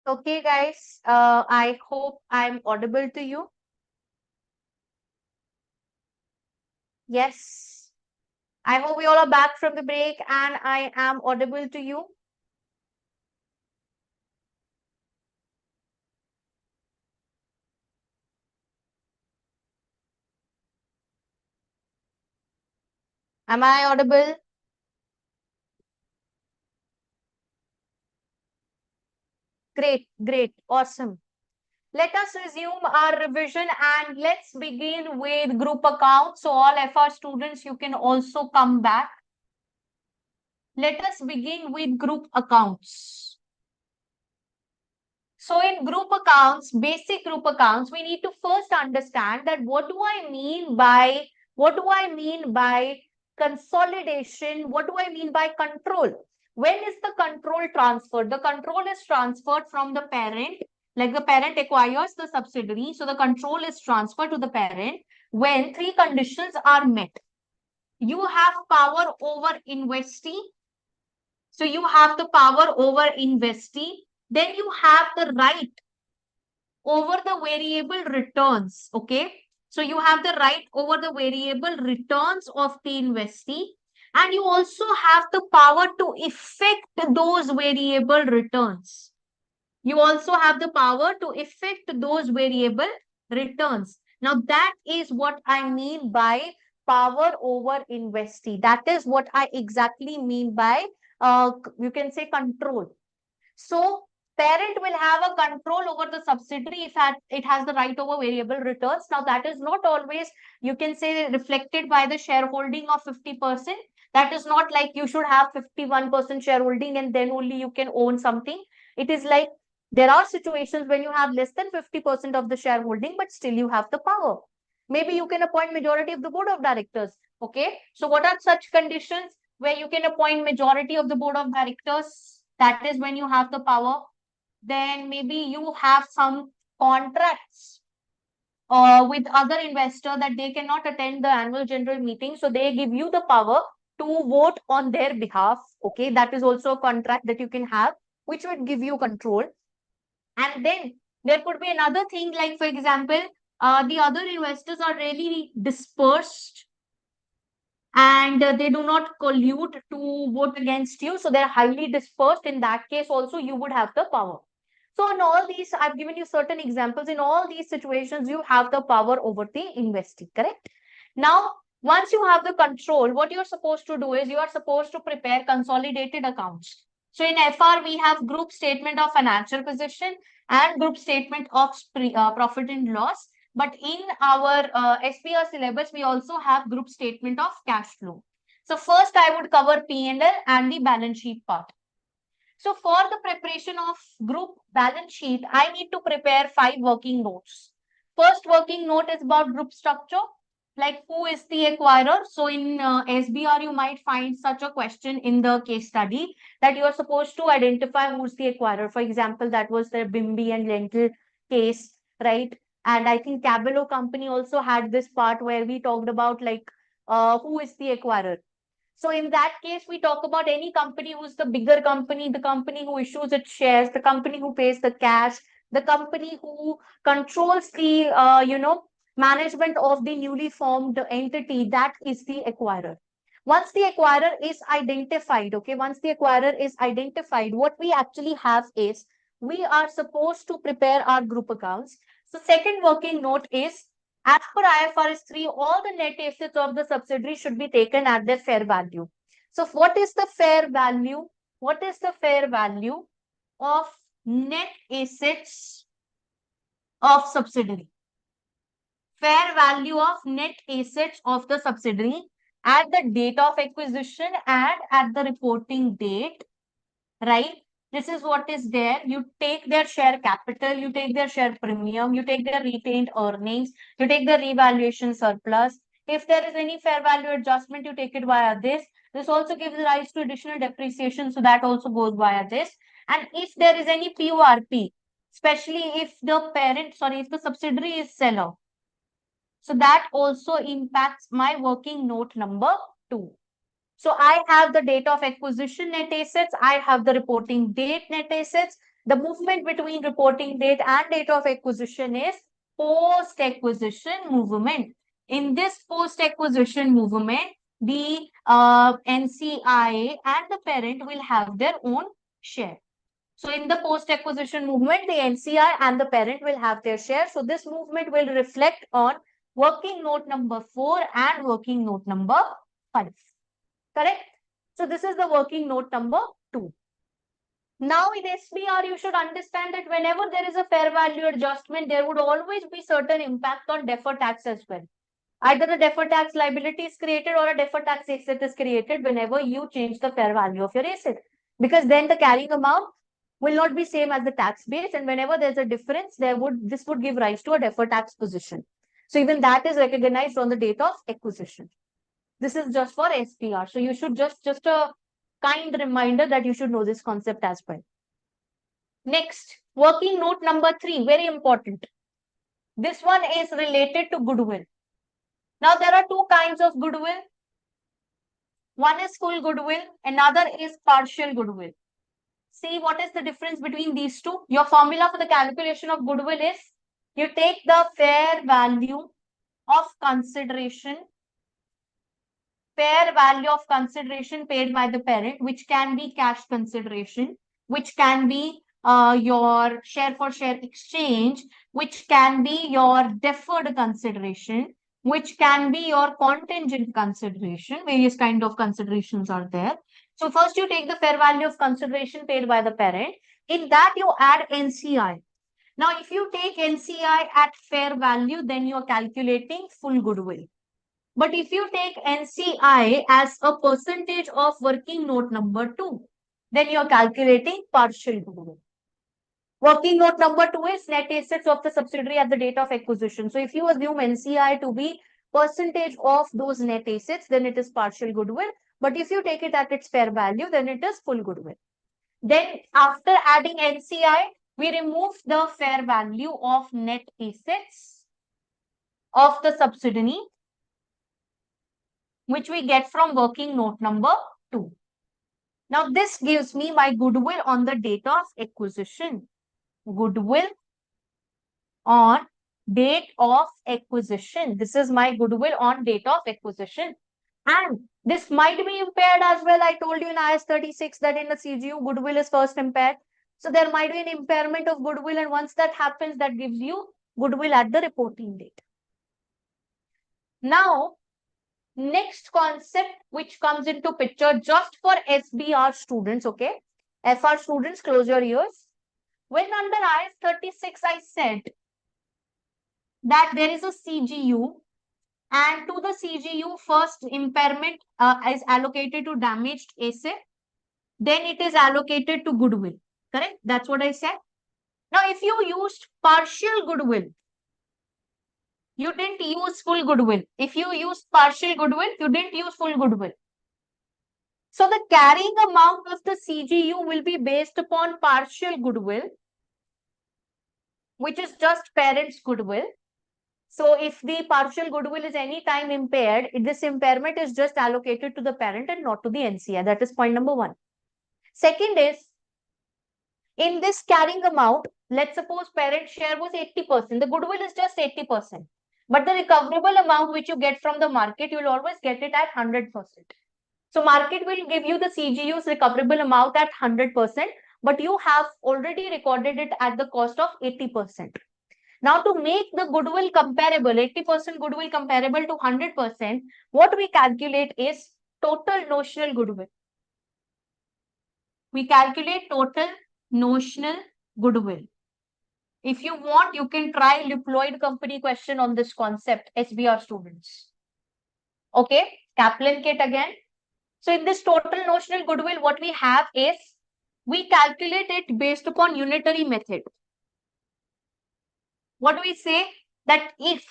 Okay, guys, I hope I'm audible to you. Yes. I hope we all are back from the break and I am audible to you. Am I audible? Great, great, awesome. Let us resume our revision and let's begin with group accounts. So all FR students, you can also come back. Let us begin with group accounts. So in group accounts, basic group accounts, we need to first understand that what do I mean by consolidation? What do I mean by control? When is the control transferred? The control is transferred from the parent, like the parent acquires the subsidiary. So the control is transferred to the parent when three conditions are met. You have power over investee. So you have the power over investee. Then you have the right over the variable returns. Okay. So you have the right over the variable returns of the investee. And you also have the power to effect those variable returns. You also have the power to effect those variable returns. Now, that is what I mean by power over investee. That is what I exactly mean by, you can say, control. So parent will have a control over the subsidiary if it has the right over variable returns. Now that is not always, you can say, reflected by the shareholding of 50%. That is not like you should have 51% shareholding and then only you can own something. It is like there are situations when you have less than 50% of the shareholding, but still you have the power. Maybe you can appoint majority of the board of directors. Okay. So what are such conditions where you can appoint majority of the board of directors? That is when you have the power. Then maybe you have some contracts with other investor that they cannot attend the annual general meeting. So they give you the power to vote on their behalf. Okay. That is also a contract that you can have, which would give you control. And then there could be another thing, like, for example, the other investors are really dispersed and they do not collude to vote against you. So they're highly dispersed. In that case, also, you would have the power. So in all these, I've given you certain examples. In all these situations, you have the power over the investee, correct? Now, once you have the control, what you're supposed to do is you are supposed to prepare consolidated accounts. So in FR, we have group statement of financial position and group statement of profit and loss. But in our SBR syllabus, we also have group statement of cash flow. So first, I would cover P&L and the balance sheet part. So for the preparation of group balance sheet, I need to prepare 5 working notes. First working note is about group structure, like who is the acquirer. So in SBR, you might find such a question in the case study that you are supposed to identify who's the acquirer. For example, that was the Bimbi and Lentil case, right? And I think Cabello company also had this part where we talked about like who is the acquirer. So in that case, we talk about any company who's the bigger company, the company who issues its shares, the company who pays the cash, the company who controls the, management of the newly formed entity. That is the acquirer. Once the acquirer is identified, okay, once the acquirer is identified, what we actually have is we are supposed to prepare our group accounts. So second working note is as per IFRS 3, all the net assets of the subsidiary should be taken at their fair value. So what is the fair value? What is the fair value of net assets of subsidiary? Fair value of net assets of the subsidiary at the date of acquisition and at the reporting date, right? This is what is there. You take their share capital, you take their share premium, you take their retained earnings, you take the revaluation surplus. If there is any fair value adjustment, you take it via this. This also gives rise to additional depreciation, so that also goes via this. And if there is any PORP, especially if the parent, sorry, if the subsidiary is seller, so that also impacts my working note number 2. So I have the date of acquisition net assets. I have the reporting date net assets. The movement between reporting date and date of acquisition is post-acquisition movement. In this post-acquisition movement, the NCI and the parent will have their own share. So in the post-acquisition movement, the NCI and the parent will have their share. So this movement will reflect on working note number 4 and working note number 5. Correct? So this is the working note number 2. Now in SBR, you should understand that whenever there is a fair value adjustment, there would always be certain impact on deferred tax as well. Either a deferred tax liability is created or a deferred tax asset is created whenever you change the fair value of your asset. Because then the carrying amount will not be same as the tax base, and whenever there's a difference, this would give rise to a deferred tax position. So even that is recognized on the date of acquisition. This is just for SBR. So you should just a kind reminder that you should know this concept as well. Next, working note number 3, very important. This one is related to goodwill. Now there are two kinds of goodwill. One is full goodwill, another is partial goodwill. See what is the difference between these two. Your formula for the calculation of goodwill is you take the fair value of consideration paid by the parent, which can be cash consideration, which can be your share for share exchange, which can be your deferred consideration, which can be your contingent consideration. Various kind of considerations are there. So first you take the fair value of consideration paid by the parent. In that you add NCI. Now if you take NCI at fair value, then you are calculating full goodwill. But if you take NCI as a percentage of working note number 2, then you are calculating partial goodwill. Working note number 2 is net assets of the subsidiary at the date of acquisition. So if you assume NCI to be percentage of those net assets, then it is partial goodwill. But if you take it at its fair value, then it is full goodwill. Then after adding NCI, we remove the fair value of net assets of the subsidiary, which we get from working note number 2. Now this gives me my goodwill on the date of acquisition. Goodwill on date of acquisition. This is my goodwill on date of acquisition. And this might be impaired as well. I told you in IS 36 that in the CGU, goodwill is first impaired. So there might be an impairment of goodwill, and once that happens, that gives you goodwill at the reporting date. Now, next concept which comes into picture just for SBR students, okay? FR students, close your ears. When under IS 36, I said that there is a CGU, and to the CGU, first impairment is allocated to damaged asset, then it is allocated to goodwill. Correct? That's what I said. Now, if you used partial goodwill, you didn't use full goodwill. If you used partial goodwill, you didn't use full goodwill. So the carrying amount of the CGU will be based upon partial goodwill, which is just parent's goodwill. So if the partial goodwill is any time impaired, this impairment is just allocated to the parent and not to the NCI. That is point number 1. Second is, in this carrying amount, let's suppose parent share was 80%. The goodwill is just 80%. But the recoverable amount which you get from the market, you will always get it at 100%. So market will give you the CGU's recoverable amount at 100%, but you have already recorded it at the cost of 80%. Now to make the goodwill comparable, 80% goodwill comparable to 100%, what we calculate is total notional goodwill. We calculate total notional goodwill. If you want, you can try Deployed company question on this concept, SBR students. Okay, Kaplan kit again. So in this total notional goodwill, what we have is, we calculate it based upon unitary method. What do we say? That if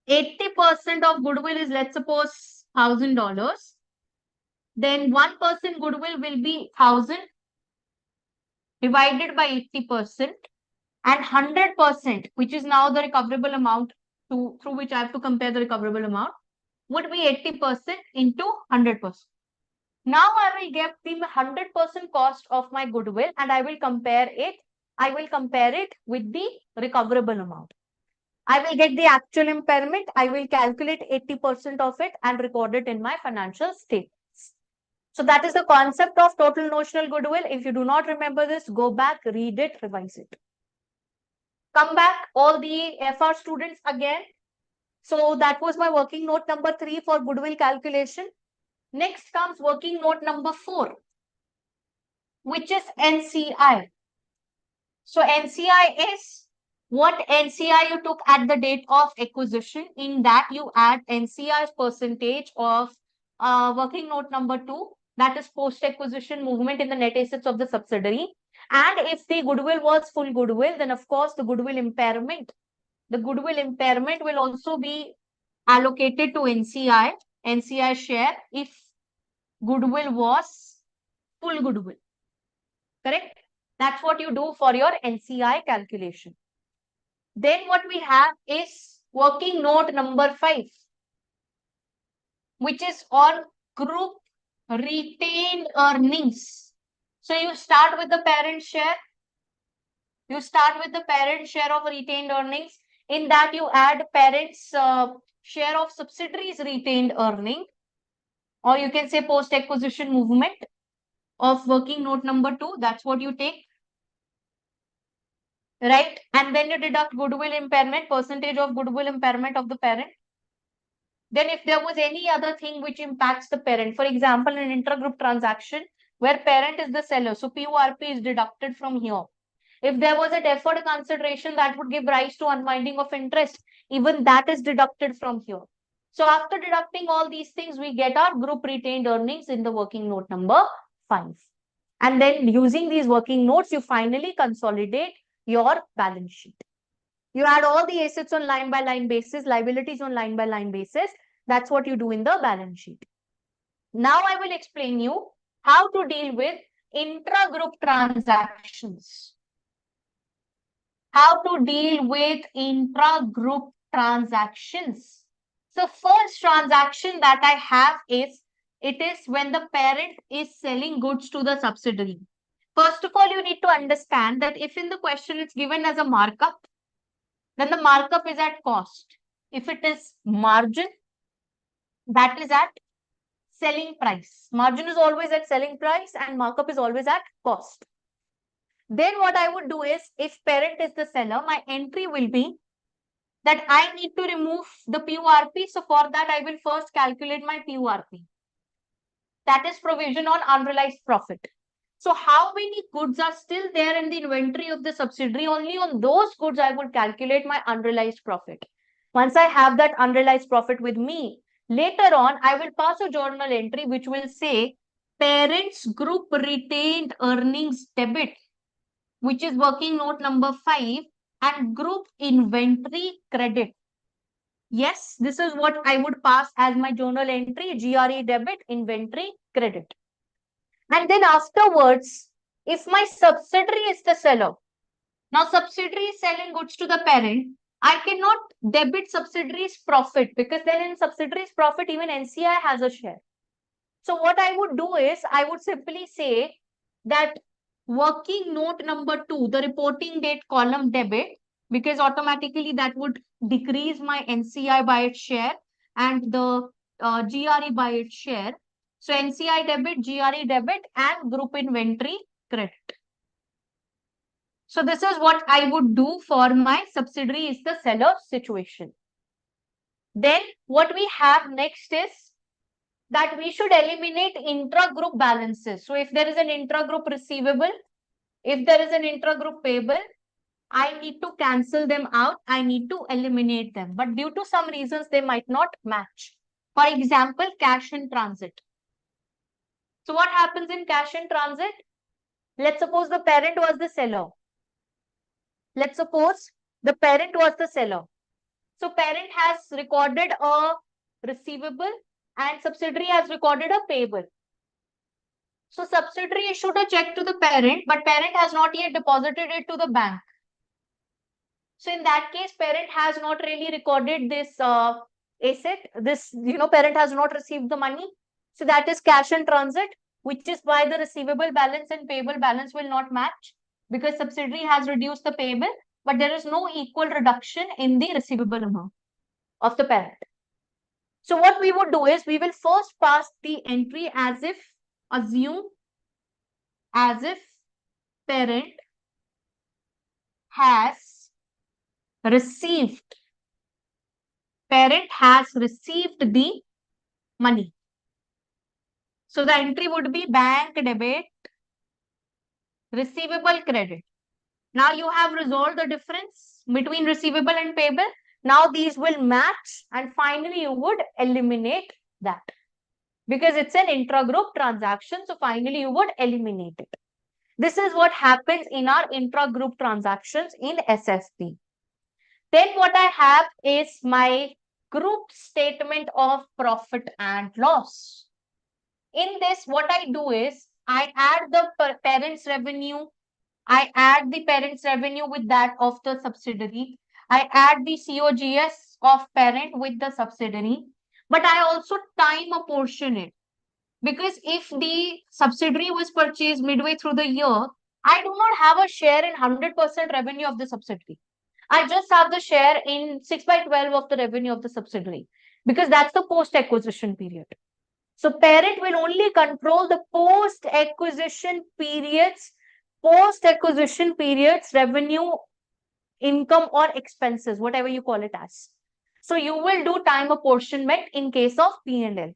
80% of goodwill is, let's suppose, $1,000, then 1% goodwill will be 1,000 divided by 80%, and 100%, which is now the recoverable amount through which I have to compare the recoverable amount, would be 80% into 100%. Now I will get the 100% cost of my goodwill and I will compare it. I will compare it with the recoverable amount. I will get the actual impairment. I will calculate 80% of it and record it in my financial statements. So that is the concept of total notional goodwill. If you do not remember this, go back, read it, revise it. Come back, all the FR students again. So that was my working note number 3 for goodwill calculation. Next comes working note number 4, which is NCI. So NCI is what NCI you took at the date of acquisition. In that you add NCI's percentage of working note number 2, that is post-acquisition movement in the net assets of the subsidiary. And if the goodwill was full goodwill, then of course the goodwill impairment will also be allocated to NCI share if goodwill was full goodwill. Correct? That's what you do for your NCI calculation. Then what we have is working note number 5, which is on group retained earnings. So you start with the parent share. You start with the parent share of retained earnings. In that you add parent's share of subsidiaries retained earning, or you can say post-acquisition movement of working note number 2. That's what you take. Right? And then you deduct goodwill impairment, percentage of goodwill impairment of the parent. Then if there was any other thing which impacts the parent, for example, an intergroup transaction where parent is the seller, so PORP is deducted from here. If there was a deferred consideration that would give rise to unwinding of interest, even that is deducted from here. So after deducting all these things, we get our group retained earnings in the working note number 5. And then using these working notes, you finally consolidate your balance sheet. You add all the assets on line by line basis, liabilities on line by line basis. That's what you do in the balance sheet. Now I will explain you how to deal with intra-group transactions. How to deal with intra-group transactions. So first transaction that I have is, it is when the parent is selling goods to the subsidiary. First of all, you need to understand that if in the question it's given as a markup, then the markup is at cost. If it is margin, that is at selling price. Margin is always at selling price and markup is always at cost. Then what I would do is, if parent is the seller, my entry will be that I need to remove the PORP. So for that, I will first calculate my PORP. That is provision on unrealized profit. So how many goods are still there in the inventory of the subsidiary? Only on those goods I would calculate my unrealized profit. Once I have that unrealized profit with me, later on, I will pass a journal entry which will say parents group retained earnings debit, which is working note number 5, and group inventory credit. Yes, this is what I would pass as my journal entry, GRE debit, inventory credit. And then afterwards, if my subsidiary is the seller, now subsidiary is selling goods to the parent, I cannot debit subsidiary's profit, because then in subsidiary's profit, even NCI has a share. So what I would do is, I would simply say that working note number 2, the reporting date column debit, because automatically that would decrease my NCI by its share and the GRE by its share. So NCI debit, GRE debit, and group inventory credit. So this is what I would do for my subsidiary is the seller situation. Then what we have next is that we should eliminate intra-group balances. So if there is an intra-group receivable, if there is an intra-group payable, I need to cancel them out. I need to eliminate them. But due to some reasons, they might not match. For example, cash in transit. So what happens in cash in transit? Let's suppose the parent was the seller. Let's suppose the parent was the seller. So parent has recorded a receivable and subsidiary has recorded a payable. So subsidiary issued a check to the parent, but parent has not yet deposited it to the bank. So in that case, parent has not really recorded this asset. This, parent has not received the money. So that is cash in transit, which is why the receivable balance and payable balance will not match, because subsidiary has reduced the payable, but there is no equal reduction in the receivable amount of the parent. So what we would do is we will first pass the entry assume as if parent has received the money. So the entry would be bank debit, receivable credit. Now you have resolved the difference between receivable and payable. Now these will match, and finally you would eliminate that because it's an intra-group transaction. So finally you would eliminate it. This is what happens in our intra-group transactions in SFP. Then what I have is my group statement of profit and loss. In this, what I do is I add the parent's revenue. I add the parent's revenue with that of the subsidiary. I add the COGS of parent with the subsidiary. But I also time apportion it. Because if the subsidiary was purchased midway through the year, I do not have a share in 100% revenue of the subsidiary. I just have the share in 6 by 12 of the revenue of the subsidiary, because that's the post-acquisition period. So parent will only control the post-acquisition periods revenue, income or expenses, whatever you call it as. So you will do time apportionment in case of P&L.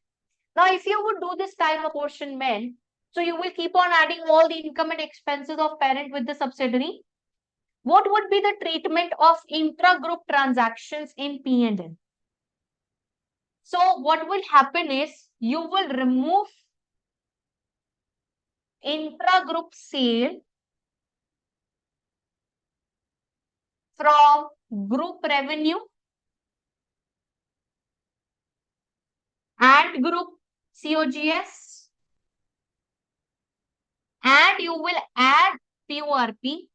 Now, if you would do this time apportionment, so you will keep on adding all the income and expenses of parent with the subsidiary. What would be the treatment of intra-group transactions in P&L? So what will happen is you will remove intra-group sale from group revenue and group COGS, and you will add PORP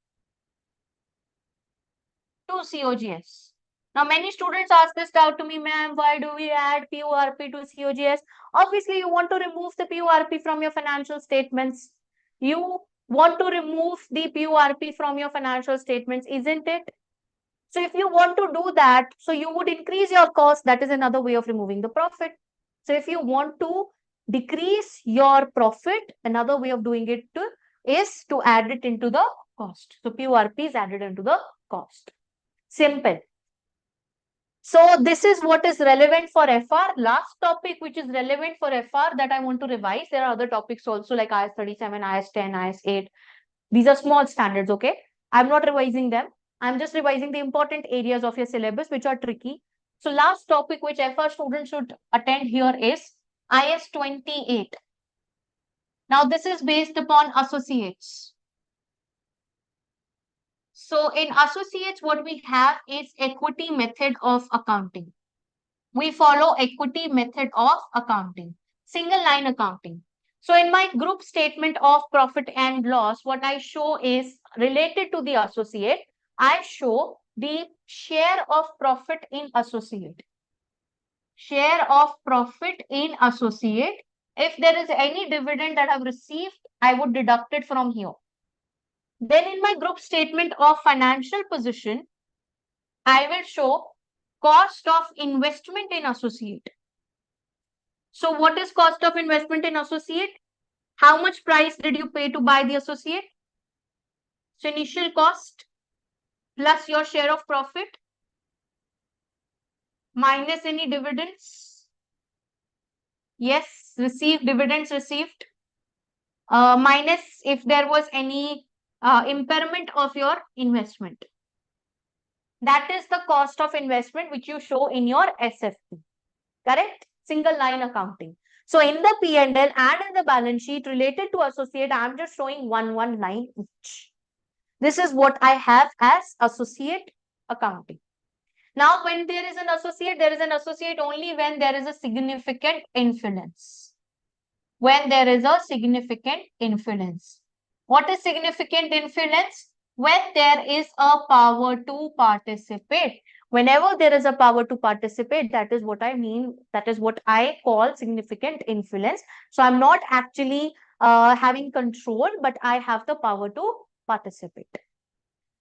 to COGS. Now, many students ask this doubt to me, ma'am, why do we add PORP to COGS? Obviously, you want to remove the PORP from your financial statements. You want to remove the PORP from your financial statements, isn't it? So if you want to do that, so you would increase your cost. That is another way of removing the profit. So if you want to decrease your profit, another way of doing it is to add it into the cost. So PORP is added into the cost. Simple. So this is what is relevant for FR. Last topic which is relevant for FR that I want to revise. There are other topics also like IS 37, IS 10, IS 8. These are small standards, okay? I'm not revising them. I'm just revising the important areas of your syllabus which are tricky. So last topic which FR students should attend here is IS 28. Now this is based upon associates. So in associates, what we have is equity method of accounting. We follow equity method of accounting, single line accounting. So in my group statement of profit and loss, what I show is related to the associate. I show the share of profit in associate. Share of profit in associate. If there is any dividend that I've received, I would deduct it from here. Then in my group statement of financial position, I will show cost of investment in associate. So what is cost of investment in associate? How much price did you pay to buy the associate? So initial cost plus your share of profit minus any dividends. Yes, received dividends received. Minus if there was any impairment of your investment. That is the cost of investment which you show in your SFP. Correct? Single line accounting. So in the P&L and in the balance sheet related to associate, I'm just showing one line each. This is what I have as associate accounting. Now, when there is an associate only when there is a significant influence. When there is a significant influence. What is significant influence? When there is a power to participate. Whenever there is a power to participate, that is what I mean. That is what I call significant influence. So I'm not actually having control, but I have the power to participate.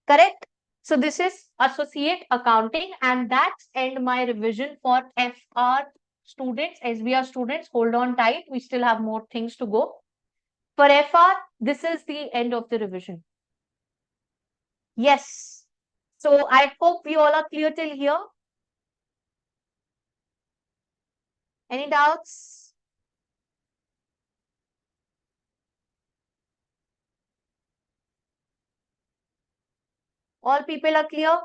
Correct? So this is associate accounting, and that's end my revision for FR students, SBR students. Hold on tight. We still have more things to go. For FR, this is the end of the revision. Yes. So I hope we all are clear till here. Any doubts? All people are clear?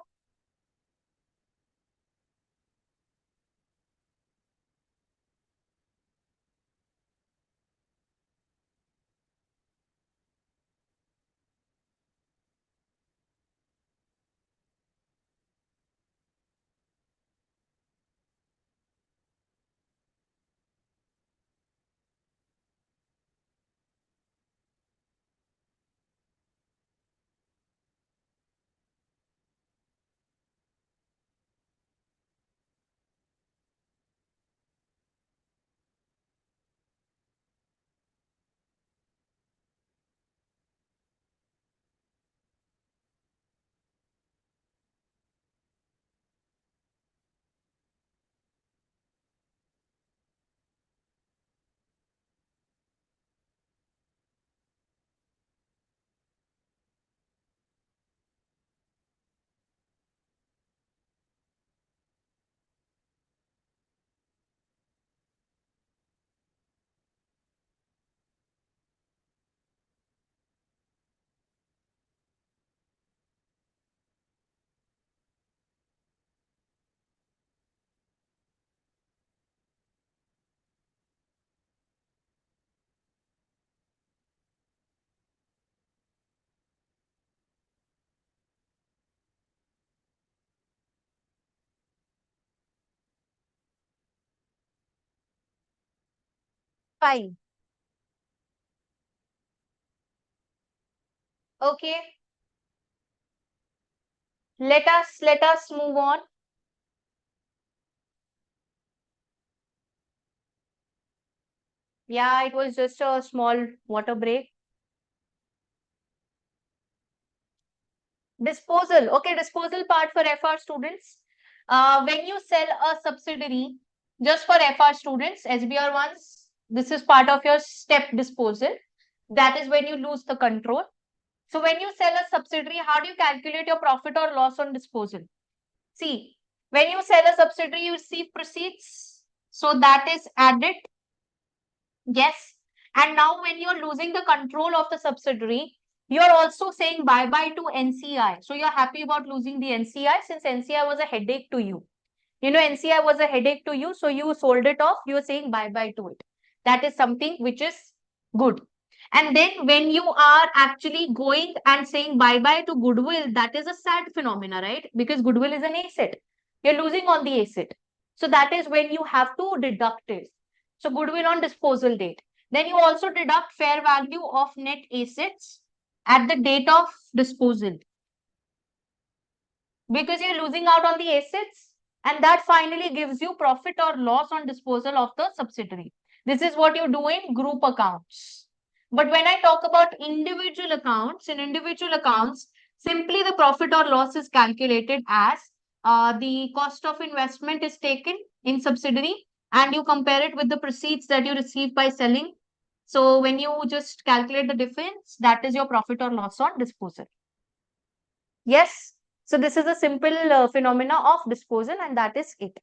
Fine. Okay. Let us move on. Yeah, it was just a small water break. Disposal. Okay, disposal part for FR students. When you sell a subsidiary, just for FR students, SBR ones, this is part of your step disposal. That is when you lose the control. So when you sell a subsidiary, how do you calculate your profit or loss on disposal? See, when you sell a subsidiary, you receive proceeds. So that is added. Yes. And now when you're losing the control of the subsidiary, you're also saying bye-bye to NCI. So you're happy about losing the NCI since NCI was a headache to you. You know, NCI was a headache to you, so you sold it off. You're saying bye-bye to it. That is something which is good. And then when you are actually going and saying bye-bye to goodwill, that is a sad phenomena, right? Because goodwill is an asset. You're losing on the asset. So that is when you have to deduct it. So goodwill on disposal date. Then you also deduct fair value of net assets at the date of disposal because you're losing out on the assets, and that finally gives you profit or loss on disposal of the subsidiary. This is what you do in group accounts. But when I talk about individual accounts, in individual accounts, simply the profit or loss is calculated as the cost of investment is taken in subsidiary and you compare it with the proceeds that you receive by selling. So when you just calculate the difference, that is your profit or loss on disposal. Yes. So this is a simple phenomena of disposal, and that is it.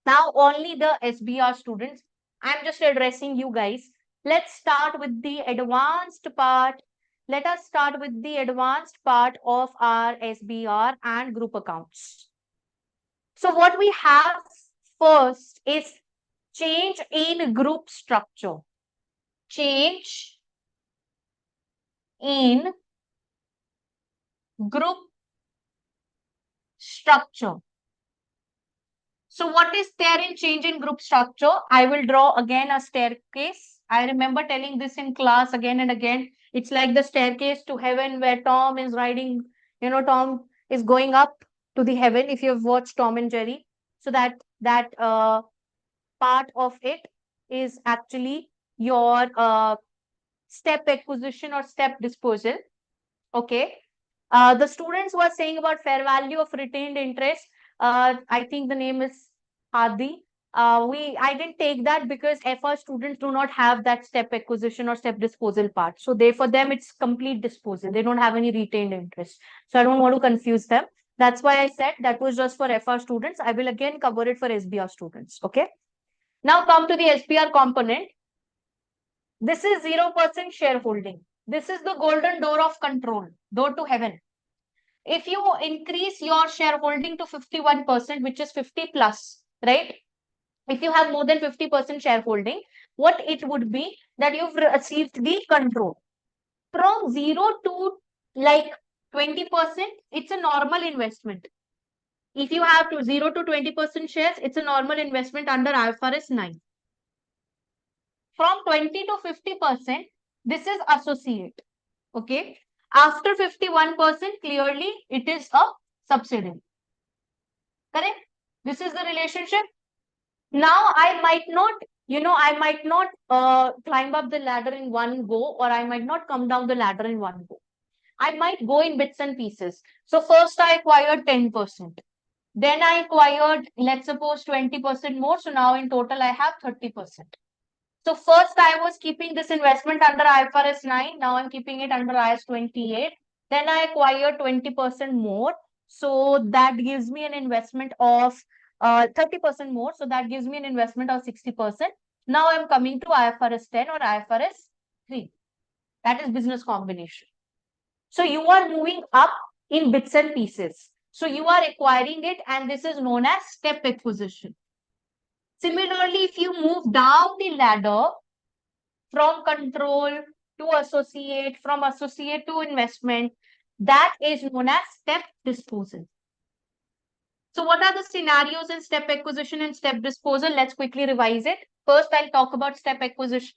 Now only the SBR students. I'm just addressing you guys. Let's start with the advanced part. Let us start with the advanced part of our SBR and group accounts. So what we have first is change in group structure. Change in group structure. So what is there in change in group structure? I will draw again a staircase. I remember telling this in class again and again. It's like the staircase to heaven where Tom is riding, Tom is going up. to the heaven if you've watched Tom and Jerry. So that part of it is actually your step acquisition or step disposal. Okay. The students were saying about fair value of retained interest. I think the name is Hadi. I didn't take that because FR students do not have that step acquisition or step disposal part. So for them, it's complete disposal. They don't have any retained interest. So I don't want to confuse them. That's why I said that was just for FR students. I will again cover it for SBR students. Okay. Now come to the SBR component. This is 0% shareholding. This is the golden door of control, door to heaven. If you increase your shareholding to 51%, which is 50 plus, right? If you have more than 50% shareholding, what it would be that you've achieved the control. From 0 to like 20%, it's a normal investment. If you have to 0 to 20% shares, it's a normal investment under IFRS 9. From 20 to 50%, this is associate. Okay. After 51%, clearly it is a subsidiary. Correct? This is the relationship. Now I might not, I might not climb up the ladder in one go, or I might not come down the ladder in one go. I might go in bits and pieces. So first I acquired 10%. Then I acquired, let's suppose 20% more. So now in total I have 30%. So first I was keeping this investment under IFRS 9. Now I'm keeping it under IAS 28. Then I acquired 20% more. So that gives me an investment of 30% more. So that gives me an investment of 60%. Now I'm coming to IFRS 10 or IFRS 3. That is business combination. So you are moving up in bits and pieces. So you are acquiring it, and this is known as step acquisition. Similarly, if you move down the ladder from control to associate, from associate to investment, that is known as step disposal. So what are the scenarios in step acquisition and step disposal? Let's quickly revise it. First, I'll talk about step acquisition.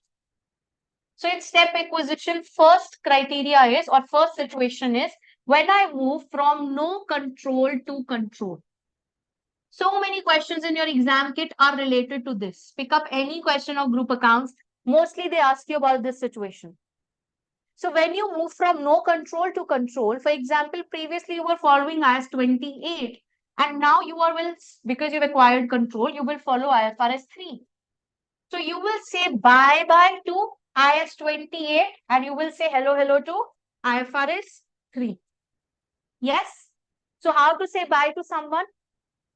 So in step acquisition, first criteria is, or first situation is, when I move from no control to control. So many questions in your exam kit are related to this. Pick up any question of group accounts. Mostly they ask you about this situation. So when you move from no control to control, for example, previously you were following IAS 28, and now you are, because you've acquired control, you will follow IFRS 3. So you will say bye-bye to IAS 28 and you will say hello to IFRS 3. Yes? So how to say bye to someone?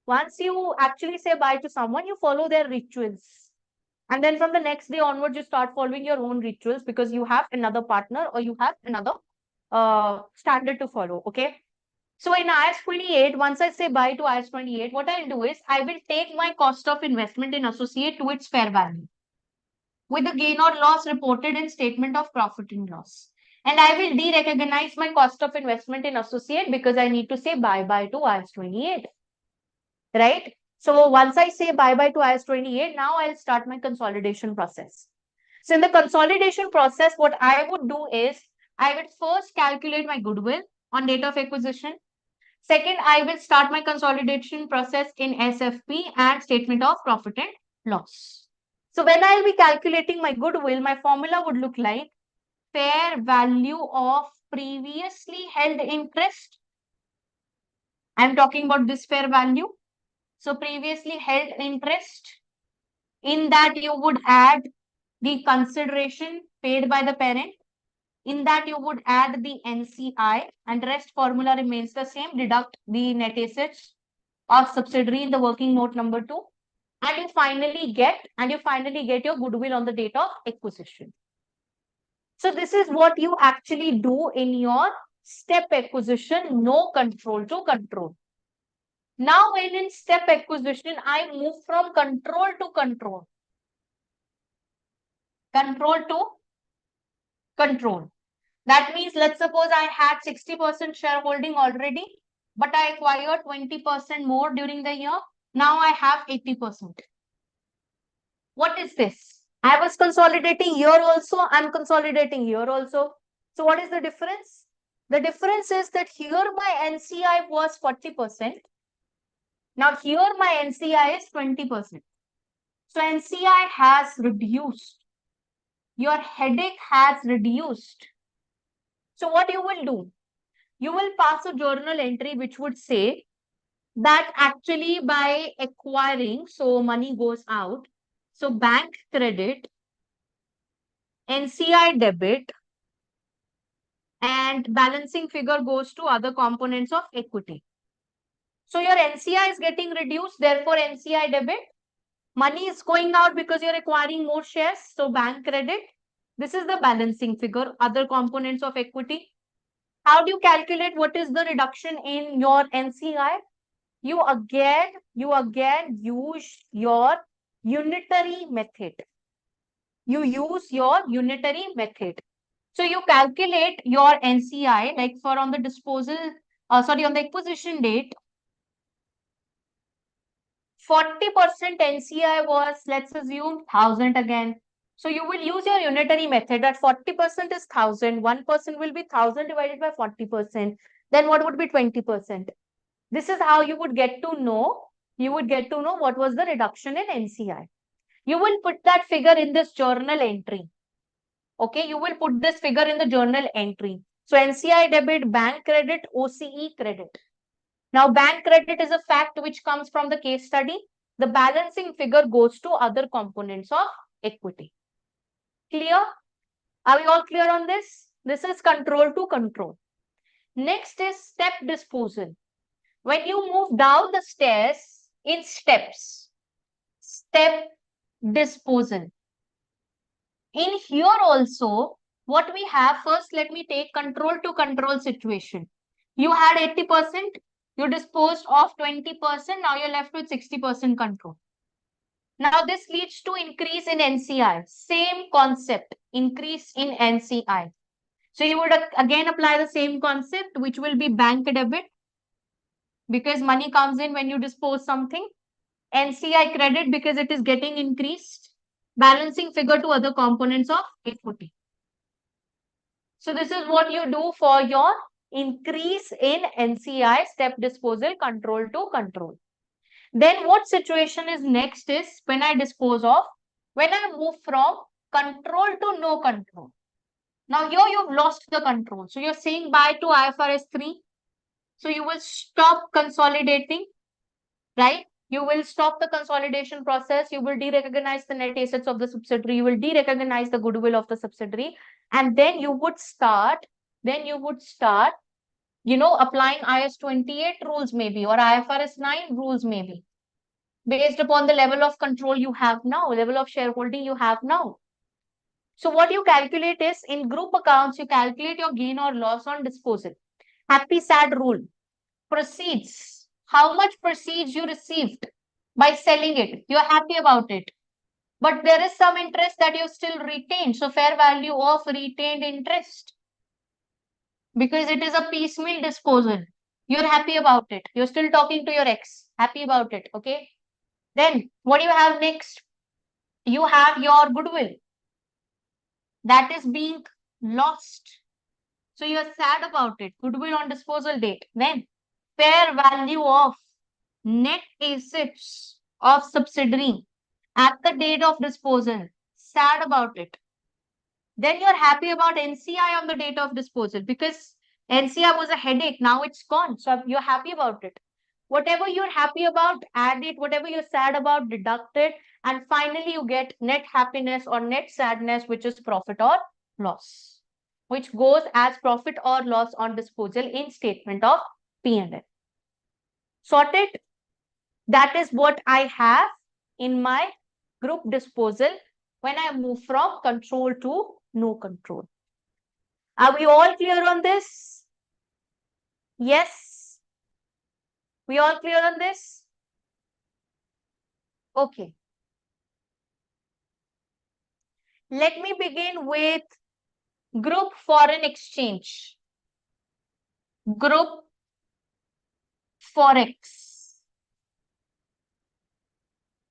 Once you actually say bye to someone, you follow their rituals. And then from the next day onwards, you start following your own rituals because you have another partner or you have another standard to follow. Okay. So in IAS 28, once I say bye to IAS 28, what I'll do is I will take my cost of investment in associate to its fair value with the gain or loss reported in statement of profit and loss. And I will de-recognize my cost of investment in associate because I need to say bye-bye to IAS 28. Right? So once I say bye-bye to IAS 28, now I'll start my consolidation process. So in the consolidation process, what I would do is I would first calculate my goodwill on date of acquisition. Second, I will start my consolidation process in SFP and statement of profit and loss. So when I'll be calculating my goodwill, my formula would look like fair value of previously held interest. I'm talking about this fair value. So previously held interest, in that you would add the consideration paid by the parent. In that you would add the NCI, and rest formula remains the same. Deduct the net assets of subsidiary in the working note number 2. And you finally get your goodwill on the date of acquisition. So this is what you actually do in your step acquisition, no control to control. Now, when in step acquisition, I move from control to control. Control to control. That means, let's suppose I had 60% shareholding already, but I acquired 20% more during the year. Now I have 80%. What is this? I was consolidating here also, I'm consolidating here also. So what is the difference? The difference is that here my NCI was 40%. Now here my NCI is 20%. So NCI has reduced. Your headache has reduced. So what you will do? You will pass a journal entry which would say that actually by acquiring, so money goes out. So bank credit, NCI debit, and balancing figure goes to other components of equity. So your NCI is getting reduced, therefore NCI debit. Money is going out because you're acquiring more shares, so bank credit. This is the balancing figure, other components of equity. How do you calculate what is the reduction in your NCI? You again use your unitary method. You use your unitary method. So you calculate your NCI, like for on the disposal, on the acquisition date, 40% NCI was, let's assume, 1,000 again. So you will use your unitary method that 40% is 1,000, 1% will be 1,000 divided by 40%. Then what would be 20%? This is how you would get to know, what was the reduction in NCI. You will put that figure in this journal entry. Okay, you will put this figure in the journal entry. So NCI debit, bank credit, OCE credit. Now, bank credit is a fact which comes from the case study. The balancing figure goes to other components of equity. Clear? Are we all clear on this? This is control to control. Next is step disposal. When you move down the stairs in steps, step disposal. In here also, what we have, first let me take control to control situation. You had 80%, you disposed of 20%, now you're left with 60% control. Now this leads to increase in NCI. Same concept, increase in NCI. So you would again apply the same concept, which will be bank debit, because money comes in when you dispose something. NCI credit because it is getting increased. Balancing figure to other components of equity. So this is what you do for your increase in NCI, step disposal, control to control. Then what situation is next is when I dispose of, when I move from control to no control. Now here you've lost the control. So you're saying bye to IFRS 3. So you will stop consolidating, right? You will stop the consolidation process. You will de-recognize the net assets of the subsidiary. You will de-recognize the goodwill of the subsidiary. And then you would start, applying IS 28 rules maybe, or IFRS 9 rules maybe, based upon the level of control you have now, level of shareholding you have now. So what you calculate is, in group accounts, you calculate your gain or loss on disposal. Happy sad rule. Proceeds. How much proceeds you received by selling it? You're happy about it. But there is some interest that you still retain. So fair value of retained interest. Because it is a piecemeal disposal. You're happy about it. You're still talking to your ex. Happy about it. Okay. Then what do you have next? You have your goodwill. That is being lost. So you're sad about it. Goodwill on disposal date. Then fair value of net assets of subsidiary at the date of disposal. Sad about it. Then you're happy about NCI on the date of disposal because NCI was a headache. Now it's gone. So you're happy about it. Whatever you're happy about, add it. Whatever you're sad about, deduct it. And finally, you get net happiness or net sadness, which is profit or loss, which goes as profit or loss on disposal in statement of P&L. Sorted? That is what I have in my group disposal when I move from control to no control. Are we all clear on this? Yes? We all clear on this? Okay. Let me begin with group foreign exchange. Group forex.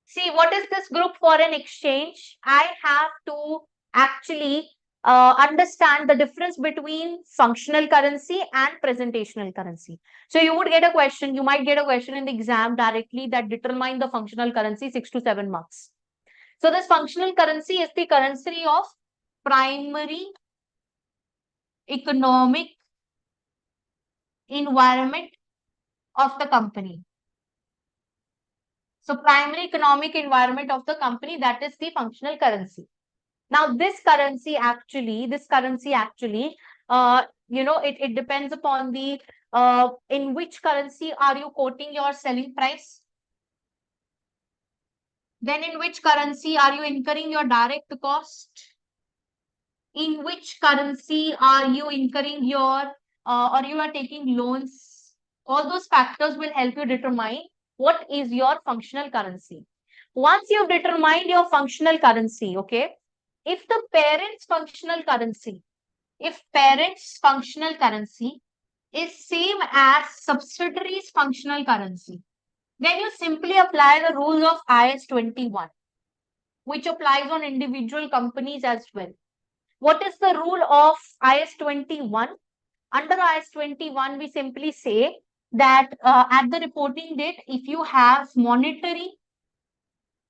See, what is this group foreign exchange? I have to actually understand the difference between functional currency and presentational currency. So you would get a question, you might get a question in the exam directly that determine the functional currency, 6 to 7 marks. So this functional currency is the currency of primary economic environment of the company. So primary economic environment of the company, that is the functional currency. Now, this currency actually, it depends upon the, in which currency are you quoting your selling price? Then in which currency are you incurring your direct cost? In which currency are you incurring your, or you are taking loans? All those factors will help you determine what is your functional currency. Once you've determined your functional currency, okay, if the parent's functional currency is same as subsidiaries functional currency, then you simply apply the rules of IS 21, which applies on individual companies as well. What is the rule of IS 21? Under IS 21, we simply say that at the reporting date, if you have monetary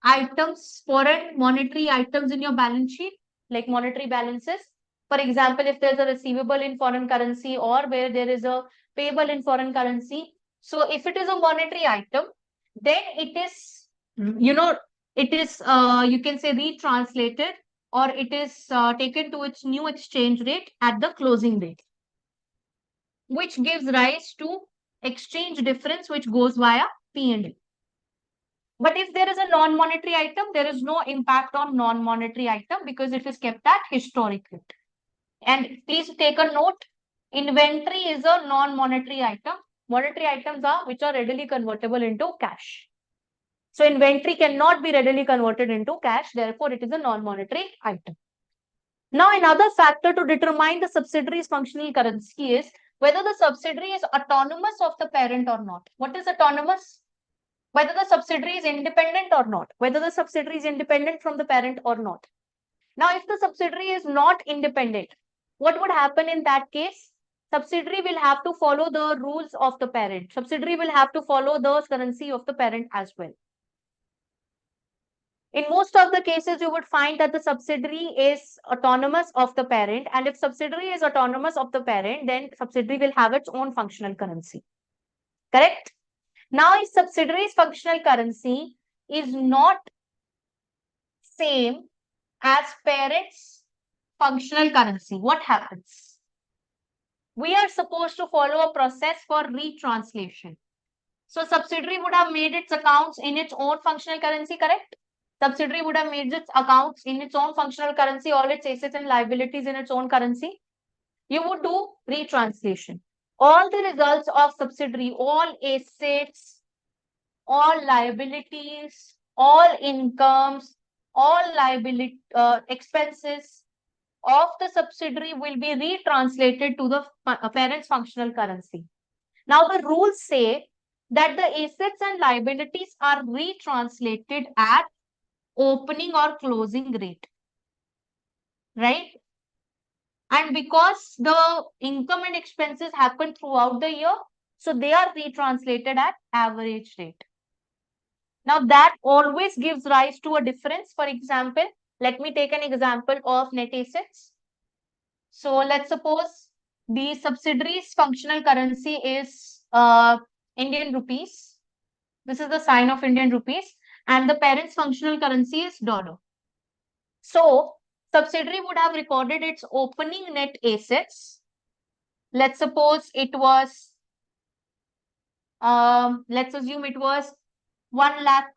items, foreign monetary items in your balance sheet, like monetary balances, for example, if there's a receivable in foreign currency or where there is a payable in foreign currency. So if it is a monetary item, then it is, you can say retranslated, or it is taken to its new exchange rate at the closing date, which gives rise to exchange difference, which goes via P&L. But if there is a non-monetary item, there is no impact on non-monetary item because it is kept at historic rate. And please take a note, inventory is a non-monetary item. Monetary items are which are readily convertible into cash. So inventory cannot be readily converted into cash, therefore it is a non-monetary item. Now another factor to determine the subsidiary's functional currency is whether the subsidiary is autonomous of the parent or not. What is autonomous? Whether the subsidiary is independent or not, whether the subsidiary is independent from the parent or not. Now, if the subsidiary is not independent, what would happen in that case? Subsidiary will have to follow the rules of the parent. Subsidiary will have to follow the currency of the parent as well. In most of the cases, you would find that the subsidiary is autonomous of the parent. And if subsidiary is autonomous of the parent, then subsidiary will have its own functional currency. Correct? Now, if subsidiary's functional currency is not same as parent's functional currency, what happens? We are supposed to follow a process for retranslation. So, subsidiary would have made its accounts in its own functional currency, correct? Subsidiary would have made its accounts in its own functional currency, all its assets and liabilities in its own currency. You would do retranslation. All the results of subsidiary, all assets, all liabilities, all incomes, all liability expenses of the subsidiary will be retranslated to the parent's functional currency. Now, the rules say that the assets and liabilities are retranslated at opening or closing rate, right? And because the income and expenses happen throughout the year, so they are retranslated at average rate. Now, that always gives rise to a difference. For example, let me take an example of net assets. So, let's suppose the subsidiary's functional currency is Indian rupees. This is the sign of Indian rupees. And the parent's functional currency is dollar. So, subsidiary would have recorded its opening net assets. Let's suppose it was, let's assume it was 1 lakh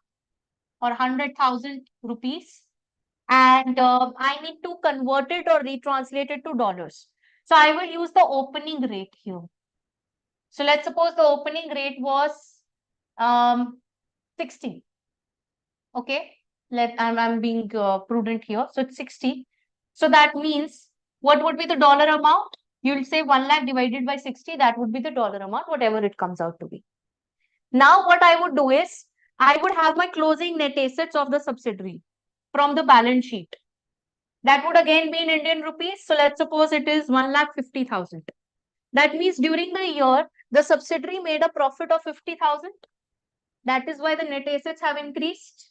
or 100,000 rupees. And I need to convert it or retranslate it to dollars. So I will use the opening rate here. So let's suppose the opening rate was 60. Okay, I'm being prudent here. So it's 60. So that means what would be the dollar amount? You'll say 1 lakh divided by 60. That would be the dollar amount, whatever it comes out to be. Now what I would do is I would have my closing net assets of the subsidiary from the balance sheet. That would again be in Indian rupees. So let's suppose it is 1,50,000. That means during the year, the subsidiary made a profit of 50,000. That is why the net assets have increased.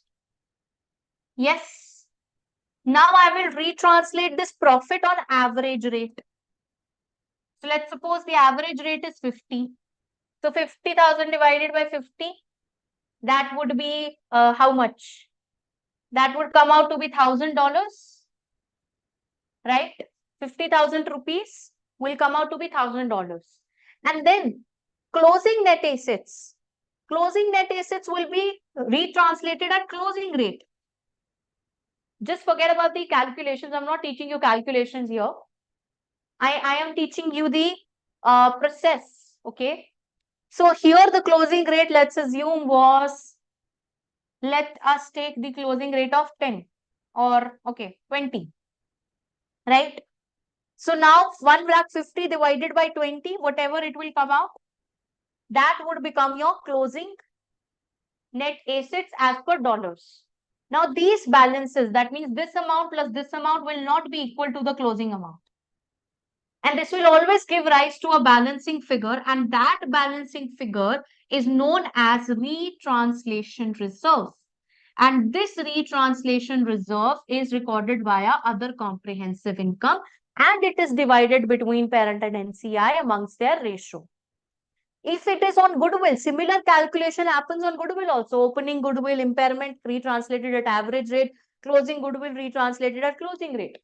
Yes. Now I will retranslate this profit on average rate. So let's suppose the average rate is 50. So 50,000 divided by 50, that would be how much? That would come out to be $1,000, right? 50,000 rupees will come out to be $1,000. And then closing net assets. Closing net assets will be retranslated at closing rate. Just forget about the calculations. I'm not teaching you calculations here. I am teaching you the process. Okay. So here the closing rate, let's assume was, let us take the closing rate of 10 or okay, 20. Right. So now 1,50,000 divided by 20, whatever it will come out, that would become your closing net assets as per dollars. Now these balances, that means this amount plus this amount will not be equal to the closing amount. And this will always give rise to a balancing figure, and that balancing figure is known as retranslation reserve. And this retranslation reserve is recorded via other comprehensive income, and it is divided between parent and NCI amongst their ratio. If it is on goodwill, similar calculation happens on goodwill also. Opening goodwill, impairment retranslated at average rate, closing goodwill retranslated at closing rate.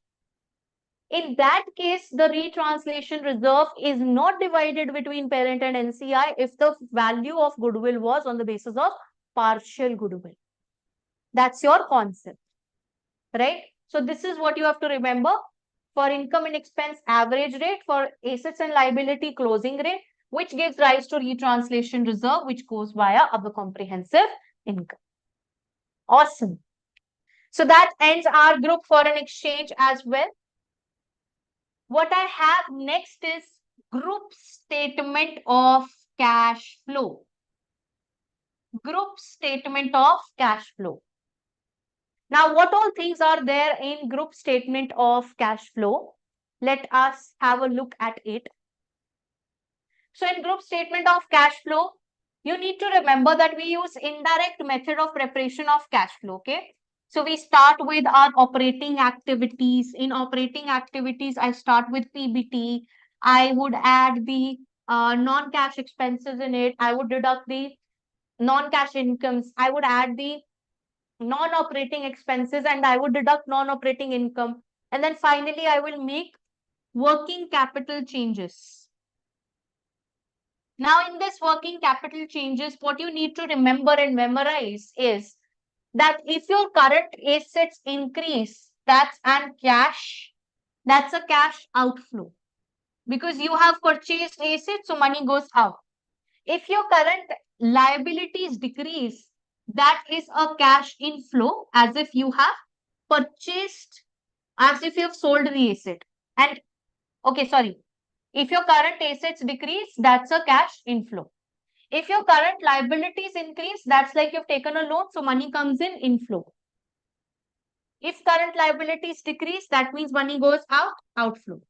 In that case, the retranslation reserve is not divided between parent and NCI if the value of goodwill was on the basis of partial goodwill. That's your concept, right? So this is what you have to remember. For income and expense, average rate. For assets and liability, closing rate, which gives rise to retranslation reserve, which goes via other comprehensive income. Awesome. So that ends our group foreign exchange as well. What I have next is group statement of cash flow. Group statement of cash flow. Now, what all things are there in group statement of cash flow? Let us have a look at it. So in group statement of cash flow, you need to remember that we use indirect method of preparation of cash flow, okay? So we start with our operating activities. In operating activities, I start with PBT. I would add the non-cash expenses in it. I would deduct the non-cash incomes. I would add the non-operating expenses and I would deduct non-operating income. And then finally, I will make working capital changes. Now, in this working capital changes, what you need to remember and memorize is that if your current assets increase, that's a cash outflow because you have purchased assets, so money goes out. If your current liabilities decrease, that is a cash inflow, as if you have purchased, as if you have sold the asset. And okay, sorry. If your current assets decrease, that's a cash inflow. If your current liabilities increase, that's like you've taken a loan, so money comes in inflow. If current liabilities decrease, that means money goes out, outflow.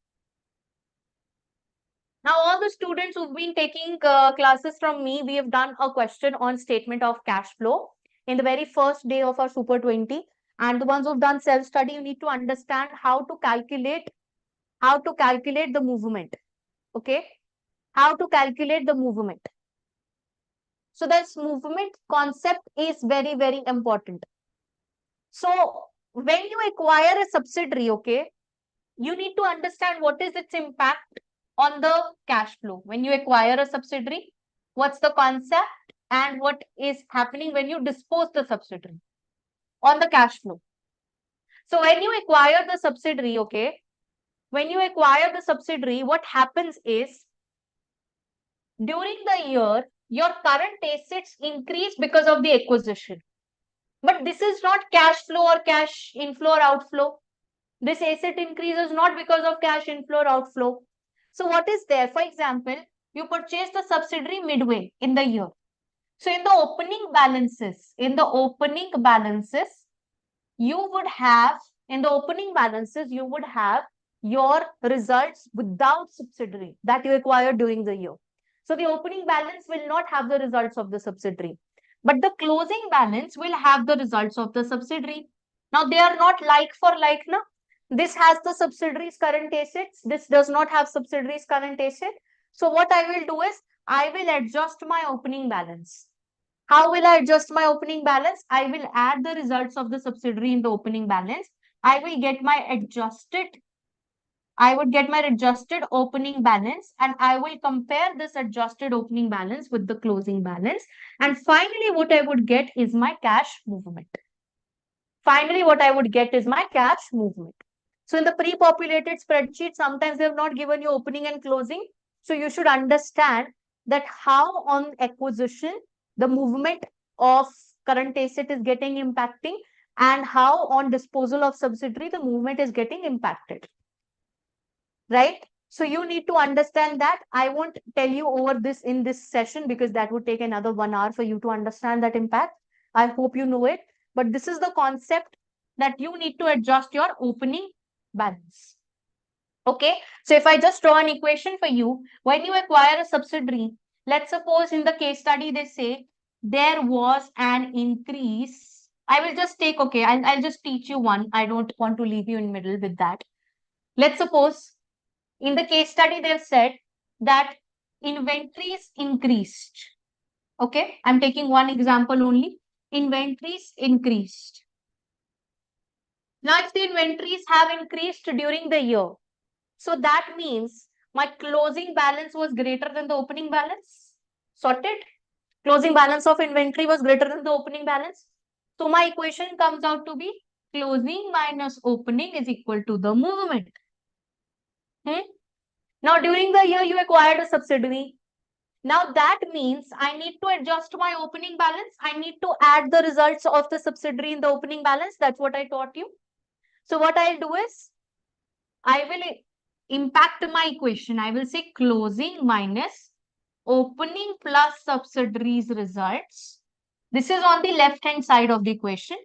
Now, all the students who've been taking classes from me, we have done a question on statement of cash flow in the very first day of our Super 20. And the ones who've done self-study, you need to understand how to calculate the movement. Okay? How to calculate the movement. So this movement concept is very, very important. So when you acquire a subsidiary, okay, you need to understand what is its impact on the cash flow. When you acquire a subsidiary, what's the concept and what is happening when you dispose the subsidiary on the cash flow. So when you acquire the subsidiary, okay, when you acquire the subsidiary, what happens is during the year, your current assets increase because of the acquisition. But this is not cash flow or cash inflow or outflow. This asset increase is not because of cash inflow or outflow. So what is there? For example, you purchased a subsidiary midway in the year. So in the opening balances, you would have In the opening balances, you would have your results without subsidiary that you acquired during the year. So the opening balance will not have the results of the subsidiary, but the closing balance will have the results of the subsidiary. Now they are not like for like, na? This has the subsidiaries current assets. This does not have subsidiaries current asset. So what I will do is I will adjust my opening balance. How will I adjust my opening balance? I will add the results of the subsidiary in the opening balance. I will get my adjusted opening balance, and I will compare this adjusted opening balance with the closing balance. And finally, what I would get is my cash movement. Finally, what I would get is my cash movement. So in the pre-populated spreadsheet, sometimes they have not given you opening and closing. So you should understand that how on acquisition, the movement of current asset is getting impacting, and how on disposal of subsidiary, the movement is getting impacted. Right? So you need to understand that. I won't tell you over this in this session because that would take another 1 hour for you to understand that impact. I hope you know it. But this is the concept that you need to adjust your opening balance. Okay. So if I just draw an equation for you, when you acquire a subsidiary, let's suppose in the case study, they say there was an increase. I will just take, okay, I'll just teach you one. I don't want to leave you in middle with that. Let's suppose in the case study, they've said that inventories increased. Okay, I'm taking one example only. Inventories increased. Now, if the inventories have increased during the year, so that means my closing balance was greater than the opening balance. Sorted? Closing balance of inventory was greater than the opening balance. So my equation comes out to be closing minus opening is equal to the movement. Now, during the year, you acquired a subsidiary. Now, that means I need to adjust my opening balance. I need to add the results of the subsidiary in the opening balance. That's what I taught you. So, what I'll do is I will impact my equation. I will say closing minus opening plus subsidiaries results. This is on the left-hand side of the equation.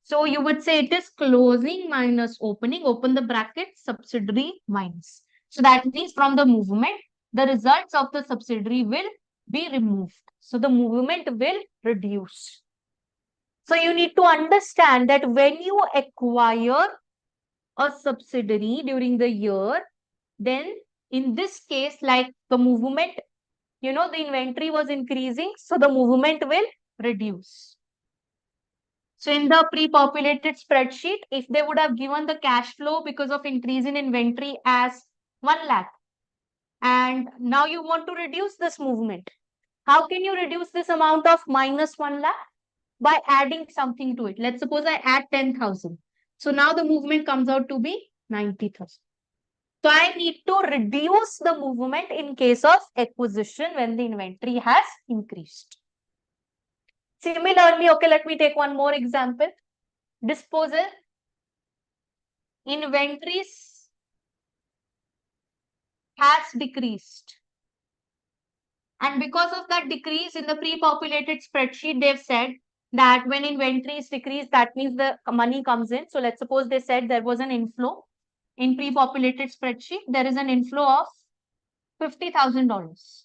So, you would say it is closing minus opening, open the bracket, subsidiary minus. So that means from the movement, the results of the subsidiary will be removed. So the movement will reduce. So you need to understand that when you acquire a subsidiary during the year, then in this case, like the movement, the inventory was increasing, so the movement will reduce. So in the pre-populated spreadsheet, if they would have given the cash flow because of increase in inventory as 1 lakh, and now you want to reduce this movement. How can you reduce this amount of minus 1 lakh? By adding something to it. Let's suppose I add 10,000. So now the movement comes out to be 90,000. So I need to reduce the movement in case of acquisition when the inventory has increased. Similarly, okay, let me take one more example. Disposal. Inventories has decreased. And because of that decrease in the pre-populated spreadsheet, they've said that when inventories decrease, that means the money comes in. So let's suppose they said there was an inflow in pre-populated spreadsheet. There is an inflow of $50,000.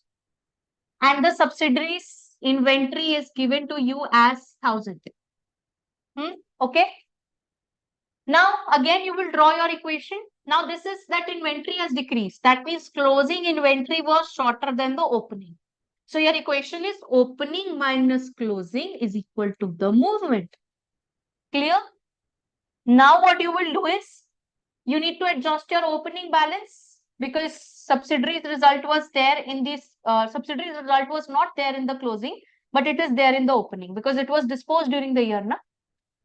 And the subsidiaries inventory is given to you as 1,000. Okay. Now, again, you will draw your equation. Now, this is that inventory has decreased. That means closing inventory was shorter than the opening. So, your equation is opening minus closing is equal to the movement. Clear? Now, what you will do is, you need to adjust your opening balance because subsidiaries result was there in this, subsidiaries result was not there in the closing, but it is there in the opening because it was disposed during the year. Na?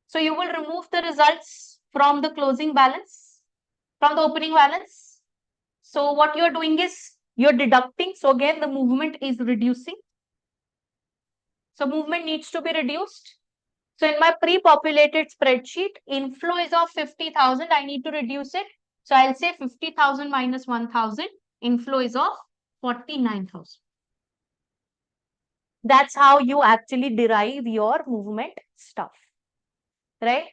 So, you will remove the results from the closing balance, from the opening balance. So what you're doing is you're deducting. So again, the movement is reducing. So movement needs to be reduced. So in my pre-populated spreadsheet, inflow is of 50,000. I need to reduce it. So I'll say 50,000 minus 1,000. Inflow is of 49,000. That's how you actually derive your movement stuff. Right?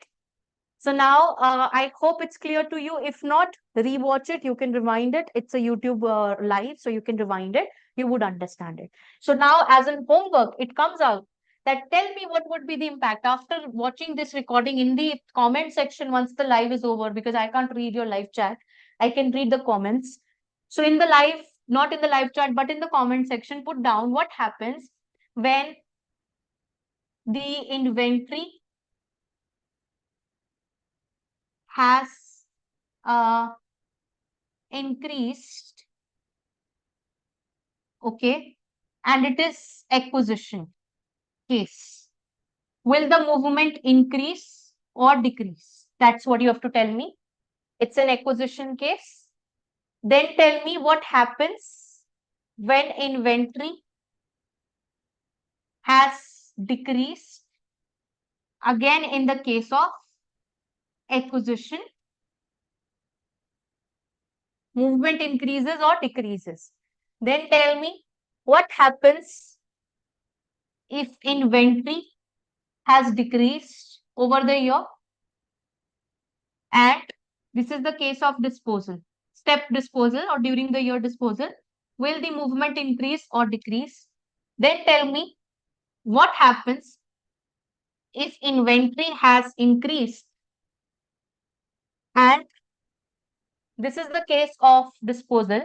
So now I hope it's clear to you. If not, rewatch it. You can rewind it. It's a YouTube live, so you can rewind it. You would understand it. So now as in homework, it comes out that tell me what would be the impact after watching this recording in the comment section once the live is over, because I can't read your live chat. I can read the comments. So in the live, not in the live chat, but in the comment section, put down what happens when the inventory has increased, okay, and it is acquisition case. Will the movement increase or decrease? That's what you have to tell me. It's an acquisition case. Then tell me what happens when inventory has decreased, again in the case of acquisition. Movement increases or decreases. Then tell me what happens if inventory has decreased over the year, and this is the case of disposal, step disposal or during the year disposal. Will the movement increase or decrease? Then tell me what happens if inventory has increased, and this is the case of disposal.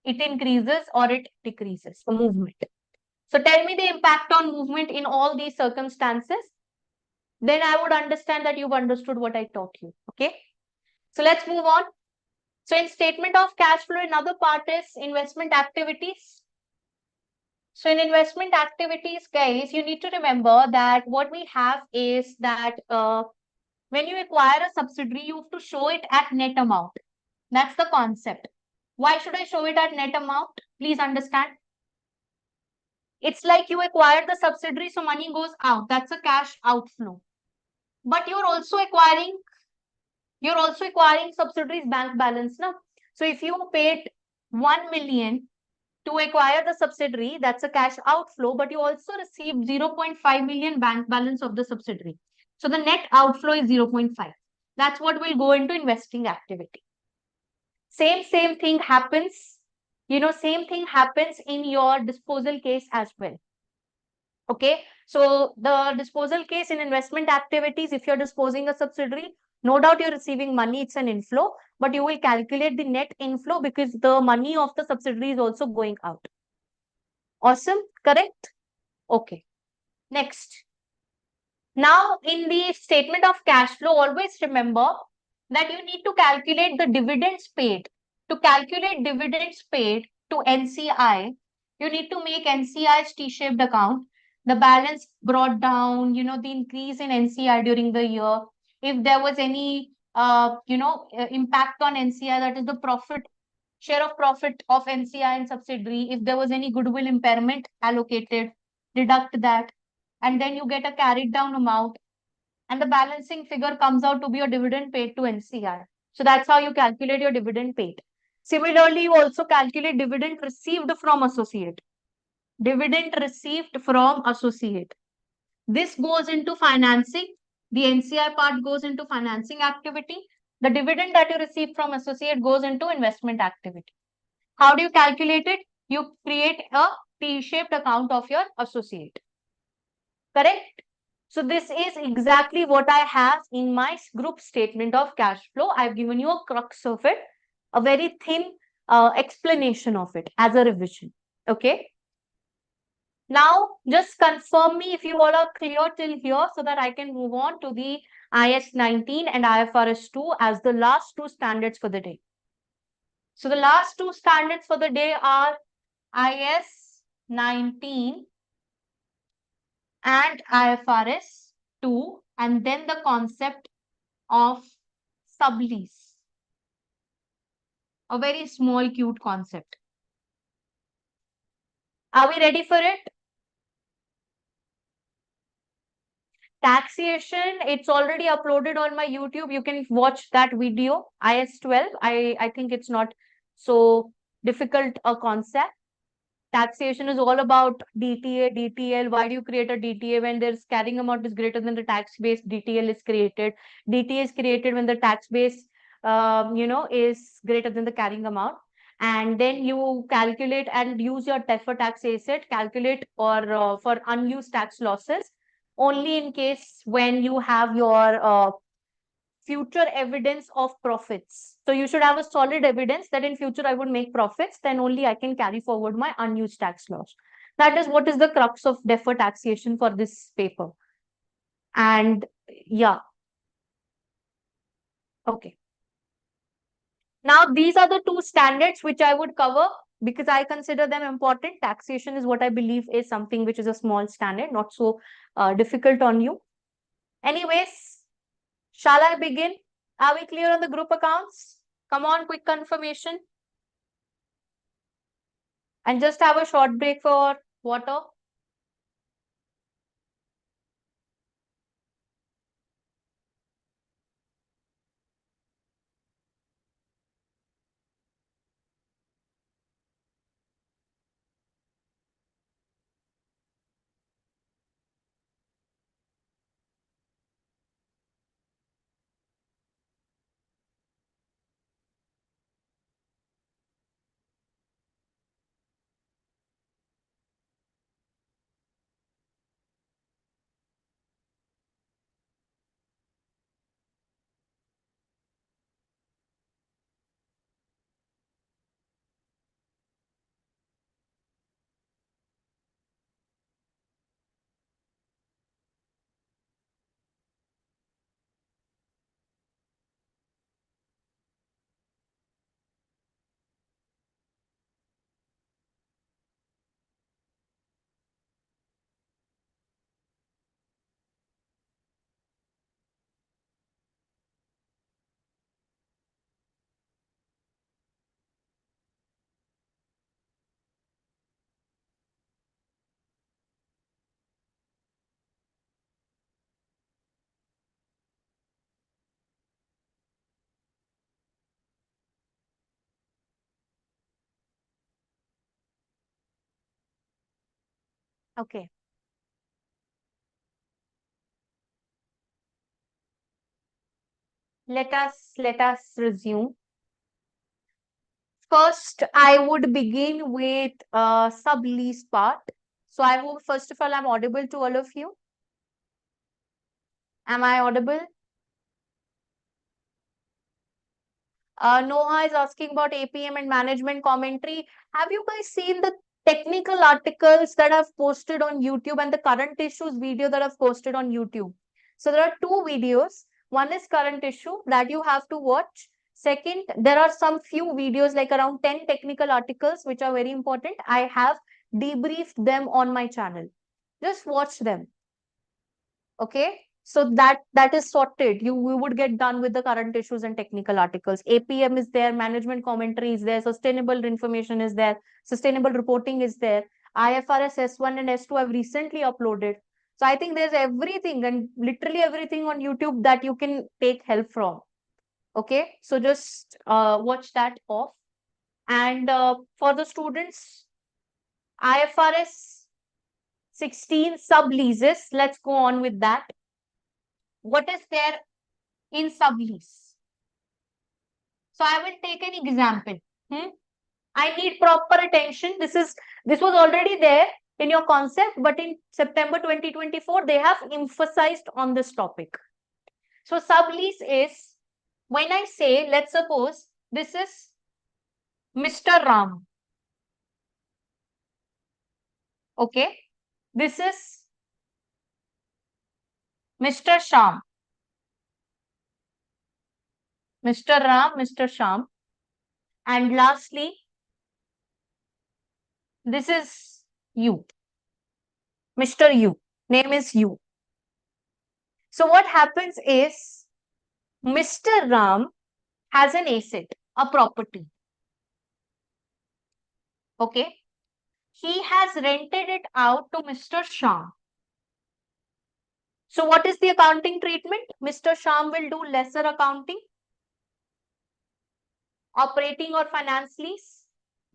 It increases or it decreases the movement. So tell me the impact on movement in all these circumstances. Then I would understand that you've understood what I taught you. Okay. So let's move on. So in statement of cash flow, another part is investment activities. So in investment activities, guys, you need to remember that what we have is that when you acquire a subsidiary, you have to show it at net amount. That's the concept. Why should I show it at net amount? Please understand. It's like you acquired the subsidiary, so money goes out. That's a cash outflow. But you're also acquiring subsidiaries bank balance now. So if you paid 1 million to acquire the subsidiary, that's a cash outflow, but you also received 0.5 million bank balance of the subsidiary. So the net outflow is 0.5. That's what will go into investing activity. Same thing happens, same thing happens in your disposal case as well. Okay, so the disposal case in investment activities, if you're disposing a subsidiary, no doubt you're receiving money, it's an inflow, but you will calculate the net inflow because the money of the subsidiary is also going out. Awesome, correct? Okay, next. Now, in the statement of cash flow, always remember that you need to calculate the dividends paid. To calculate dividends paid to NCI, you need to make NCI's T-shaped account, the balance brought down, the increase in NCI during the year. If there was any, impact on NCI, that is the profit, share of profit of NCI and subsidiary. If there was any goodwill impairment allocated, deduct that. And then you get a carried down amount. And the balancing figure comes out to be your dividend paid to NCI. So that's how you calculate your dividend paid. Similarly, you also calculate dividend received from associate. Dividend received from associate. This goes into financing. The NCI part goes into financing activity. The dividend that you receive from associate goes into investment activity. How do you calculate it? You create a T-shaped account of your associate. Correct? So this is exactly what I have in my group statement of cash flow. I've given you a crux of it, a very thin explanation of it as a revision. Okay. Now, just confirm me if you all are clear till here so that I can move on to the IS 19 and IFRS 2 as the last two standards for the day. So the last two standards for the day are IS 19 and IFRS 2, and then the concept of sublease. A very small, cute concept. Are we ready for it? Taxation, it's already uploaded on my YouTube. You can watch that video, IS 12. I think it's not so difficult a concept. taxation is all about DTA, DTL. Why do you create a DTA? When there's carrying amount is greater than the tax base, DTL is created. DTA is created when the tax base, is greater than the carrying amount. And then you calculate and use your deferred tax asset, calculate or for unused tax losses only in case when you have your future evidence of profits. So you should have a solid evidence that in future I would make profits, then only I can carry forward my unused tax loss. That is what is the crux of deferred taxation for this paper. And yeah, okay. Now these are the two standards which I would cover because I consider them important. Taxation is what I believe is something which is a small standard, not so difficult on you. Anyways, shall I begin? Are we clear on the group accounts? Come on, quick confirmation. And just have a short break for water. Okay, let us resume. First, I would begin with sublease part. So I hope first of all I'm audible to all of you. Am I audible? Noah is asking about APM and management commentary. Have you guys seen the technical articles that I've posted on YouTube and the current issues video that I've posted on YouTube? So there are two videos. One is current issue that you have to watch. Second, there are some few videos like around 10 technical articles which are very important. I have debriefed them on my channel. Just watch them. Okay, so that is sorted. You would get done with the current issues and technical articles. APM is there, management commentary is there, sustainable information is there, sustainable reporting is there. IFRS S1 and S2 I've recently uploaded. So I think there's everything and literally everything on YouTube that you can take help from. Okay, so just watch that off. And for the students, IFRS 16 subleases, let's go on with that. What is there in sublease? So I will take an example. I need proper attention. This was already there in your concept, but in September 2024, they have emphasized on this topic. So sublease is when I say, let's suppose this is Mr. Ram. Okay. This is Mr. Sham. Mr. Ram, Mr. Sham. And lastly, this is you. Mr. U. Name is you. So what happens is Mr. Ram has an asset, a property. Okay. He has rented it out to Mr. Sham. So what is the accounting treatment? Mr. Sham will do lesser accounting, operating or finance lease.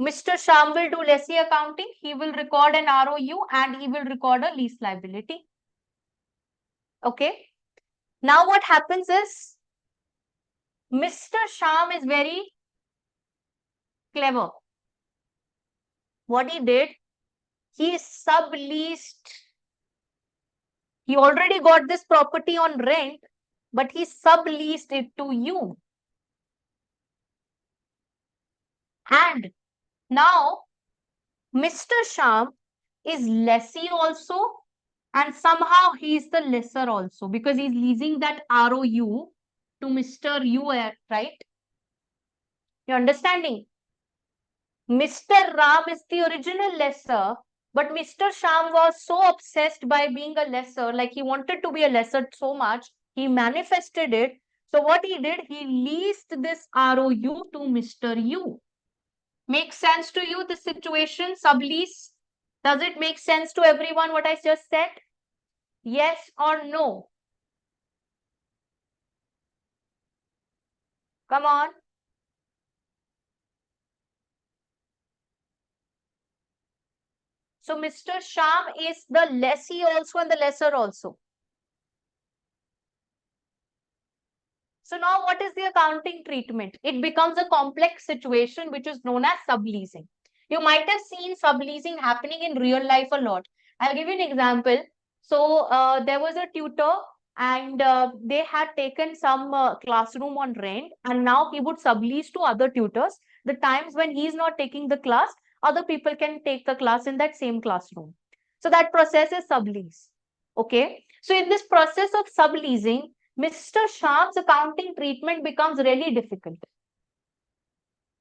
Mr. Sham will do lessee accounting. He will record an ROU and he will record a lease liability. Okay. Now what happens is Mr. Sham is very clever. What he did, he subleased. He already got this property on rent, but he subleased it to you. And now Mr. Sham is lessee also, and somehow he is the lessor also because he's leasing that ROU to Mr. U, right? You're understanding? Mr. Ram is the original lessor, but Mr. Sham was so obsessed by being a lessor, like he wanted to be a lessor so much, he manifested it. So what he did, he leased this ROU to Mr. U. Makes sense to you, the situation, sublease? Does it make sense to everyone what I just said? Yes or no? Come on. So Mr. Sham is the lessee also and the lessor also. So now what is the accounting treatment? It becomes a complex situation which is known as subleasing. You might have seen subleasing happening in real life a lot. I'll give you an example. So there was a tutor and they had taken some classroom on rent and now he would sublease to other tutors. The times when he's not taking the class, other people can take the class in that same classroom. So that process is sublease. Okay. So in this process of subleasing, Mr. Sham's accounting treatment becomes really difficult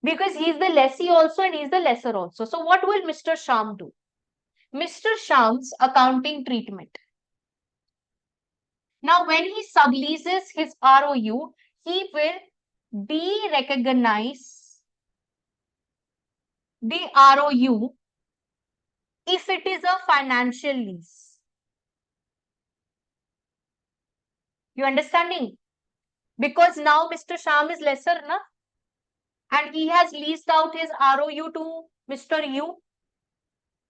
because he's the lessee also and he's the lessor also. So what will Mr. Sham do? Mr. Sham's accounting treatment. Now, when he subleases his ROU, he will de-recognize the ROU if it is a financial lease. You understanding? Because now Mr. Sham is lessor, na? And he has leased out his ROU to Mr. U.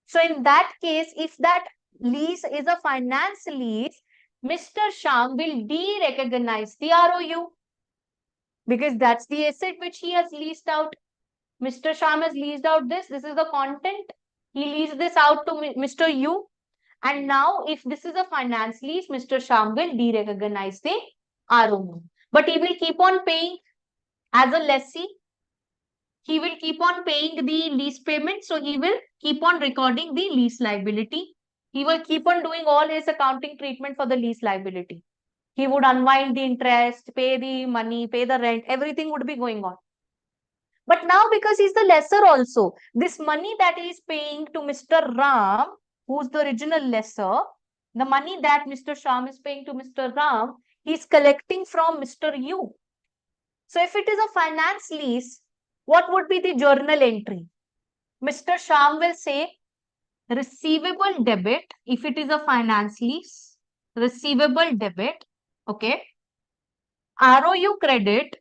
So in that case, if that lease is a finance lease, Mr. Sham will de-recognize the ROU because that's the asset which he has leased out. Mr. Sham has leased out this. This is the content. He leased this out to Mr. U. And now if this is a finance lease, Mr. Sham will de-recognize the ROU. But he will keep on paying as a lessee. He will keep on paying the lease payment. So he will keep on recording the lease liability. He will keep on doing all his accounting treatment for the lease liability. He would unwind the interest, pay the money, pay the rent, everything would be going on. But now because he's the lessor also, this money that he is paying to Mr. Ram, who's the original lessor, the money that Mr. Sham is paying to Mr. Ram, he's collecting from Mr. U. So if it is a finance lease, what would be the journal entry? Mr. Sham will say receivable debit if it is a finance lease, receivable debit, okay. ROU credit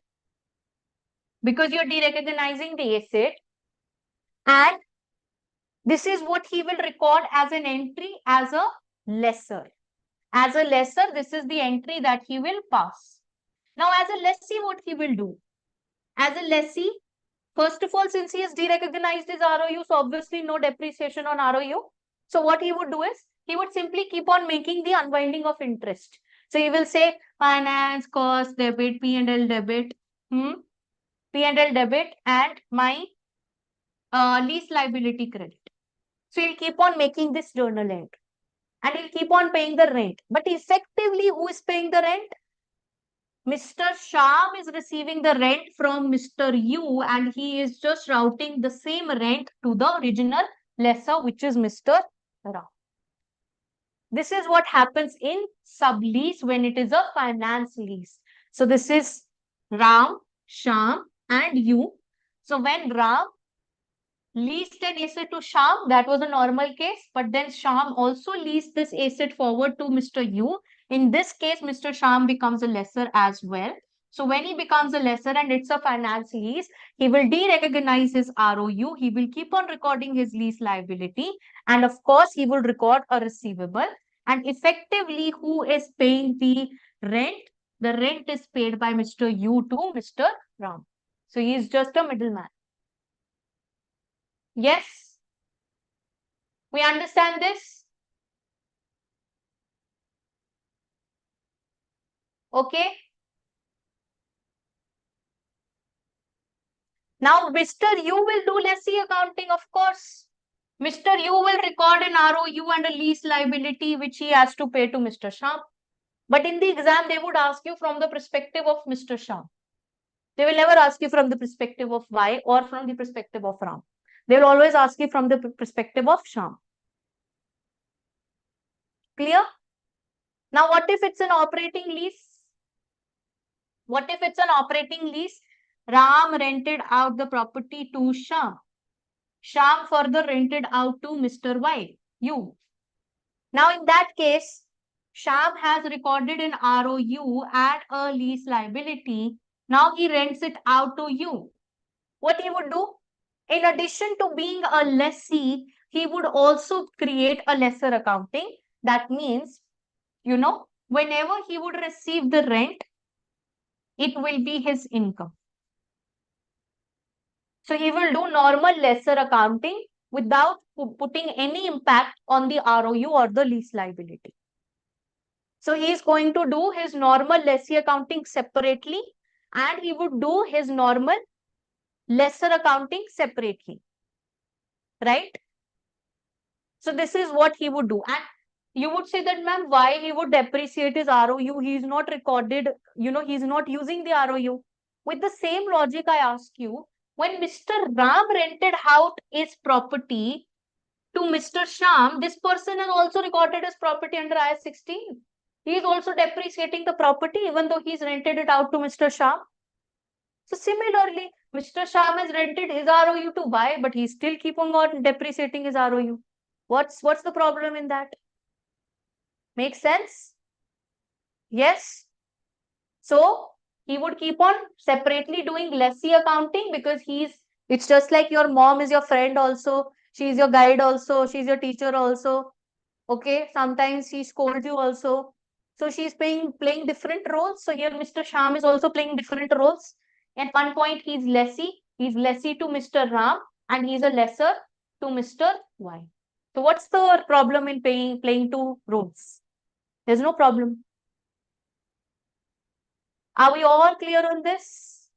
because you're de-recognizing the asset, and this is what he will record as an entry as a lessor. As a lessor, this is the entry that he will pass. Now, as a lessee, what he will do? As a lessee, first of all, since he has de-recognized his ROU, so obviously no depreciation on ROU. So what he would do is, he would simply keep on making the unwinding of interest. So he will say finance, cost, debit, P&L debit, P&L debit and my lease liability credit. So he'll keep on making this journal entry and he'll keep on paying the rent. But effectively, who is paying the rent? Mr. Sham is receiving the rent from Mr. U and he is just routing the same rent to the original lessor, which is Mr. Ram. This is what happens in sublease when it is a finance lease. So this is Ram, Sham and U. So when Ram leased an asset to Sham, that was a normal case, but then Sham also leased this asset forward to Mr. U. In this case, Mr. Sham becomes a lessor as well. So when he becomes a lessor and it's a finance lease, he will de-recognize his ROU. He will keep on recording his lease liability. And of course, he will record a receivable. And effectively, who is paying the rent? The rent is paid by Mr. U to Mr. Ram. So he is just a middleman. Yes, we understand this. Okay. Now, Mr. U will do lessee accounting, of course. Mr. U will record an ROU and a lease liability which he has to pay to Mr. Shah. But in the exam, they would ask you from the perspective of Mr. Shah. They will never ask you from the perspective of Y or from the perspective of Ram. They will always ask you from the perspective of Shah. Clear? Now, what if it's an operating lease? What if it's an operating lease? Ram rented out the property to Shah. Sham further rented out to Mr. Y, U. Now, in that case, Sham has recorded an ROU and a lease liability. Now he rents it out to you. What he would do? In addition to being a lessee, he would also create a lesser accounting. That means, whenever he would receive the rent, it will be his income. So he will do normal lesser accounting without putting any impact on the ROU or the lease liability. So he is going to do his normal lessee accounting separately, and he would do his normal lesser accounting separately, right? So this is what he would do. And you would say that, ma'am, why he would depreciate his ROU? He is not recorded, he's not using the ROU. With the same logic, I ask you, when Mr. Ram rented out his property to Mr. Sham, this person has also recorded his property under IS 16. He is also depreciating the property even though he's rented it out to Mr. Sham. So similarly, Mr. Sham has rented his ROU to buy, but he's still keeping on depreciating his ROU. What's the problem in that? Make sense? Yes. So he would keep on separately doing lessee accounting because it's just like your mom is your friend also. She's your guide also. She's your teacher also. Okay. Sometimes she scolds you also. So she's playing different roles. So here Mr. Sham is also playing different roles. At one point, he's lessee. He's lessee to Mr. Ram and he's a lessor to Mr. Y. So what's the problem in playing two roles? There's no problem. Are we all clear on this?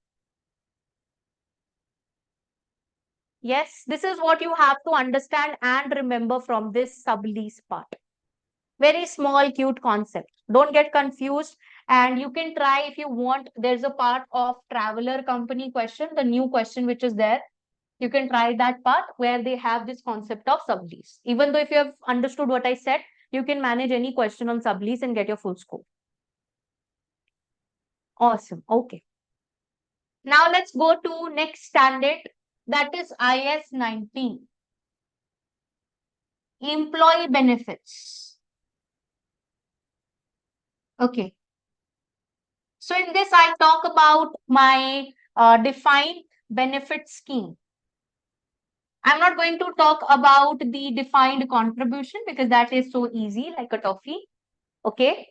Yes, this is what you have to understand and remember from this sublease part. Very small, cute concept. Don't get confused. And you can try if you want. There's a part of traveler company question, the new question which is there. You can try that part where they have this concept of sublease. Even though if you have understood what I said, you can manage any question on sublease and get your full score. Awesome. Okay. Now let's go to next standard, that is IS 19. Employee benefits. Okay. So in this, I talk about my defined benefit scheme. I'm not going to talk about the defined contribution because that is so easy, like a toffee. Okay.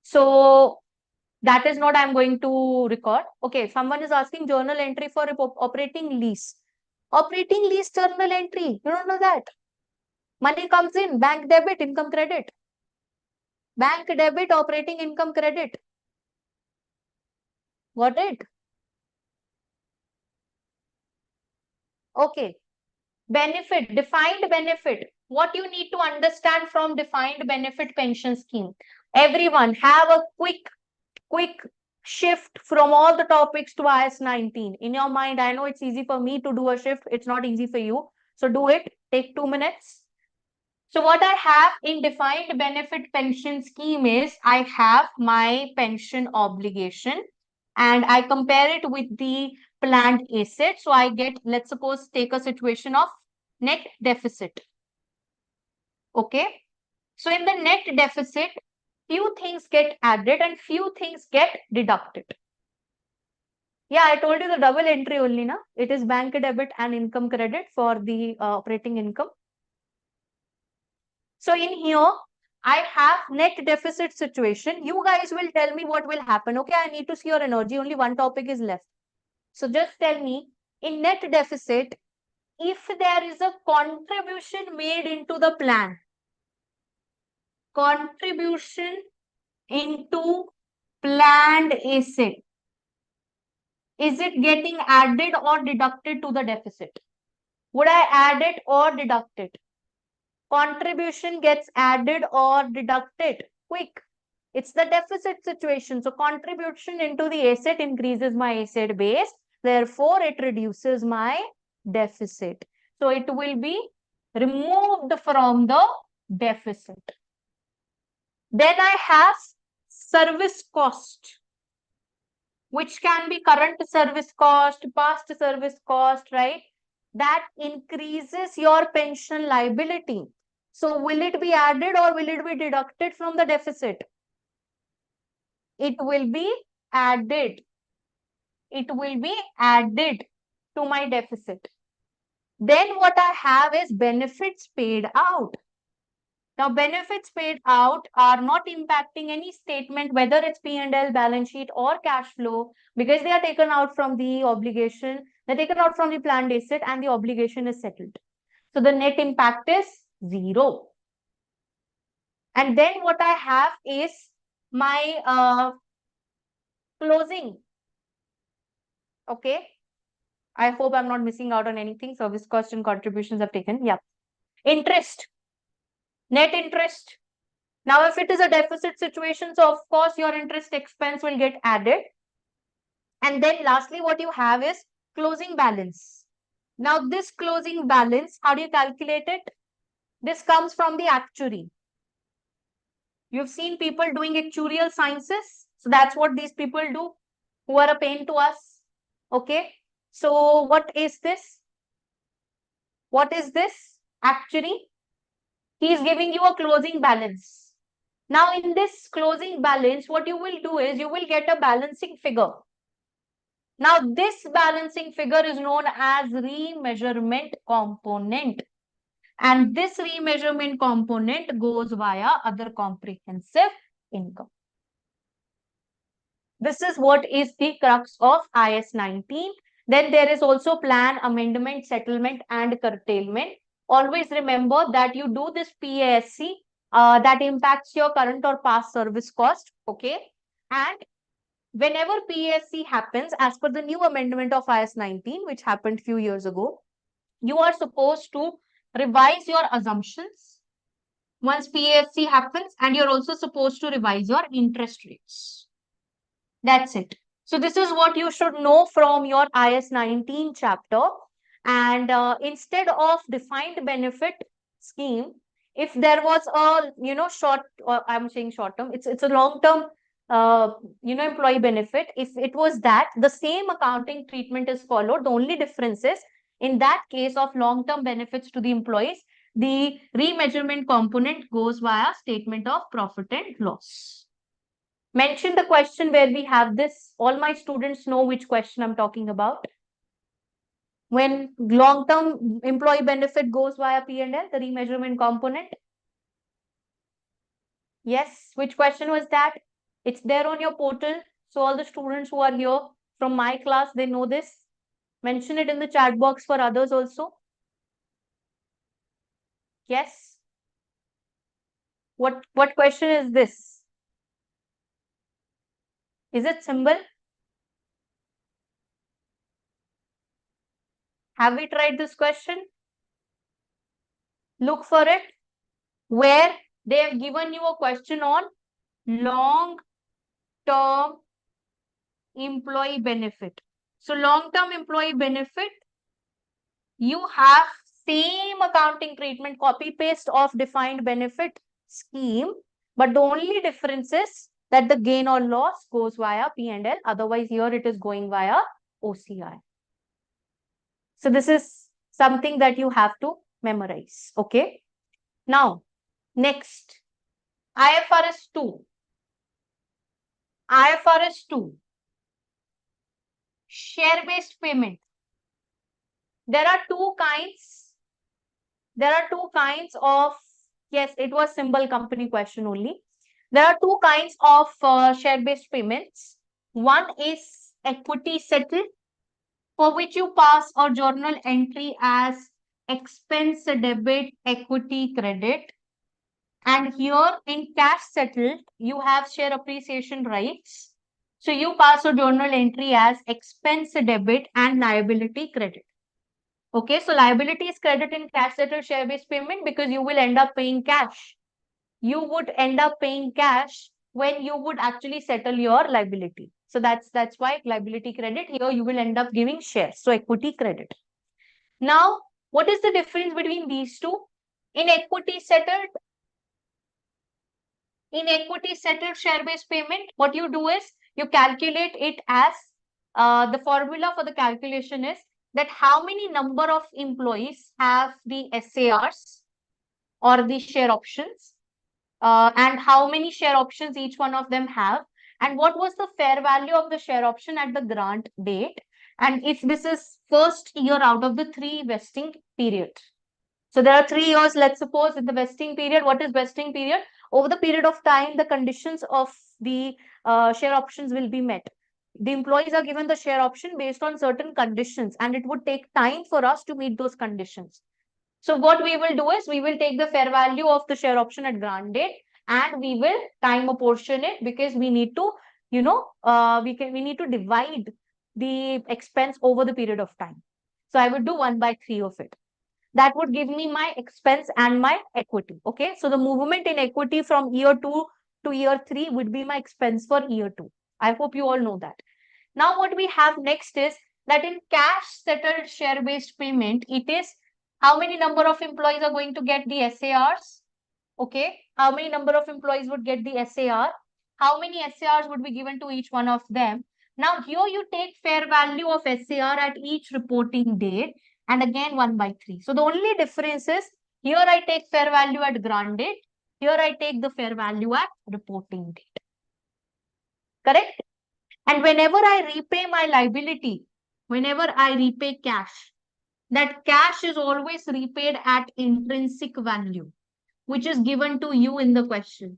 So that is not I'm going to record. Okay. Someone is asking journal entry for operating lease. Operating lease journal entry. You don't know that. Money comes in, bank debit, income credit. Bank debit, operating income credit. Got it? Okay. Benefit, defined benefit. What you need to understand from defined benefit pension scheme. Everyone have a quick shift from all the topics to IS 19. In your mind, I know it's easy for me to do a shift. It's not easy for you. So do it. Take 2 minutes. So what I have in defined benefit pension scheme is I have my pension obligation and I compare it with the planned asset. So I get, let's suppose, take a situation of net deficit. Okay. So in the net deficit, few things get added and few things get deducted. Yeah, I told you the double entry only, na? It is bank debit and income credit for the operating income. So in here, I have net deficit situation. You guys will tell me what will happen. Okay, I need to see your energy. Only one topic is left. So just tell me, in net deficit, if there is a contribution made into the plan, contribution into planned asset, is it getting added or deducted to the deficit? Would I add it or deduct it? Contribution gets added or deducted. Quick. It's the deficit situation. So contribution into the asset increases my asset base. Therefore, it reduces my deficit. So it will be removed from the deficit. Then I have service cost, which can be current service cost, past service cost, right? That increases your pension liability. So will it be added or will it be deducted from the deficit? It will be added. It will be added to my deficit. Then what I have is benefits paid out. Now, benefits paid out are not impacting any statement, whether it's P&L, balance sheet, or cash flow, because they are taken out from the obligation. They're taken out from the planned asset and the obligation is settled. So the net impact is 0. And then what I have is my closing. Okay. I hope I'm not missing out on anything. Service cost and contributions have taken. Yeah. Interest. Net interest. Now, if it is a deficit situation, so of course your interest expense will get added. And then lastly, what you have is closing balance. Now, this closing balance, how do you calculate it? This comes from the actuary. You've seen people doing actuarial sciences. So that's what these people do, who are a pain to us. Okay. So what is this? What is this? Actuary. He is giving you a closing balance. Now, in this closing balance, what you will do is you will get a balancing figure. Now, this balancing figure is known as remeasurement component. And this remeasurement component goes via other comprehensive income. This is what is the crux of IS 19. Then there is also plan, amendment, settlement, and curtailment. Always remember that you do this PASC that impacts your current or past service cost. Okay. And whenever PASC happens, as per the new amendment of IS 19, which happened few years ago, you are supposed to revise your assumptions once PASC happens, and you're also supposed to revise your interest rates. That's it. So this is what you should know from your IS 19 chapter. And instead of defined benefit scheme, if there was a short, or I'm saying short term, it's a long term employee benefit. If it was that, the same accounting treatment is followed. The only difference is in that case of long term benefits to the employees, the remeasurement component goes via statement of profit and loss. Mention the question where we have this. All my students know which question I'm talking about. When long-term employee benefit goes via P&L, the remeasurement component. Yes, which question was that? It's there on your portal. So all the students who are here from my class, they know this. Mention it in the chat box for others also. Yes. What question is this? Is it symbol? Have we tried this question? Look for it. Where they have given you a question on long-term employee benefit. So long-term employee benefit, you have same accounting treatment, copy paste of defined benefit scheme, but the only difference is that the gain or loss goes via P&L. Otherwise, here it is going via OCI. So this is something that you have to memorize. Okay. Now, next, IFRS 2. IFRS 2. share-based payment. There are two kinds. There are two kinds of, yes, it was symbol company question only. There are two kinds of share-based payments. One is equity settled, for which you pass a journal entry as expense debit, equity credit. And here in cash settled, you have share appreciation rights. So you pass a journal entry as expense debit and liability credit. Okay, so liability is credit in cash settled share-based payment because you will end up paying cash. You would end up paying cash when you would actually settle your liability. So that's why liability credit. Here you will end up giving shares. So equity credit. Now, what is the difference between these two? In equity settled share-based payment, what you do is you calculate it as the formula for the calculation is that how many number of employees have the SARs or the share options, and how many share options each one of them have, and what was the fair value of the share option at the grant date, and if this is first year out of the 3 vesting period. So there are 3 years, let's suppose, in the vesting period. What is vesting period? Over the period of time, the conditions of the share options will be met. The employees are given the share option based on certain conditions, and it would take time for us to meet those conditions. So what we will do is we will take the fair value of the share option at grant date and we will time apportion it because we need to, we need to divide the expense over the period of time. So I would do 1/3 of it. That would give me my expense and my equity. Okay. So the movement in equity from year 2 to year 3 would be my expense for year 2. I hope you all know that. Now what we have next is that in cash settled share-based payment, it is how many number of employees are going to get the SARs. Okay. How many number of employees would get the SAR? How many SARs would be given to each one of them? Now here you take fair value of SAR at each reporting date and again 1/3. So the only difference is here I take fair value at grant date. Here I take the fair value at reporting date. Correct? And whenever I repay my liability, whenever I repay cash, that cash is always repaid at intrinsic value, which is given to you in the question.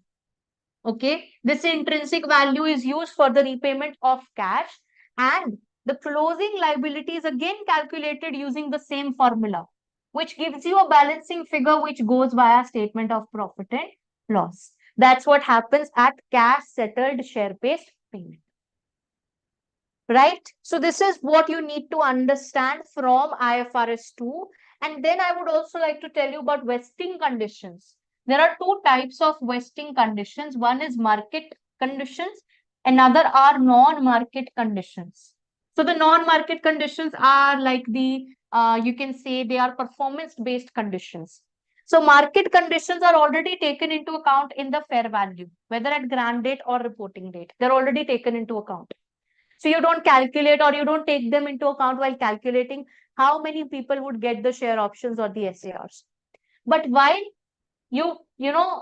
Okay, this intrinsic value is used for the repayment of cash, and the closing liability is again calculated using the same formula, which gives you a balancing figure which goes via statement of profit and loss. That's what happens at cash settled share-based payment. Right? So this is what you need to understand from IFRS 2. And then I would also like to tell you about vesting conditions. There are two types of vesting conditions. One is market conditions, another are non-market conditions. So the non-market conditions are like the, you can say they are performance-based conditions. So market conditions are already taken into account in the fair value, whether at grant date or reporting date. They're already taken into account. So you don't calculate or you don't take them into account while calculating how many people would get the share options or the SARs. But while you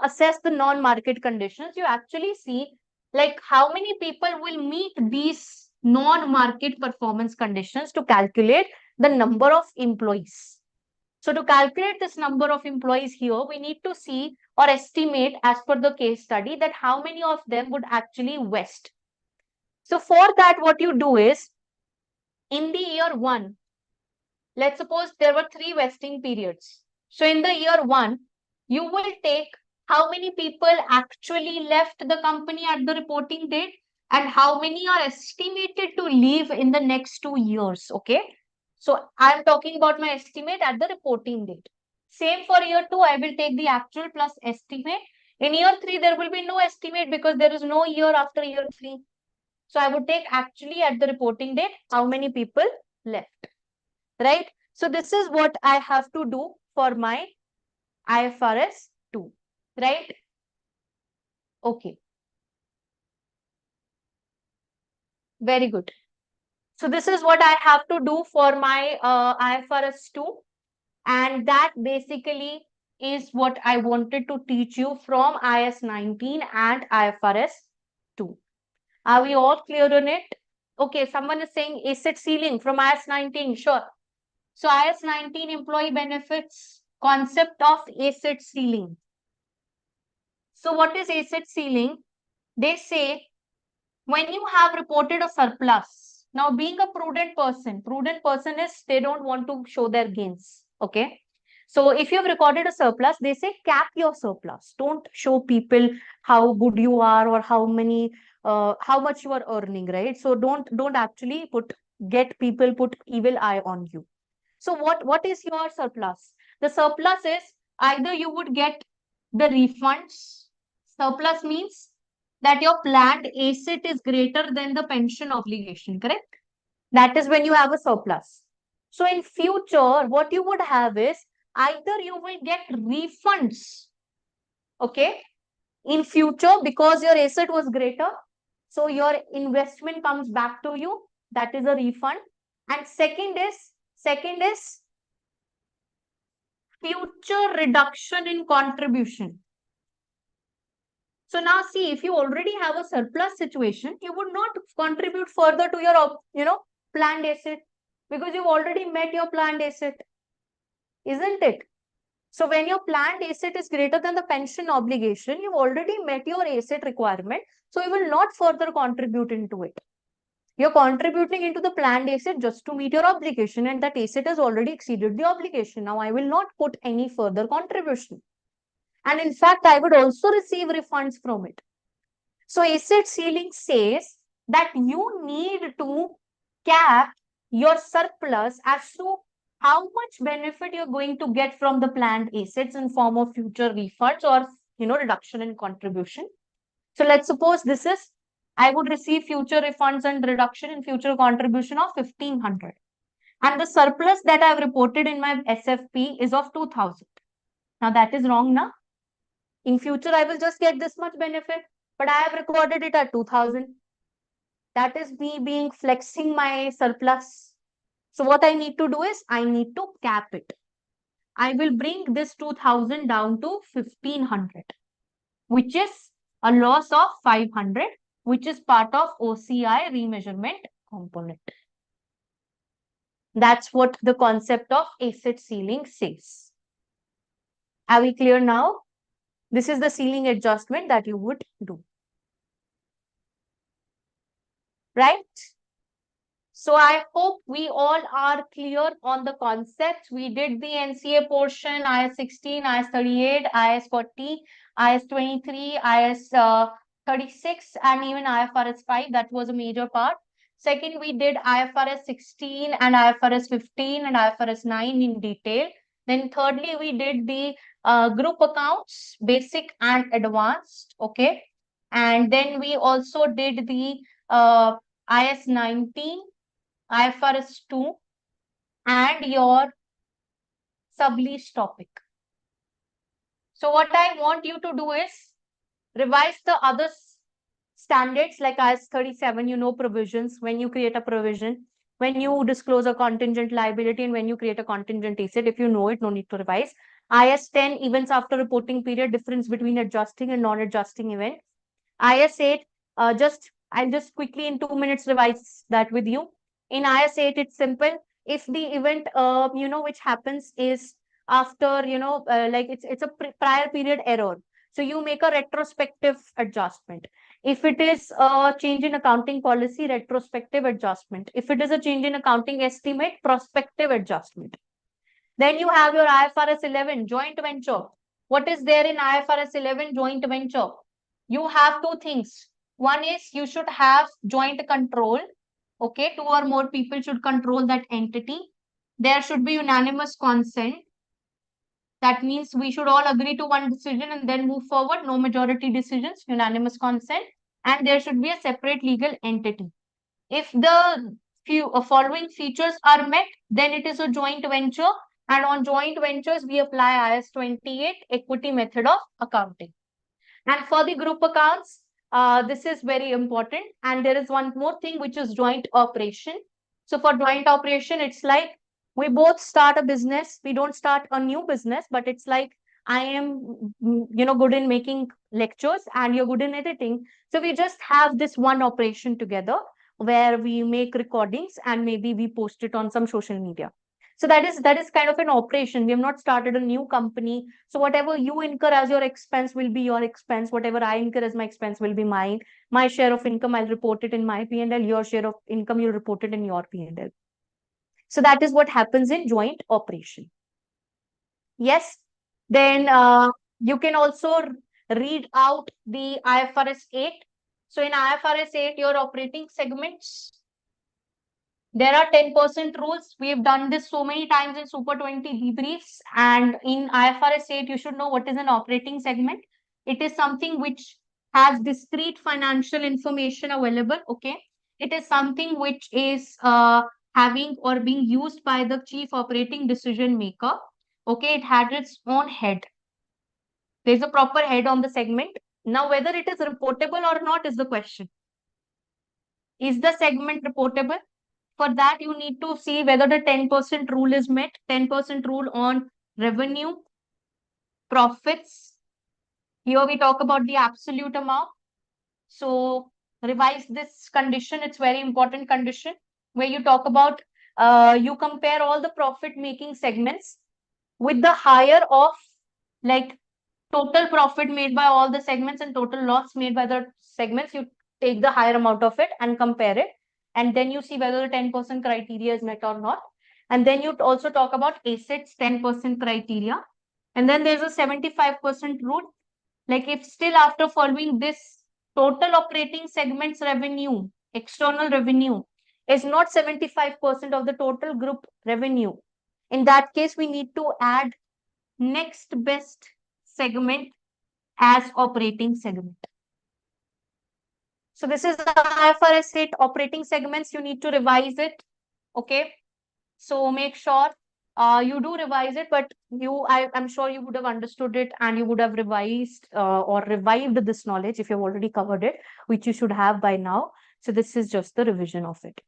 assess the non-market conditions, you actually see like how many people will meet these non-market performance conditions to calculate the number of employees. So to calculate this number of employees here, we need to see or estimate as per the case study that how many of them would actually vest. So for that, what you do is in the year 1, let's suppose there were 3 vesting periods. So in the year 1, you will take how many people actually left the company at the reporting date and how many are estimated to leave in the next 2 years. Okay. So I'm talking about my estimate at the reporting date. Same for year 2, I will take the actual plus estimate. In year 3, there will be no estimate because there is no year after year 3. So I would take actually at the reporting date, how many people left, right? So this is what I have to do for my IFRS 2, right? Okay. Very good. So this is what I have to do for my IFRS 2. And that basically is what I wanted to teach you from IS 19 and IFRS 2. Are we all clear on it? Okay, someone is saying asset ceiling from IS 19. Sure. So IS 19 employee benefits concept of asset ceiling. So what is asset ceiling? They say when you have reported a surplus. Now, being a prudent person is they don't want to show their gains. Okay. So if you've recorded a surplus, they say cap your surplus. Don't show people how good you are or how much you are earning, right? So don't actually get people put evil eye on you. So what is your surplus? The surplus is either you would get the refunds. Surplus means that your planned asset is greater than the pension obligation, correct? That is when you have a surplus. So in future, what you would have is either you will get refunds, okay, in future because your asset was greater. So your investment comes back to you. That is a refund. And second is future reduction in contribution. So now see, if you already have a surplus situation, you would not contribute further to your, planned asset because you've already met your planned asset, isn't it? So when your planned asset is greater than the pension obligation, you've already met your asset requirement. So you will not further contribute into it. You're contributing into the planned asset just to meet your obligation, and that asset has already exceeded the obligation. Now I will not put any further contribution. And in fact, I would also receive refunds from it. So asset ceiling says that you need to cap your surplus as to how much benefit you're going to get from the planned assets in form of future refunds or reduction in contribution. So let's suppose this is I would receive future refunds and reduction in future contribution of 1500. And the surplus that I've reported in my SFP is of 2000. Now that is wrong now. In future, I will just get this much benefit, but I have recorded it at 2000. That is me being flexing my surplus. So what I need to do is I need to cap it. I will bring this 2000 down to 1500, which is a loss of 500, which is part of OCI remeasurement component. That's what the concept of asset ceiling says. Are we clear now? This is the ceiling adjustment that you would do. Right? So I hope we all are clear on the concept. We did the NCA portion, IS 16, IS 38, IS 40, IS 23, IS 36, and even IFRS 5. That was a major part. Second, we did IFRS 16 and IFRS 15 and IFRS 9 in detail. Then thirdly, we did the group accounts, basic and advanced. Okay. And then we also did the IS 19, IFRS 2, and your sublease topic. So what I want you to do is revise the other standards like IS 37, provisions, when you create a provision, when you disclose a contingent liability, and when you create a contingent asset. If you know it, no need to revise. IS 10, events after reporting period, difference between adjusting and non-adjusting event. IS 8, I'll just quickly in 2 minutes revise that with you. In IS 8, it's simple. If the event, which happens is after, like it's a prior period error. So you make a retrospective adjustment. If it is a change in accounting policy, retrospective adjustment. If it is a change in accounting estimate, prospective adjustment. Then you have your IFRS 11, joint venture. What is there in IFRS 11, joint venture? You have two things. One is you should have joint control. Okay, two or more people should control that entity. There should be unanimous consent. That means we should all agree to one decision and then move forward. No majority decisions, unanimous consent. And there should be a separate legal entity. If the following features are met, then it is a joint venture. And on joint ventures, we apply IS 28 equity method of accounting. And for the group accounts, this is very important. And there is one more thing, which is joint operation. So for joint operation, it's like we both start a business. We don't start a new business, but it's like I am, good in making lectures and you're good in editing. So we just have this one operation together. where we make recordings and maybe we post it on some social media. So that is kind of an operation. We have not started a new company. So whatever you incur as your expense will be your expense. Whatever I incur as my expense will be mine. My share of income, I'll report it in my P&L. Your share of income, you'll report it in your P&L. So that is what happens in joint operation. Yes. Then you can also read out the IFRS 8. So in IFRS 8, your operating segments, there are 10% rules. We've done this so many times in Super 20 debriefs. And in IFRS 8, you should know what is an operating segment. It is something which has discrete financial information available. Okay. It is something which is having or being used by the chief operating decision maker. Okay. It had its own head. There's a proper head on the segment. Now, whether it is reportable or not is the question. Is the segment reportable? For that, you need to see whether the 10% rule is met. 10% rule on revenue, profits. Here we talk about the absolute amount. So revise this condition. It's very important condition where you talk about, you compare all the profit making segments with the higher of like total profit made by all the segments and total loss made by the segments. You take the higher amount of it and compare it. And then you see whether the 10% criteria is met or not. And then you also talk about assets 10% criteria. And then there's a 75% rule. Like if still after following this total operating segments revenue, external revenue is not 75% of the total group revenue. In that case, we need to add next best segment as operating segment. So this is the IFRS 8 operating segments. You need to revise it. Okay. So make sure you do revise it, but I'm sure you would have understood it and you would have revised or revived this knowledge if you've already covered it, which you should have by now. So this is just the revision of it.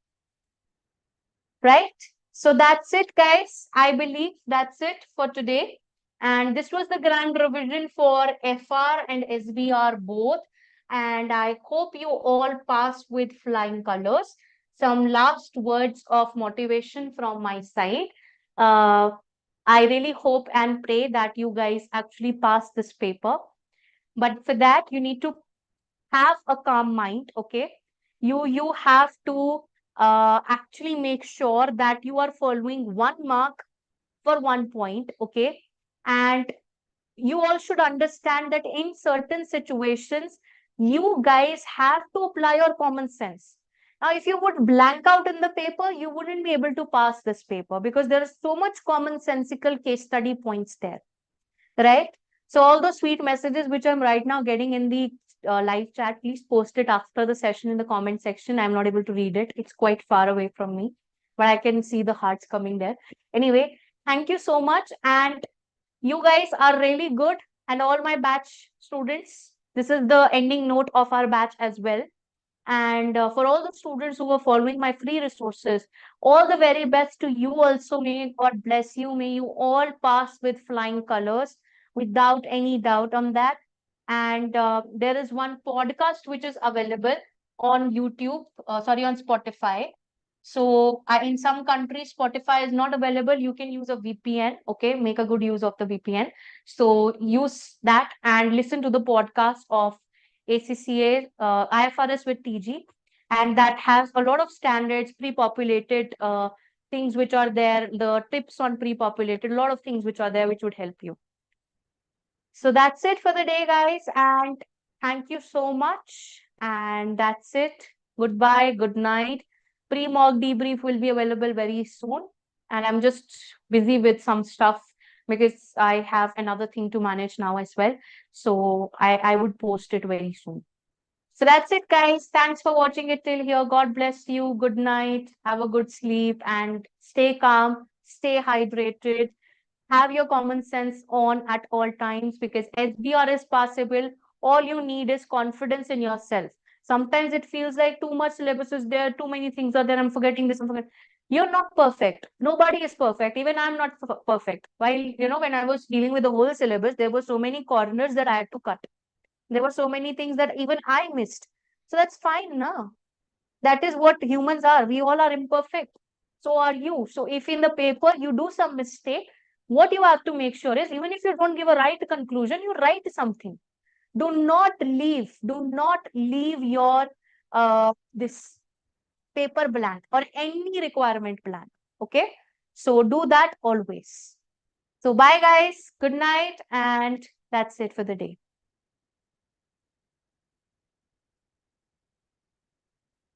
Right? So that's it, guys. I believe that's it for today. And this was the grand revision for FR and SBR both. And I hope you all passed with flying colors. Some last words of motivation from my side. I really hope and pray that you guys actually pass this paper. But for that, you need to have a calm mind, okay? You have to actually make sure that you are following 1 mark for 1 point, okay? And you all should understand that in certain situations, you guys have to apply your common sense. Now, if you would blank out in the paper, you wouldn't be able to pass this paper because there is so much commonsensical case study points there, right? So all those sweet messages which I'm right now getting in the live chat, please post it after the session in the comment section. I'm not able to read it. It's quite far away from me, but I can see the hearts coming there. Anyway, thank you so much. And you guys are really good. And all my batch students, this is the ending note of our batch as well. And for all the students who are following my free resources, all the very best to you also. May God bless you. May you all pass with flying colors without any doubt on that. And there is one podcast which is available on YouTube, on Spotify. So in some countries, Spotify is not available. You can use a VPN. Okay, make a good use of the VPN. So use that and listen to the podcast of ACCA IFRS with TG, and that has a lot of standards, pre-populated things which are there, the tips on pre-populated, a lot of things which are there which would help you. So that's it for the day, guys, and thank you so much. And that's it. Goodbye, good night. Pre-mock debrief will be available very soon, and I'm just busy with some stuff because I have another thing to manage now as well. So I would post it very soon. So that's it, guys. Thanks for watching it till here. God bless you. Good night. Have a good sleep and stay calm, stay hydrated. Have your common sense on at all times because SBR is possible. All you need is confidence in yourself. Sometimes it feels like too much syllabus is there, too many things are there. I'm forgetting this. I'm forgetting. You're not perfect. Nobody is perfect. Even I'm not perfect. While, when I was dealing with the whole syllabus, there were so many corners that I had to cut. There were so many things that even I missed. So that's fine now. That is what humans are. We all are imperfect. So are you. So if in the paper you do some mistake, what you have to make sure is, even if you don't give a right conclusion, you write something. Do not leave your this paper blank or any requirement blank. Okay. So do that always. So bye guys. Good night. And that's it for the day.